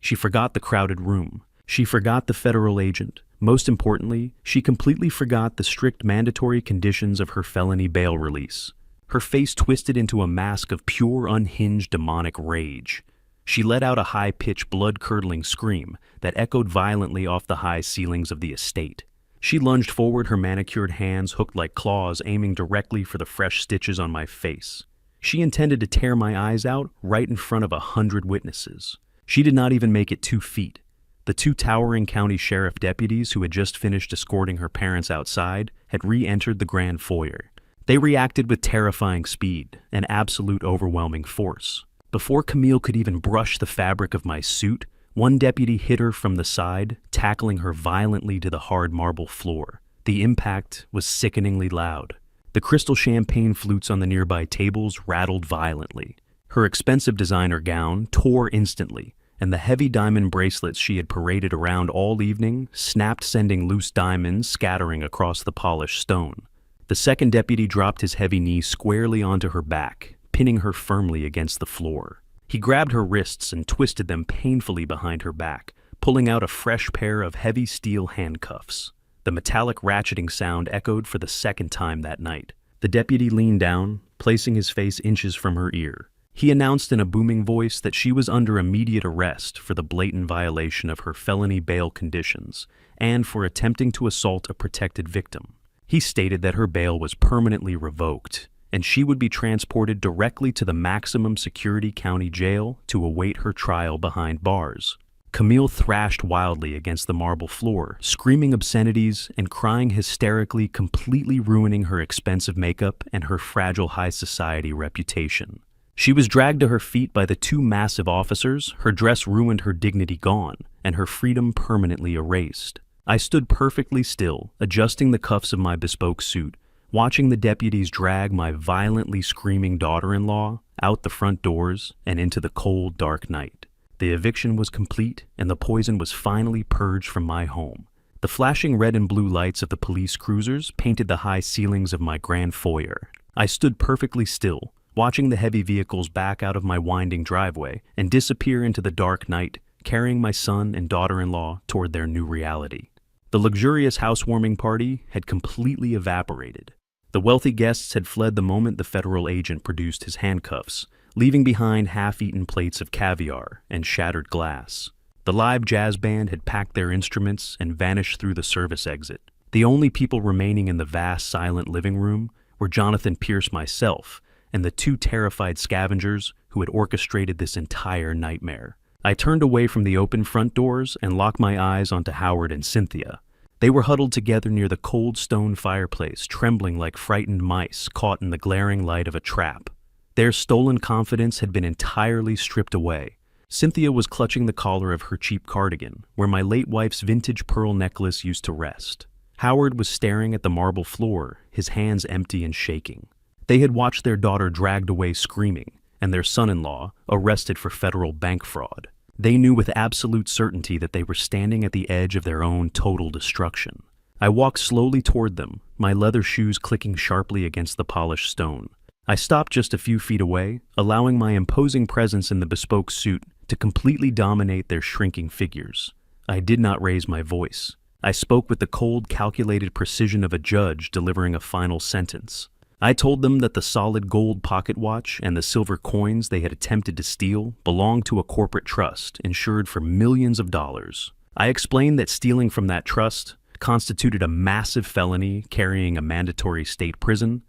She forgot the crowded room. She forgot the federal agent. Most importantly, she completely forgot the strict mandatory conditions of her felony bail release. Her face twisted into a mask of pure, unhinged, demonic rage. She let out a high-pitched, blood-curdling scream that echoed violently off the high ceilings of the estate. She lunged forward, her manicured hands hooked like claws, aiming directly for the fresh stitches on my face. She intended to tear my eyes out right in front of 100 witnesses. She did not even make it 2 feet. The 2 towering county sheriff deputies who had just finished escorting her parents outside had re-entered the grand foyer. They reacted with terrifying speed and absolute overwhelming force. Before Camille could even brush the fabric of my suit, one deputy hit her from the side, tackling her violently to the hard marble floor. The impact was sickeningly loud. The crystal champagne flutes on the nearby tables rattled violently. Her expensive designer gown tore instantly, and the heavy diamond bracelets she had paraded around all evening snapped, sending loose diamonds scattering across the polished stone. The second deputy dropped his heavy knee squarely onto her back, pinning her firmly against the floor. He grabbed her wrists and twisted them painfully behind her back, pulling out a fresh pair of heavy steel handcuffs. The metallic ratcheting sound echoed for the second time that night. The deputy leaned down, placing his face inches from her ear. He announced in a booming voice that she was under immediate arrest for the blatant violation of her felony bail conditions and for attempting to assault a protected victim. He stated that her bail was permanently revoked, and she would be transported directly to the maximum security county jail to await her trial behind bars. Camille thrashed wildly against the marble floor, screaming obscenities and crying hysterically, completely ruining her expensive makeup and her fragile high society reputation. She was dragged to her feet by the 2 massive officers, her dress ruined, her dignity gone, and her freedom permanently erased. I stood perfectly still, adjusting the cuffs of my bespoke suit, watching the deputies drag my violently screaming daughter-in-law out the front doors and into the cold, dark night. The eviction was complete, and the poison was finally purged from my home. The flashing red and blue lights of the police cruisers painted the high ceilings of my grand foyer. I stood perfectly still, watching the heavy vehicles back out of my winding driveway and disappear into the dark night, carrying my son and daughter-in-law toward their new reality. The luxurious housewarming party had completely evaporated. The wealthy guests had fled the moment the federal agent produced his handcuffs, leaving behind half-eaten plates of caviar and shattered glass. The live jazz band had packed their instruments and vanished through the service exit. The only people remaining in the vast, silent living room were Jonathan Pierce, myself, and the two terrified scavengers who had orchestrated this entire nightmare. I turned away from the open front doors and locked my eyes onto Howard and Cynthia. They were huddled together near the cold stone fireplace, trembling like frightened mice caught in the glaring light of a trap. Their stolen confidence had been entirely stripped away. Cynthia was clutching the collar of her cheap cardigan, where my late wife's vintage pearl necklace used to rest. Howard was staring at the marble floor, his hands empty and shaking. They had watched their daughter dragged away screaming, and their son-in-law arrested for federal bank fraud. They knew with absolute certainty that they were standing at the edge of their own total destruction. I walked slowly toward them, my leather shoes clicking sharply against the polished stone. I stopped just a few feet away, allowing my imposing presence in the bespoke suit to completely dominate their shrinking figures. I did not raise my voice. I spoke with the cold, calculated precision of a judge delivering a final sentence. I told them that the solid gold pocket watch and the silver coins they had attempted to steal belonged to a corporate trust insured for millions of dollars. I explained that stealing from that trust constituted a massive felony carrying a mandatory state prison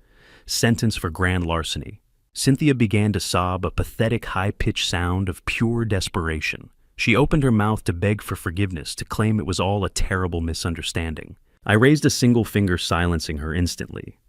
sentence for grand larceny. Cynthia began to sob, a pathetic high-pitched sound of pure desperation. She opened her mouth to beg for forgiveness, to claim it was all a terrible misunderstanding. I raised a single finger, silencing her instantly.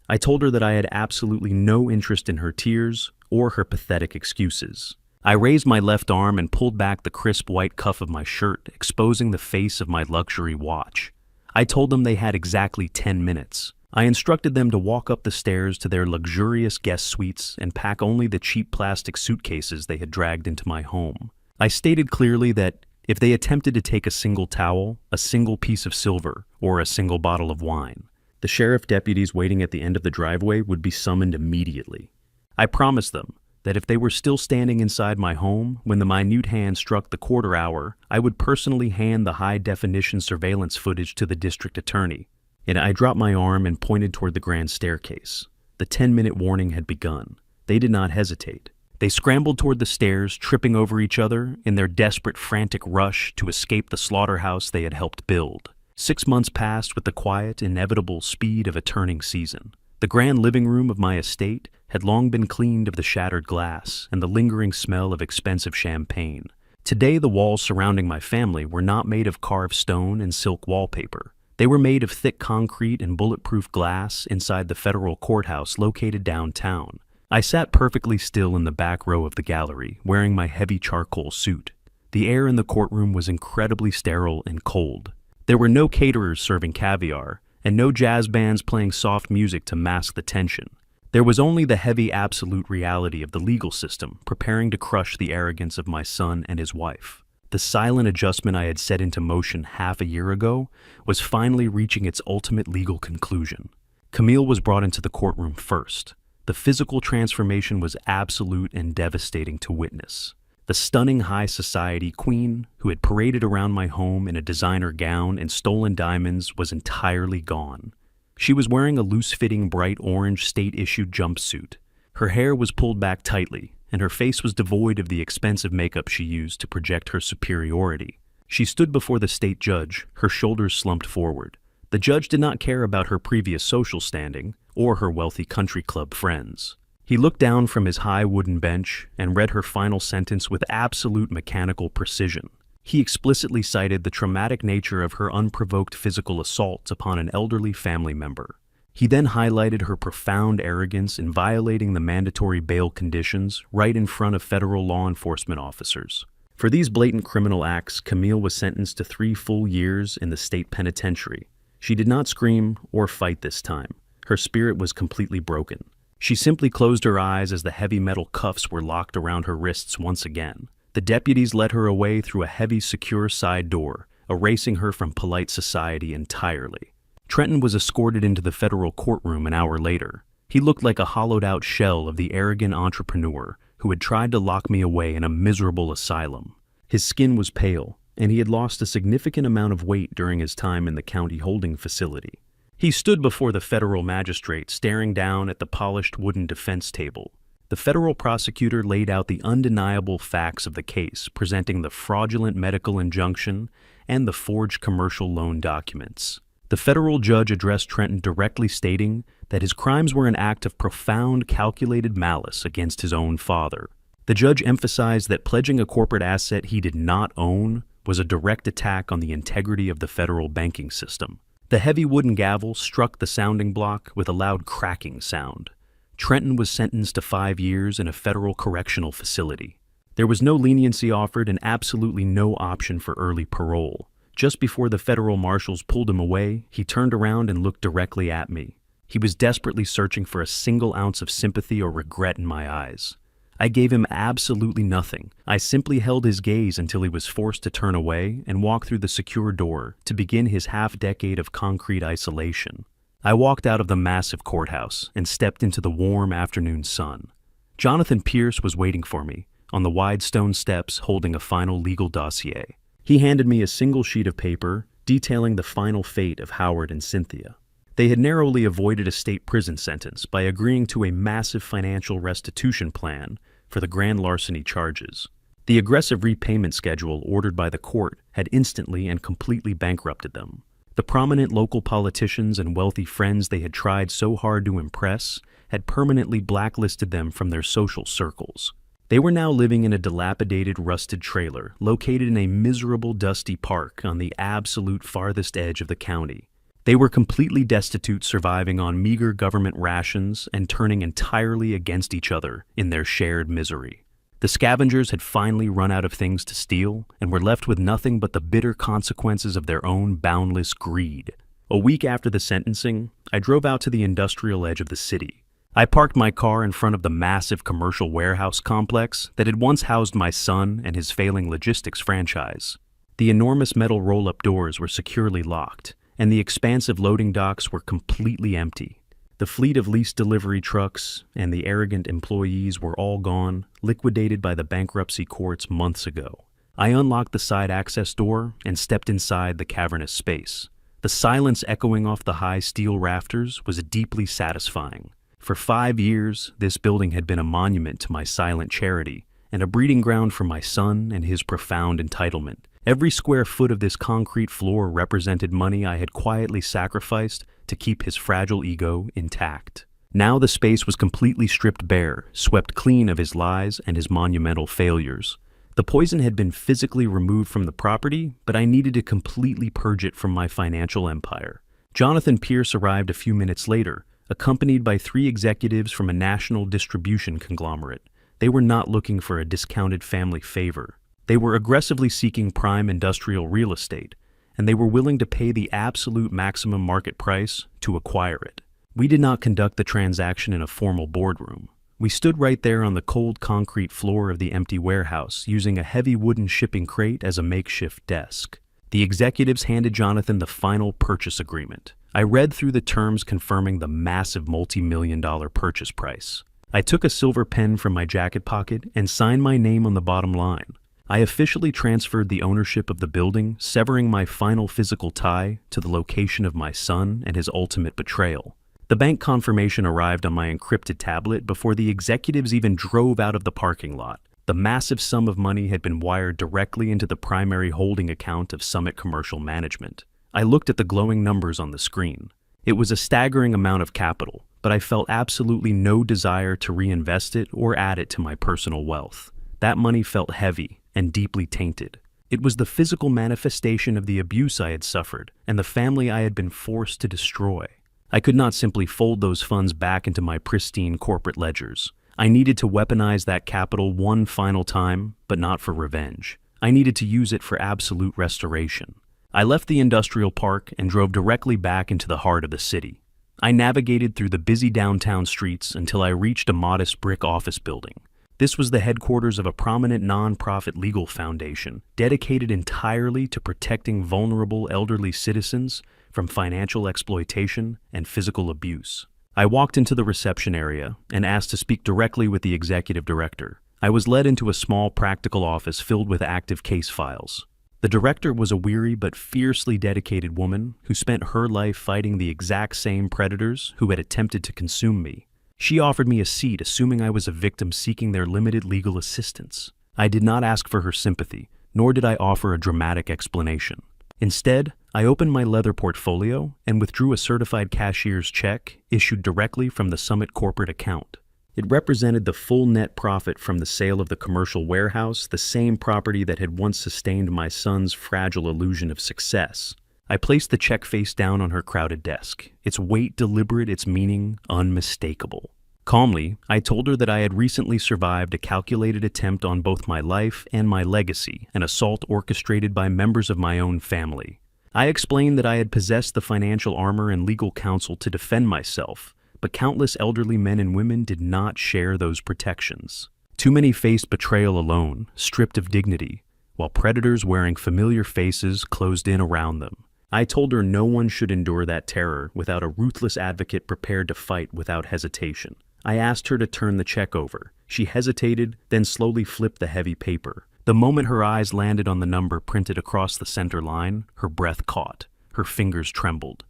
I told her that I had absolutely no interest in her tears or her pathetic excuses. I raised my left arm and pulled back the crisp white cuff of my shirt, exposing the face of my luxury watch. I told them they had exactly 10 minutes. I instructed them to walk up the stairs to their luxurious guest suites and pack only the cheap plastic suitcases they had dragged into my home. I stated clearly that if they attempted to take a single towel, a single piece of silver, or a single bottle of wine, the sheriff deputies waiting at the end of the driveway would be summoned immediately. I promised them that if they were still standing inside my home when the minute hand struck the quarter hour, I would personally hand the high-definition surveillance footage to the district attorney. And I dropped my arm and pointed toward the grand staircase. The 10-minute warning had begun. They did not hesitate. They scrambled toward the stairs, tripping over each other in their desperate, frantic rush to escape the slaughterhouse they had helped build. 6 months passed with the quiet, inevitable speed of a turning season. The grand living room of my estate had long been cleaned of the shattered glass and the lingering smell of expensive champagne. Today, the walls surrounding my family were not made of carved stone and silk wallpaper. They were made of thick concrete and bulletproof glass inside the federal courthouse located downtown. I sat perfectly still in the back row of the gallery, wearing my heavy charcoal suit. The air in the courtroom was incredibly sterile and cold. There were no caterers serving caviar, and no jazz bands playing soft music to mask the tension. There was only the heavy absolute reality of the legal system preparing to crush the arrogance of my son and his wife. The silent adjustment I had set into motion half a year ago was finally reaching its ultimate legal conclusion. Camille was brought into the courtroom first. The physical transformation was absolute and devastating to witness. The stunning high society queen, who had paraded around my home in a designer gown and stolen diamonds, was entirely gone. She was wearing a loose-fitting bright orange state-issued jumpsuit. Her hair was pulled back tightly, and her face was devoid of the expensive makeup she used to project her superiority. She stood before the state judge, her shoulders slumped forward. The judge did not care about her previous social standing or her wealthy country club friends. He looked down from his high wooden bench and read her final sentence with absolute mechanical precision. He explicitly cited the traumatic nature of her unprovoked physical assault upon an elderly family member. He then highlighted her profound arrogance in violating the mandatory bail conditions right in front of federal law enforcement officers. For these blatant criminal acts, Camille was sentenced to 3 full years in the state penitentiary. She did not scream or fight this time. Her spirit was completely broken. She simply closed her eyes as the heavy metal cuffs were locked around her wrists once again. The deputies led her away through a heavy, secure side door, erasing her from polite society entirely. Trenton was escorted into the federal courtroom an hour later. He looked like a hollowed-out shell of the arrogant entrepreneur who had tried to lock me away in a miserable asylum. His skin was pale, and he had lost a significant amount of weight during his time in the county holding facility. He stood before the federal magistrate, staring down at the polished wooden defense table. The federal prosecutor laid out the undeniable facts of the case, presenting the fraudulent medical injunction and the forged commercial loan documents. The federal judge addressed Trenton directly, stating that his crimes were an act of profound, calculated malice against his own father. The judge emphasized that pledging a corporate asset he did not own was a direct attack on the integrity of the federal banking system. The heavy wooden gavel struck the sounding block with a loud cracking sound. Trenton was sentenced to 5 years in a federal correctional facility. There was no leniency offered and absolutely no option for early parole. Just before the federal marshals pulled him away, he turned around and looked directly at me. He was desperately searching for a single ounce of sympathy or regret in my eyes. I gave him absolutely nothing. I simply held his gaze until he was forced to turn away and walk through the secure door to begin his half-decade of concrete isolation. I walked out of the massive courthouse and stepped into the warm afternoon sun. Jonathan Pierce was waiting for me on the wide stone steps, holding a final legal dossier. He handed me a single sheet of paper detailing the final fate of Howard and Cynthia. They had narrowly avoided a state prison sentence by agreeing to a massive financial restitution plan for the grand larceny charges. The aggressive repayment schedule ordered by the court had instantly and completely bankrupted them. The prominent local politicians and wealthy friends they had tried so hard to impress had permanently blacklisted them from their social circles. They were now living in a dilapidated, rusted trailer located in a miserable, dusty park on the absolute farthest edge of the county. They were completely destitute, surviving on meager government rations and turning entirely against each other in their shared misery. The scavengers had finally run out of things to steal and were left with nothing but the bitter consequences of their own boundless greed. A week after the sentencing, I drove out to the industrial edge of the city. I parked my car in front of the massive commercial warehouse complex that had once housed my son and his failing logistics franchise. The enormous metal roll-up doors were securely locked, and the expansive loading docks were completely empty. The fleet of leased delivery trucks and the arrogant employees were all gone, liquidated by the bankruptcy courts months ago. I unlocked the side access door and stepped inside the cavernous space. The silence echoing off the high steel rafters was deeply satisfying. For 5 years, this building had been a monument to my silent charity and a breeding ground for my son and his profound entitlement. Every square foot of this concrete floor represented money I had quietly sacrificed to keep his fragile ego intact. Now the space was completely stripped bare, swept clean of his lies and his monumental failures. The poison had been physically removed from the property, but I needed to completely purge it from my financial empire. Jonathan Pierce arrived a few minutes later, accompanied by 3 executives from a national distribution conglomerate. They were not looking for a discounted family favor. They were aggressively seeking prime industrial real estate, and they were willing to pay the absolute maximum market price to acquire it. We did not conduct the transaction in a formal boardroom. We stood right there on the cold concrete floor of the empty warehouse, using a heavy wooden shipping crate as a makeshift desk. The executives handed Jonathan the final purchase agreement. I read through the terms confirming the massive multi-million-dollar purchase price. I took a silver pen from my jacket pocket and signed my name on the bottom line. I officially transferred the ownership of the building, severing my final physical tie to the location of my son and his ultimate betrayal. The bank confirmation arrived on my encrypted tablet before the executives even drove out of the parking lot. The massive sum of money had been wired directly into the primary holding account of Summit Commercial Management. I looked at the glowing numbers on the screen. It was a staggering amount of capital, but I felt absolutely no desire to reinvest it or add it to my personal wealth. That money felt heavy and deeply tainted. It was the physical manifestation of the abuse I had suffered and the family I had been forced to destroy. I could not simply fold those funds back into my pristine corporate ledgers. I needed to weaponize that capital one final time, but not for revenge. I needed to use it for absolute restoration. I left the industrial park and drove directly back into the heart of the city. I navigated through the busy downtown streets until I reached a modest brick office building. This was the headquarters of a prominent nonprofit legal foundation dedicated entirely to protecting vulnerable elderly citizens from financial exploitation and physical abuse. I walked into the reception area and asked to speak directly with the executive director. I was led into a small practical office filled with active case files. The director was a weary but fiercely dedicated woman who spent her life fighting the exact same predators who had attempted to consume me. She offered me a seat, assuming I was a victim seeking their limited legal assistance. I did not ask for her sympathy, nor did I offer a dramatic explanation. Instead, I opened my leather portfolio and withdrew a certified cashier's check issued directly from the Summit corporate account. It represented the full net profit from the sale of the commercial warehouse, the same property that had once sustained my son's fragile illusion of success. I placed the check face down on her crowded desk, its weight deliberate, its meaning unmistakable. Calmly, I told her that I had recently survived a calculated attempt on both my life and my legacy, an assault orchestrated by members of my own family. I explained that I had possessed the financial armor and legal counsel to defend myself, but countless elderly men and women did not share those protections. Too many faced betrayal alone, stripped of dignity, while predators wearing familiar faces closed in around them. I told her no one should endure that terror without a ruthless advocate prepared to fight without hesitation. I asked her to turn the check over. She hesitated, then slowly flipped the heavy paper. The moment her eyes landed on the number printed across the center line, her breath caught. Her fingers trembled.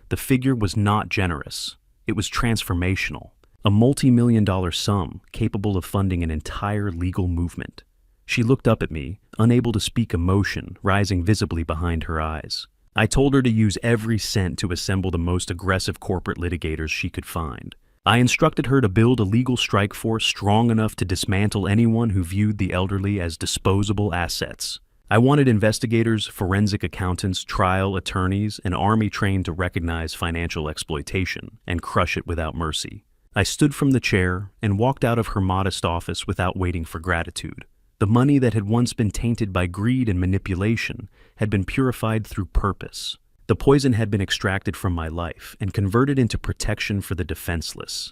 The figure was not generous. It was transformational. A multi-million-dollar sum capable of funding an entire legal movement. She looked up at me, unable to speak, emotion rising visibly behind her eyes. I told her to use every cent to assemble the most aggressive corporate litigators she could find. I instructed her to build a legal strike force strong enough to dismantle anyone who viewed the elderly as disposable assets. I wanted investigators, forensic accountants, trial attorneys, an army trained to recognize financial exploitation and crush it without mercy. I stood from the chair and walked out of her modest office without waiting for gratitude. The money that had once been tainted by greed and manipulation had been purified through purpose. The poison had been extracted from my life and converted into protection for the defenseless.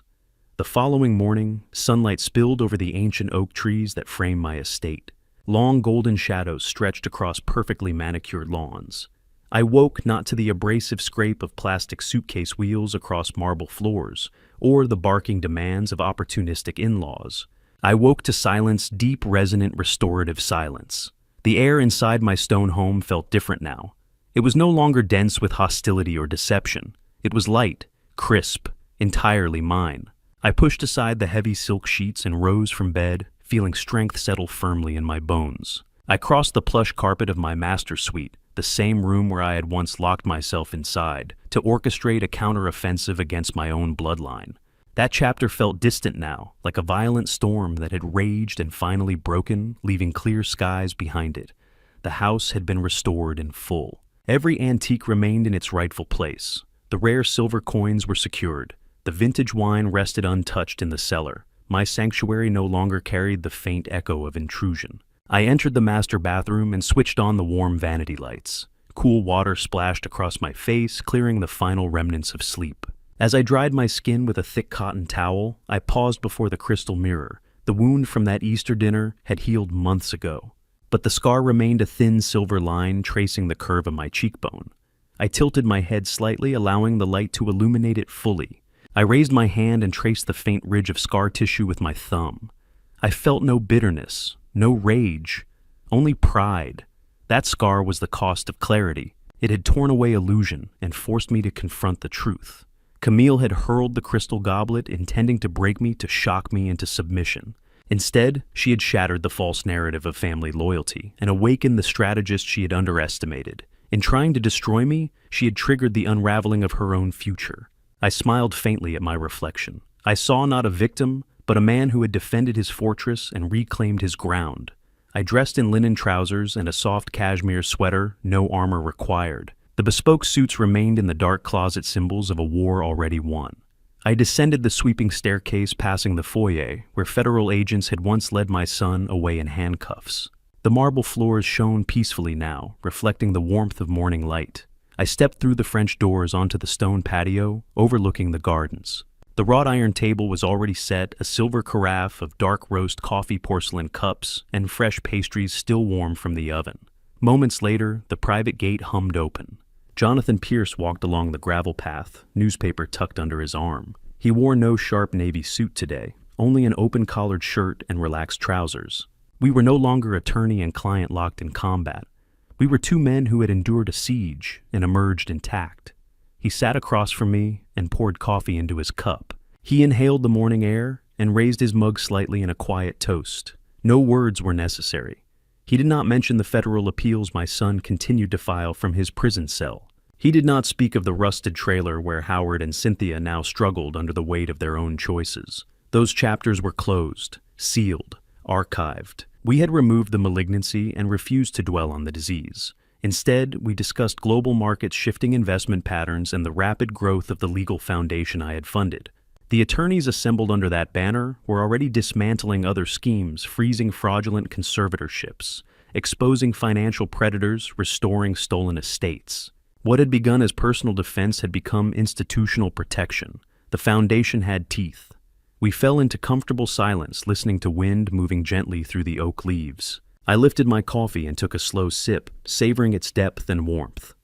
The following morning, sunlight spilled over the ancient oak trees that frame my estate. Long golden shadows stretched across perfectly manicured lawns. I woke not to the abrasive scrape of plastic suitcase wheels across marble floors, or the barking demands of opportunistic in-laws. I woke to silence, deep, resonant, restorative silence. The air inside my stone home felt different now. It was no longer dense with hostility or deception. It was light, crisp, entirely mine. I pushed aside the heavy silk sheets and rose from bed, feeling strength settle firmly in my bones. I crossed the plush carpet of my master suite, the same room where I had once locked myself inside, to orchestrate a counter-offensive against my own bloodline. That chapter felt distant now, like a violent storm that had raged and finally broken, leaving clear skies behind it. The house had been restored in full. Every antique remained in its rightful place. The rare silver coins were secured. The vintage wine rested untouched in the cellar. My sanctuary no longer carried the faint echo of intrusion. I entered the master bathroom and switched on the warm vanity lights. Cool water splashed across my face, clearing the final remnants of sleep. As I dried my skin with a thick cotton towel, I paused before the crystal mirror. The wound from that Easter dinner had healed months ago, but the scar remained a thin silver line tracing the curve of my cheekbone. I tilted my head slightly, allowing the light to illuminate it fully. I raised my hand and traced the faint ridge of scar tissue with my thumb. I felt no bitterness, no rage, only pride. That scar was the cost of clarity. It had torn away illusion and forced me to confront the truth. Camille had hurled the crystal goblet, intending to break me, to shock me into submission. Instead, she had shattered the false narrative of family loyalty and awakened the strategist she had underestimated. In trying to destroy me, she had triggered the unraveling of her own future. I smiled faintly at my reflection. I saw not a victim, but a man who had defended his fortress and reclaimed his ground. I dressed in linen trousers and a soft cashmere sweater, no armor required. The bespoke suits remained in the dark closet, symbols of a war already won. I descended the sweeping staircase, passing the foyer, where federal agents had once led my son away in handcuffs. The marble floors shone peacefully now, reflecting the warmth of morning light. I stepped through the French doors onto the stone patio, overlooking the gardens. The wrought iron table was already set, a silver carafe of dark roast coffee porcelain cups, and fresh pastries still warm from the oven. Moments later, the private gate hummed open. Jonathan Pierce walked along the gravel path, newspaper tucked under his arm. He wore no sharp navy suit today, only an open-collared shirt and relaxed trousers. We were no longer attorney and client locked in combat. We were two men who had endured a siege and emerged intact. He sat across from me and poured coffee into his cup. He inhaled the morning air and raised his mug slightly in a quiet toast. No words were necessary. He did not mention the federal appeals my son continued to file from his prison cell. He did not speak of the rusted trailer where Howard and Cynthia now struggled under the weight of their own choices. Those chapters were closed, sealed, archived. We had removed the malignancy and refused to dwell on the disease. Instead, we discussed global markets' shifting investment patterns and the rapid growth of the legal foundation I had funded. The attorneys assembled under that banner were already dismantling other schemes, freezing fraudulent conservatorships, exposing financial predators, restoring stolen estates. What had begun as personal defense had become institutional protection. The foundation had teeth. We fell into comfortable silence, listening to wind moving gently through the oak leaves. I lifted my coffee and took a slow sip, savoring its depth and warmth.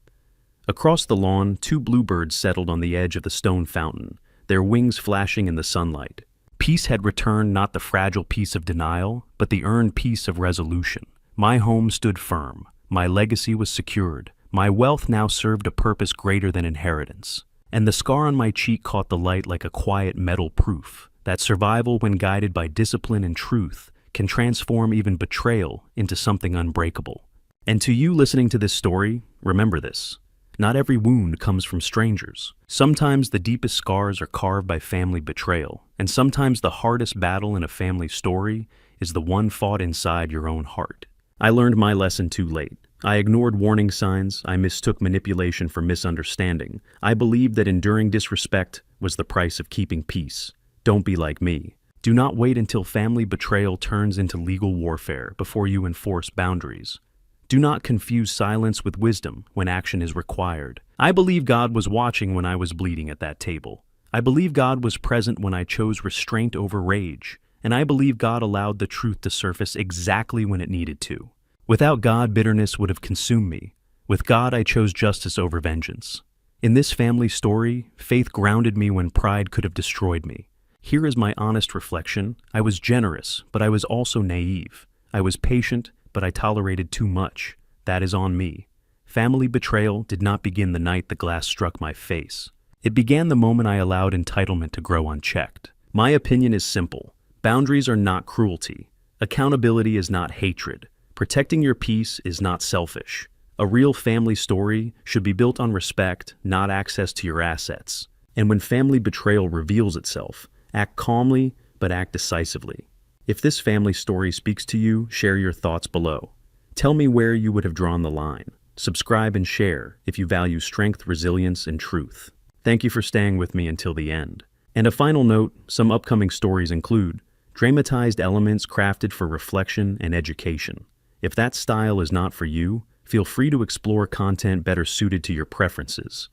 Across the lawn, two bluebirds settled on the edge of the stone fountain, their wings flashing in the sunlight. Peace had returned, not the fragile peace of denial, but the earned peace of resolution. My home stood firm. My legacy was secured. My wealth now served a purpose greater than inheritance. And the scar on my cheek caught the light like a quiet metal proof that survival, when guided by discipline and truth, can transform even betrayal into something unbreakable. And to you listening to this story, remember this. Not every wound comes from strangers. Sometimes the deepest scars are carved by family betrayal, and sometimes the hardest battle in a family story is the one fought inside your own heart. I learned my lesson too late. I ignored warning signs. I mistook manipulation for misunderstanding. I believed that enduring disrespect was the price of keeping peace. Don't be like me. Do not wait until family betrayal turns into legal warfare before you enforce boundaries. Do not confuse silence with wisdom when action is required. I believe God was watching when I was bleeding at that table. I believe God was present when I chose restraint over rage. And I believe God allowed the truth to surface exactly when it needed to. Without God, bitterness would have consumed me. With God, I chose justice over vengeance. In this family story, faith grounded me when pride could have destroyed me. Here is my honest reflection. I was generous, but I was also naive. I was patient, but I tolerated too much. That is on me. Family betrayal did not begin the night the glass struck my face. It began the moment I allowed entitlement to grow unchecked. My opinion is simple. Boundaries are not cruelty. Accountability is not hatred. Protecting your peace is not selfish. A real family story should be built on respect, not access to your assets. And when family betrayal reveals itself, act calmly, but act decisively. If this family story speaks to you, share your thoughts below. Tell me where you would have drawn the line. Subscribe and share if you value strength, resilience, and truth. Thank you for staying with me until the end. And a final note, some upcoming stories include dramatized elements crafted for reflection and education. If that style is not for you, feel free to explore content better suited to your preferences.